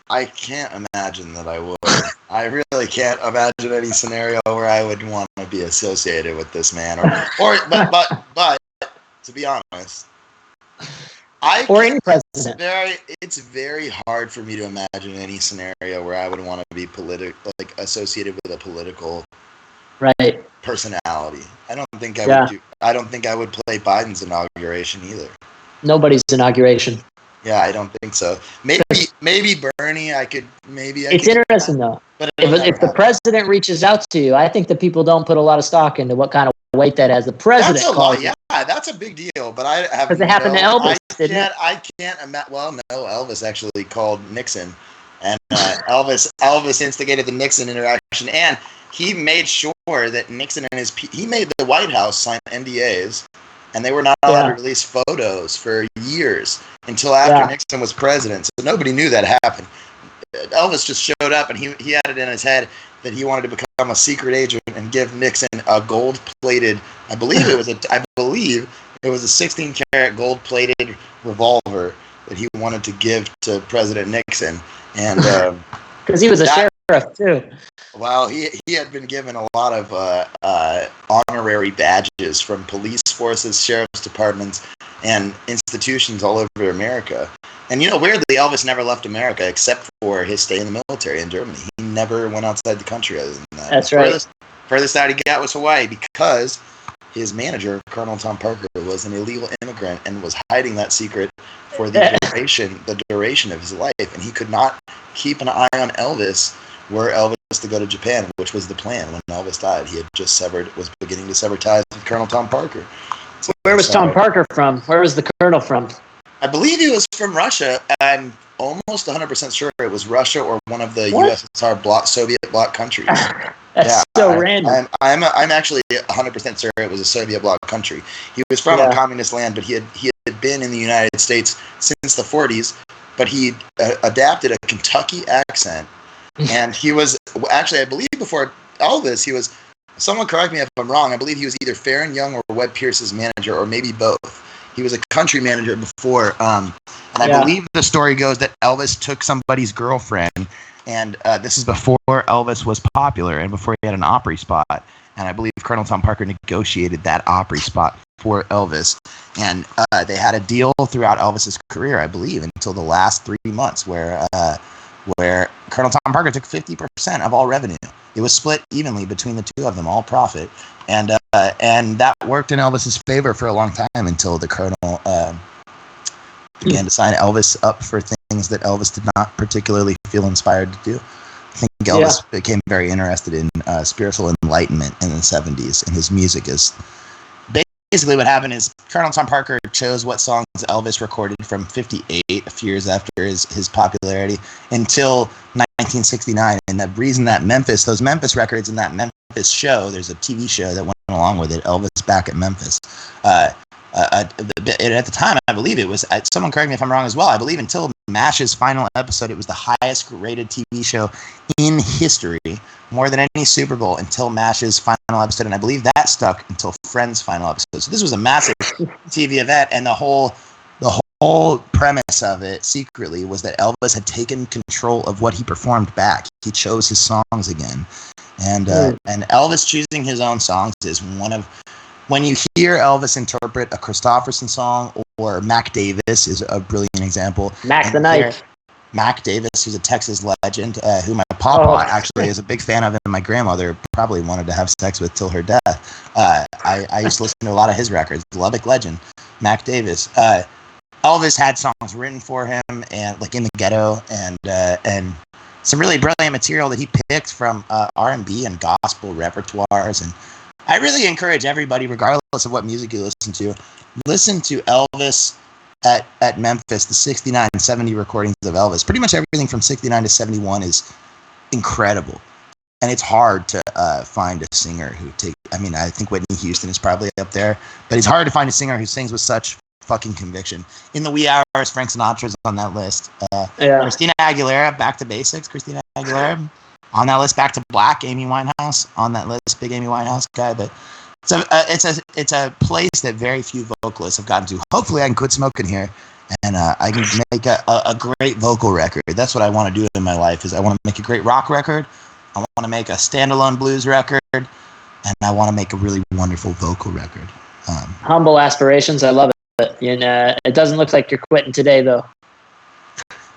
I can't imagine that I would. I really can't imagine any scenario where I would want to be associated with this man, but to be honest, any president. It's very hard for me to imagine any scenario where I would want to be associated with a political personality. I don't think I would play Biden's inauguration either. Nobody's inauguration. Yeah, I don't think so. Maybe Bernie. It's interesting though. But if the president reaches out to you, I think that people don't put a lot of stock into what kind of weight that has. The president calls you. Yeah, that's a big deal. But I have because it happened to Elvis, didn't it? I can't imagine. Well, no, Elvis actually called Nixon, and Elvis instigated the Nixon interaction, and he made sure that Nixon and he made the White House sign NDAs. And they were not allowed to release photos for years until after Nixon was president. So nobody knew that happened. Elvis just showed up, and he had it in his head that he wanted to become a secret agent and give Nixon a gold-plated. I believe it was a 16-karat gold-plated revolver that he wanted to give to President Nixon, and because he was a sheriff too. Well, he had been given a lot of honorary badges from police forces, sheriff's departments, and institutions all over America. And weirdly, Elvis never left America except for his stay in the military in Germany. He never went outside the country other than that. That's right. Furthest out he got was Hawaii because his manager, Colonel Tom Parker, was an illegal immigrant and was hiding that secret for the duration of his life. And he could not keep an eye on Elvis were Elvis to go to Japan, which was the plan when Elvis died. He had just was beginning to sever ties with Colonel Tom Parker. Where was Tom Parker from? Where was the colonel from? I believe he was from Russia. I'm almost 100% sure it was Russia or one of the USSR Soviet bloc countries. That's so random. I'm actually 100% sure it was a Soviet bloc country. He was from a communist land, but he had been in the United States since the 40s, but he adapted a Kentucky accent. And he was actually, I believe before Elvis, he was, someone correct me if I'm wrong, I believe he was either Farron Young or Webb Pierce's manager, or maybe both. He was a country manager before, and I believe the story goes that Elvis took somebody's girlfriend, and this is before Elvis was popular and before he had an Opry spot. And I believe Colonel Tom Parker negotiated that Opry spot for Elvis. And they had a deal throughout Elvis's career, I believe, until the last 3 months where Colonel Tom Parker took 50% of all revenue. It was split evenly between the two of them, all profit. And that worked in Elvis's favor for a long time until the Colonel began to sign Elvis up for things that Elvis did not particularly feel inspired to do. I think Elvis became very interested in spiritual enlightenment in the 70s, and his music is... Basically what happened is Colonel Tom Parker chose what songs Elvis recorded from 58, a few years after his popularity, until 1969. And the reason that those Memphis records and that Memphis show, there's a TV show that went along with it, Elvis Back at Memphis. At the time, I believe it was, someone correct me if I'm wrong as well, I believe until MASH's final episode, it was the highest rated TV show in history, more than any Super Bowl, until MASH's final episode, and I believe that stuck until Friends' final episode. So this was a massive TV event, and the whole premise of it secretly was that Elvis had taken control of what he performed back. He chose his songs again, and Elvis choosing his own songs is one of... When you hear Elvis interpret a Christopherson song, or Mac Davis is a brilliant example. Mac the Knife. Mac Davis, who's a Texas legend, who my papa actually is a big fan of, and my grandmother probably wanted to have sex with till her death. I used to listen to a lot of his records. Lubbock legend, Mac Davis. Elvis had songs written for him, and like In the Ghetto, and some really brilliant material that he picked from R&B and gospel repertoires. And I really encourage everybody, regardless of what music you listen to Elvis at Memphis, the 69 and 70 recordings of Elvis. Pretty much everything from 69 to 71 is incredible. And it's hard to find a singer who I think Whitney Houston is probably up there, but it's hard to find a singer who sings with such fucking conviction. In the wee hours, Frank Sinatra's on that list. Christina Aguilera, Back to Basics, Christina Aguilera on that list. Back to Black, Amy Winehouse on that list, big Amy Winehouse guy. But it's a place that very few vocalists have gotten to. Hopefully, I can quit smoking here, and I can make a great vocal record. That's what I want to do in my life. Is I want to make a great rock record. I want to make a standalone blues record, and I want to make a really wonderful vocal record. Humble aspirations. I love it. It doesn't look like you're quitting today, though.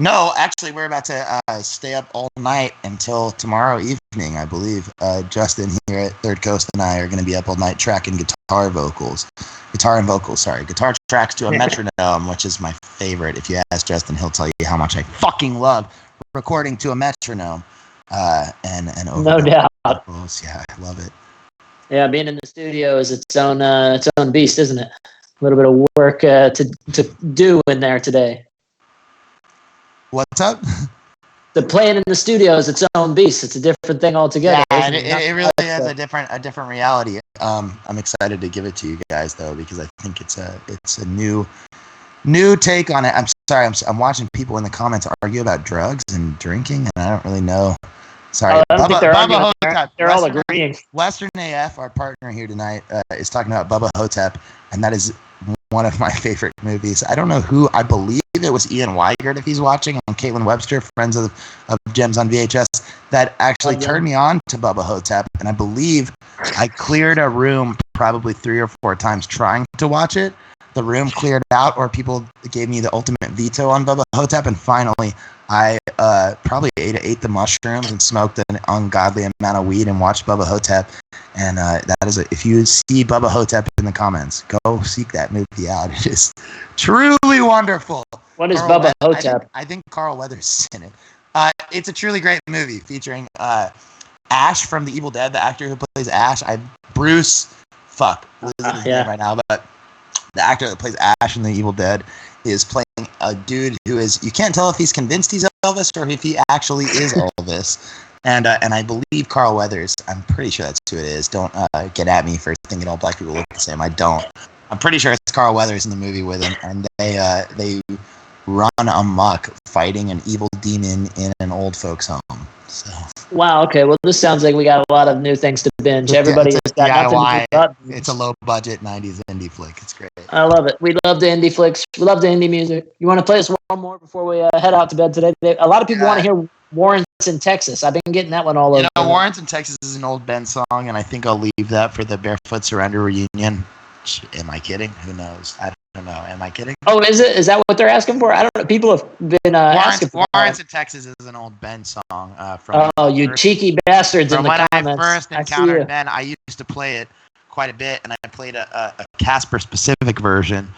No, actually, we're about to stay up all night until tomorrow evening, I believe. Justin here at Third Coast and I are going to be up all night tracking guitar tracks to a metronome, which is my favorite. If you ask Justin, he'll tell you how much I fucking love recording to a metronome. And no doubt. Vocals. Yeah, I love it. Yeah, being in the studio is its own beast, isn't it? A little bit of work to do in there today. What's up? The playing in the studio is its own beast. It's a different thing altogether. Yeah, it really is a different reality. I'm excited to give it to you guys though, because I think it's a new take on it. I'm sorry, I'm watching people in the comments argue about drugs and drinking, and I don't really know. Sorry, I don't think they're arguing. They're all agreeing. Western AF, our partner here tonight, is talking about Bubba Hotep, and that is one of my favorite movies. I don't know who. I believe it was Ian Weigert, if he's watching, and Caitlin Webster, friends of Gems on VHS, that actually turned me on to Bubba Hotep. And I believe I cleared a room probably 3 or 4 times trying to watch it. The room cleared out, or people gave me the ultimate veto on Bubba Hotep, and finally I probably ate the mushrooms and smoked an ungodly amount of weed and watched Bubba Hotep. And that is if you see Bubba Hotep in the comments, go seek that movie out. It is truly wonderful. What is Bubba Hotep? I think Carl Weathers is in it. It's a truly great movie featuring Ash from The Evil Dead, the actor who plays Ash. Bruce, losing his name right now, but the actor that plays Ash in The Evil Dead is playing a dude who is, you can't tell if he's convinced he's Elvis or if he actually is Elvis. And I believe Carl Weathers, I'm pretty sure that's who it is. Don't get at me for thinking all black people look the same. I don't. I'm pretty sure it's Carl Weathers in the movie with him, and they run amok fighting an evil demon in an old folks home. So. Wow. Okay. Well, this sounds like we got a lot of new things to binge. Everybody has got nothing but. It's a low budget '90s indie flick. It's great. I love it. We love the indie flicks. We love the indie music. You want to play us one more before we head out to bed today? A lot of people want to hear Warrenton, Texas. I've been getting that one all over. Warrenton, Texas is an old Ben song, and I think I'll leave that for the Barefoot Surrender reunion. Am I kidding? Who knows? I don't know. Am I kidding? Oh, is it? Is that what they're asking for? I don't know. People have been asking for Warrenton, Texas is an old Ben song. From you cheeky bastards in the comments. When I first encountered Ben, I used to play it quite a bit, and I played a Casper specific version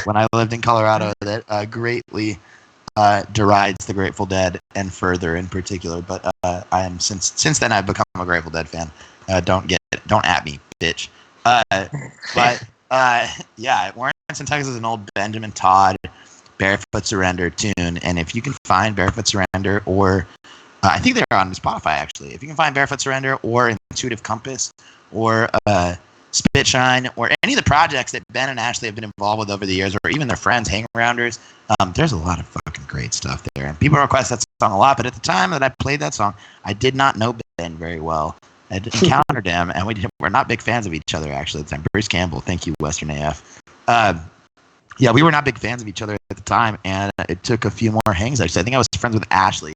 when I lived in Colorado that greatly derides the Grateful Dead and Further in particular. But I am since then I've become a Grateful Dead fan. Don't at me, bitch. Warrenton, Texas is an old Benjamin Todd Barefoot Surrender tune, and if you can find Barefoot Surrender, or I think they're on Spotify actually. If you can find Barefoot Surrender or Intuitive Compass or Spitshine or any of the projects that Ben and Ashley have been involved with over the years, or even their friends, Hangarounders, there's a lot of fucking great stuff there. And people request that song a lot, but at the time that I played that song, I did not know Ben very well. I encountered him, and we're not big fans of each other, actually, at the time. Bruce Campbell, thank you, Western AF. We were not big fans of each other at the time, and it took a few more hangs, actually. I think I was friends with Ashley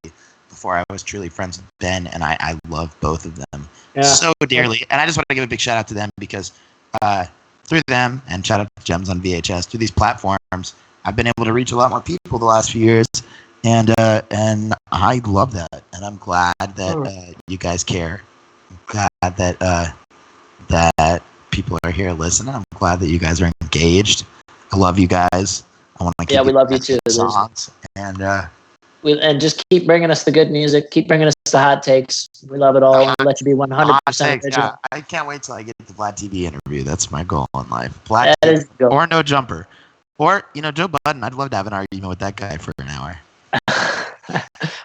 before I was truly friends with Ben, and I love both of them so dearly. And I just want to give a big shout-out to them, because through them, and shout-out to Gems on VHS, through these platforms, I've been able to reach a lot more people the last few years, and I love that, and I'm glad that you guys care. Glad that people are here listening. I'm glad that you guys are engaged. I love you guys. I want to keep we love you too. Songs and just keep bringing us the good music. Keep bringing us the hot takes. We love it all. We'll let you be 100% original. I can't wait till I get the Vlad TV interview. That's my goal in life. That is or no jumper. Or, Joe Budden. I'd love to have an argument with that guy for an hour.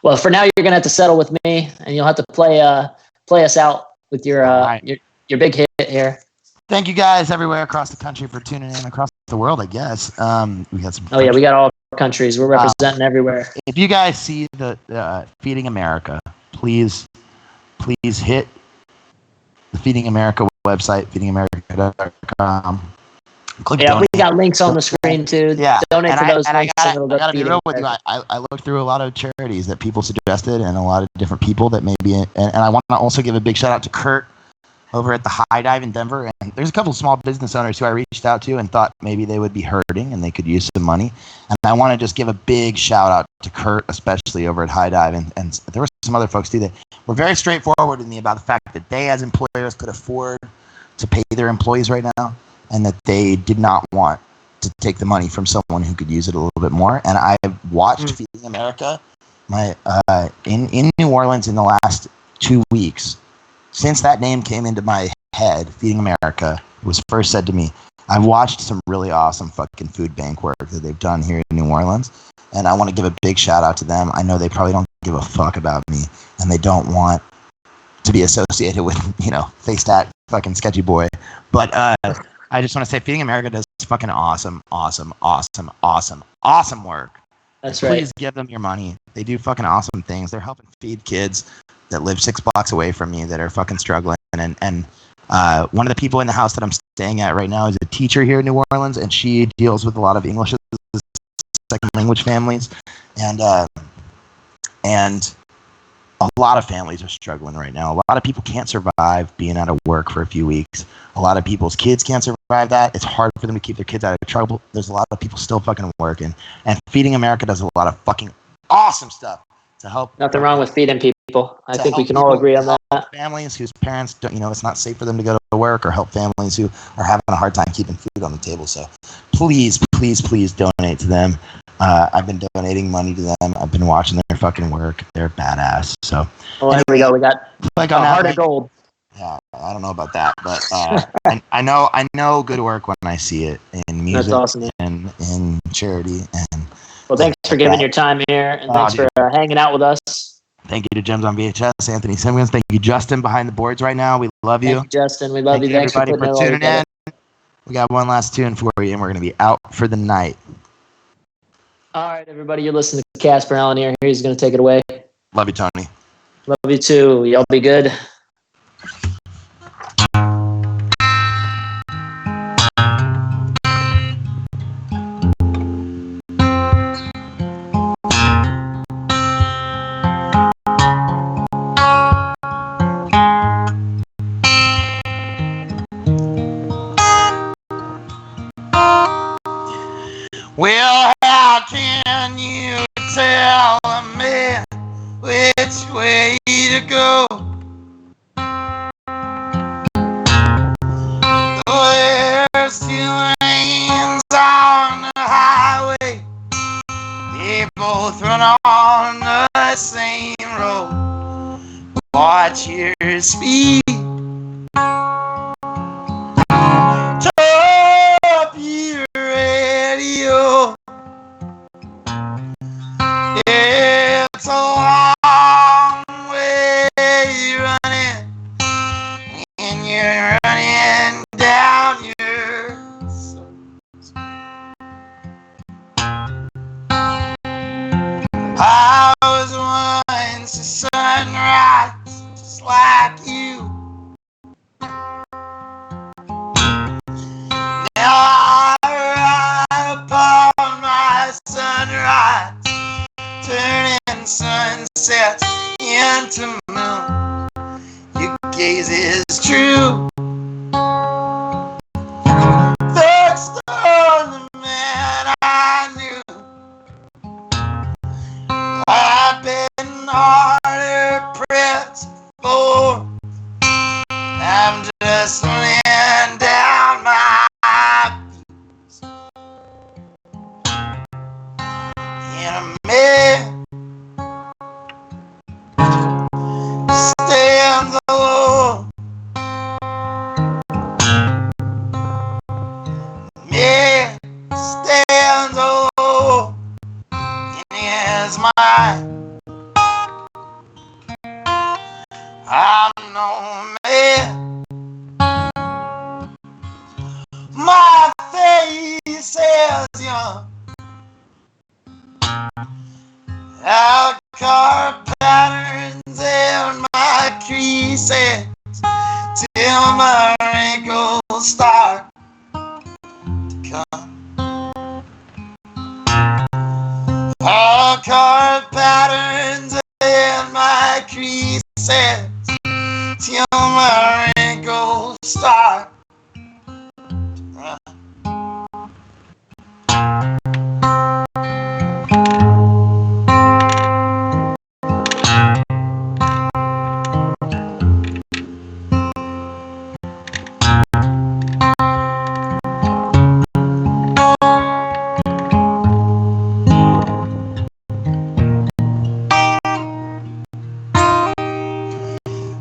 Well, for now, you're gonna have to settle with me, and you'll have to play us out with your right. your big hit here. Thank you guys everywhere across the country for tuning in, across the world, I guess. We got some. Oh yeah, we got all countries. We're representing everywhere. If you guys see the Feeding America, please hit the Feeding America website, feedingamerica.com. We got links on the screen too. Yeah, donate to those links. I gotta be real with you. I looked through a lot of charities that people suggested, and a lot of different people that maybe. And I want to also give a big shout out to Kurt over at the High Dive in Denver. And there's a couple of small business owners who I reached out to and thought maybe they would be hurting and they could use some money. And I want to just give a big shout out to Kurt, especially over at High Dive. And there were some other folks too that were very straightforward with me about the fact that they, as employers, could afford to pay their employees right now, and that they did not want to take the money from someone who could use it a little bit more. And I've watched Feeding America in New Orleans in the last 2 weeks. Since that name came into my head, Feeding America was first said to me. I've watched some really awesome fucking food bank work that they've done here in New Orleans, and I want to give a big shout out to them. I know they probably don't give a fuck about me, and they don't want to be associated with, face that fucking sketchy boy. But I just want to say Feeding America does fucking awesome work. That's right. Please give them your money. They do fucking awesome things. They're helping feed kids that live 6 blocks away from me that are fucking struggling. And one of the people in the house that I'm staying at right now is a teacher here in New Orleans, and she deals with a lot of English as second language families. And a lot of families are struggling right now. A lot of people can't survive being out of work for a few weeks. A lot of people's kids can't survive that. It's hard for them to keep their kids out of trouble. There's a lot of people still fucking working. And Feeding America does a lot of fucking awesome stuff to help. Nothing wrong with feeding people. I think we can all agree on that. Families whose parents don't, it's not safe for them to go to work, or help families who are having a hard time keeping food on the table. So please donate to them. I've been donating money to them. I've been watching their fucking work. They're badass. So, here we go. We got like a heart of gold. Yeah, I don't know about that, but I know good work when I see it in music. That's awesome. And in charity. And well, thanks for giving your time here, and thanks for hanging out with us. Thank you to Gems on VHS, Anthony Simmons. Thank you, Justin, behind the boards right now. We love you. Thank you, Justin. We love you. Thanks everybody for tuning in. Together. We got one last tune for you, and we're going to be out for the night. All right, everybody. You're listening to Casper Allen here. He's going to take it away. Love you, Tony. Love you, too. Y'all be good. Well, how can you tell a man which way to go? There's 2 lanes on the highway. They both run on the same road. Watch your speed. Top your radio. It's a long way running, and you're running down your soul. I was once a sunrise, just like you. Now I ride upon my sunrise, turning sunsets into moon. Your gaze is true. Fixed on the man I knew. I've been harder pressed for. I'm just laying down my feet. In a man stands alone. right. I'm no man. My face is young. Car patterns in my creases till my wrinkles start to come. Car patterns in my creases till my wrinkles start to run.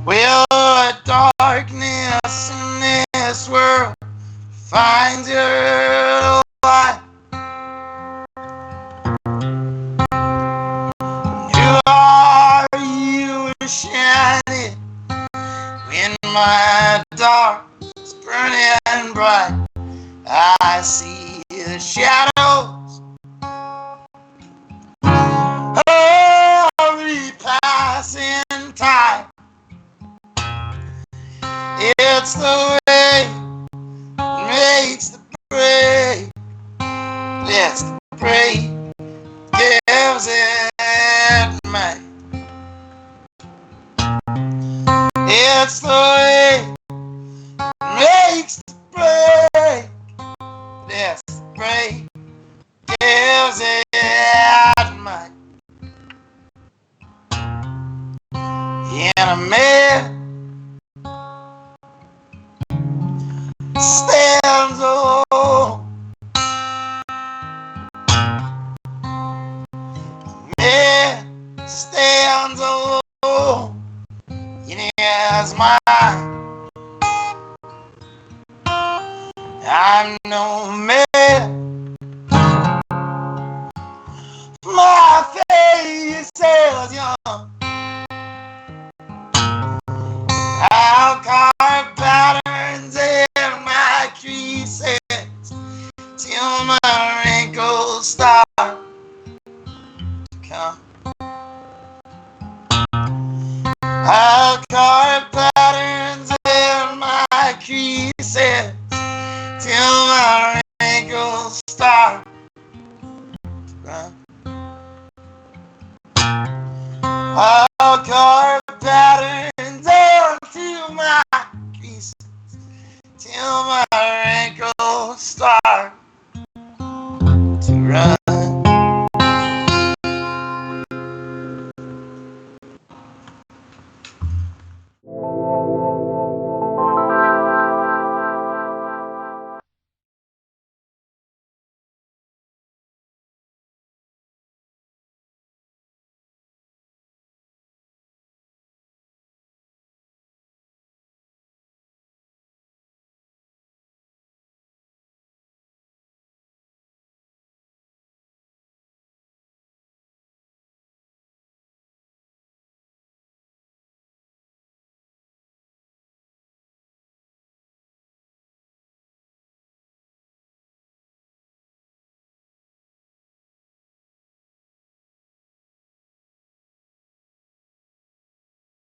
Well, darkness in this world finds your light. Who are you shining when my dark is burning bright? I see the shadows of every passing time. It's the way that makes the break. Yes, the break gives it me. It's the way that makes the break. Yes, the break gives it me. And a man stands alone. Man stands alone in his mind. I'm no man. My face is young. I'll carve patterns in my creases till my wrinkles start to come. I'll carve patterns in my creases till my wrinkles start to run.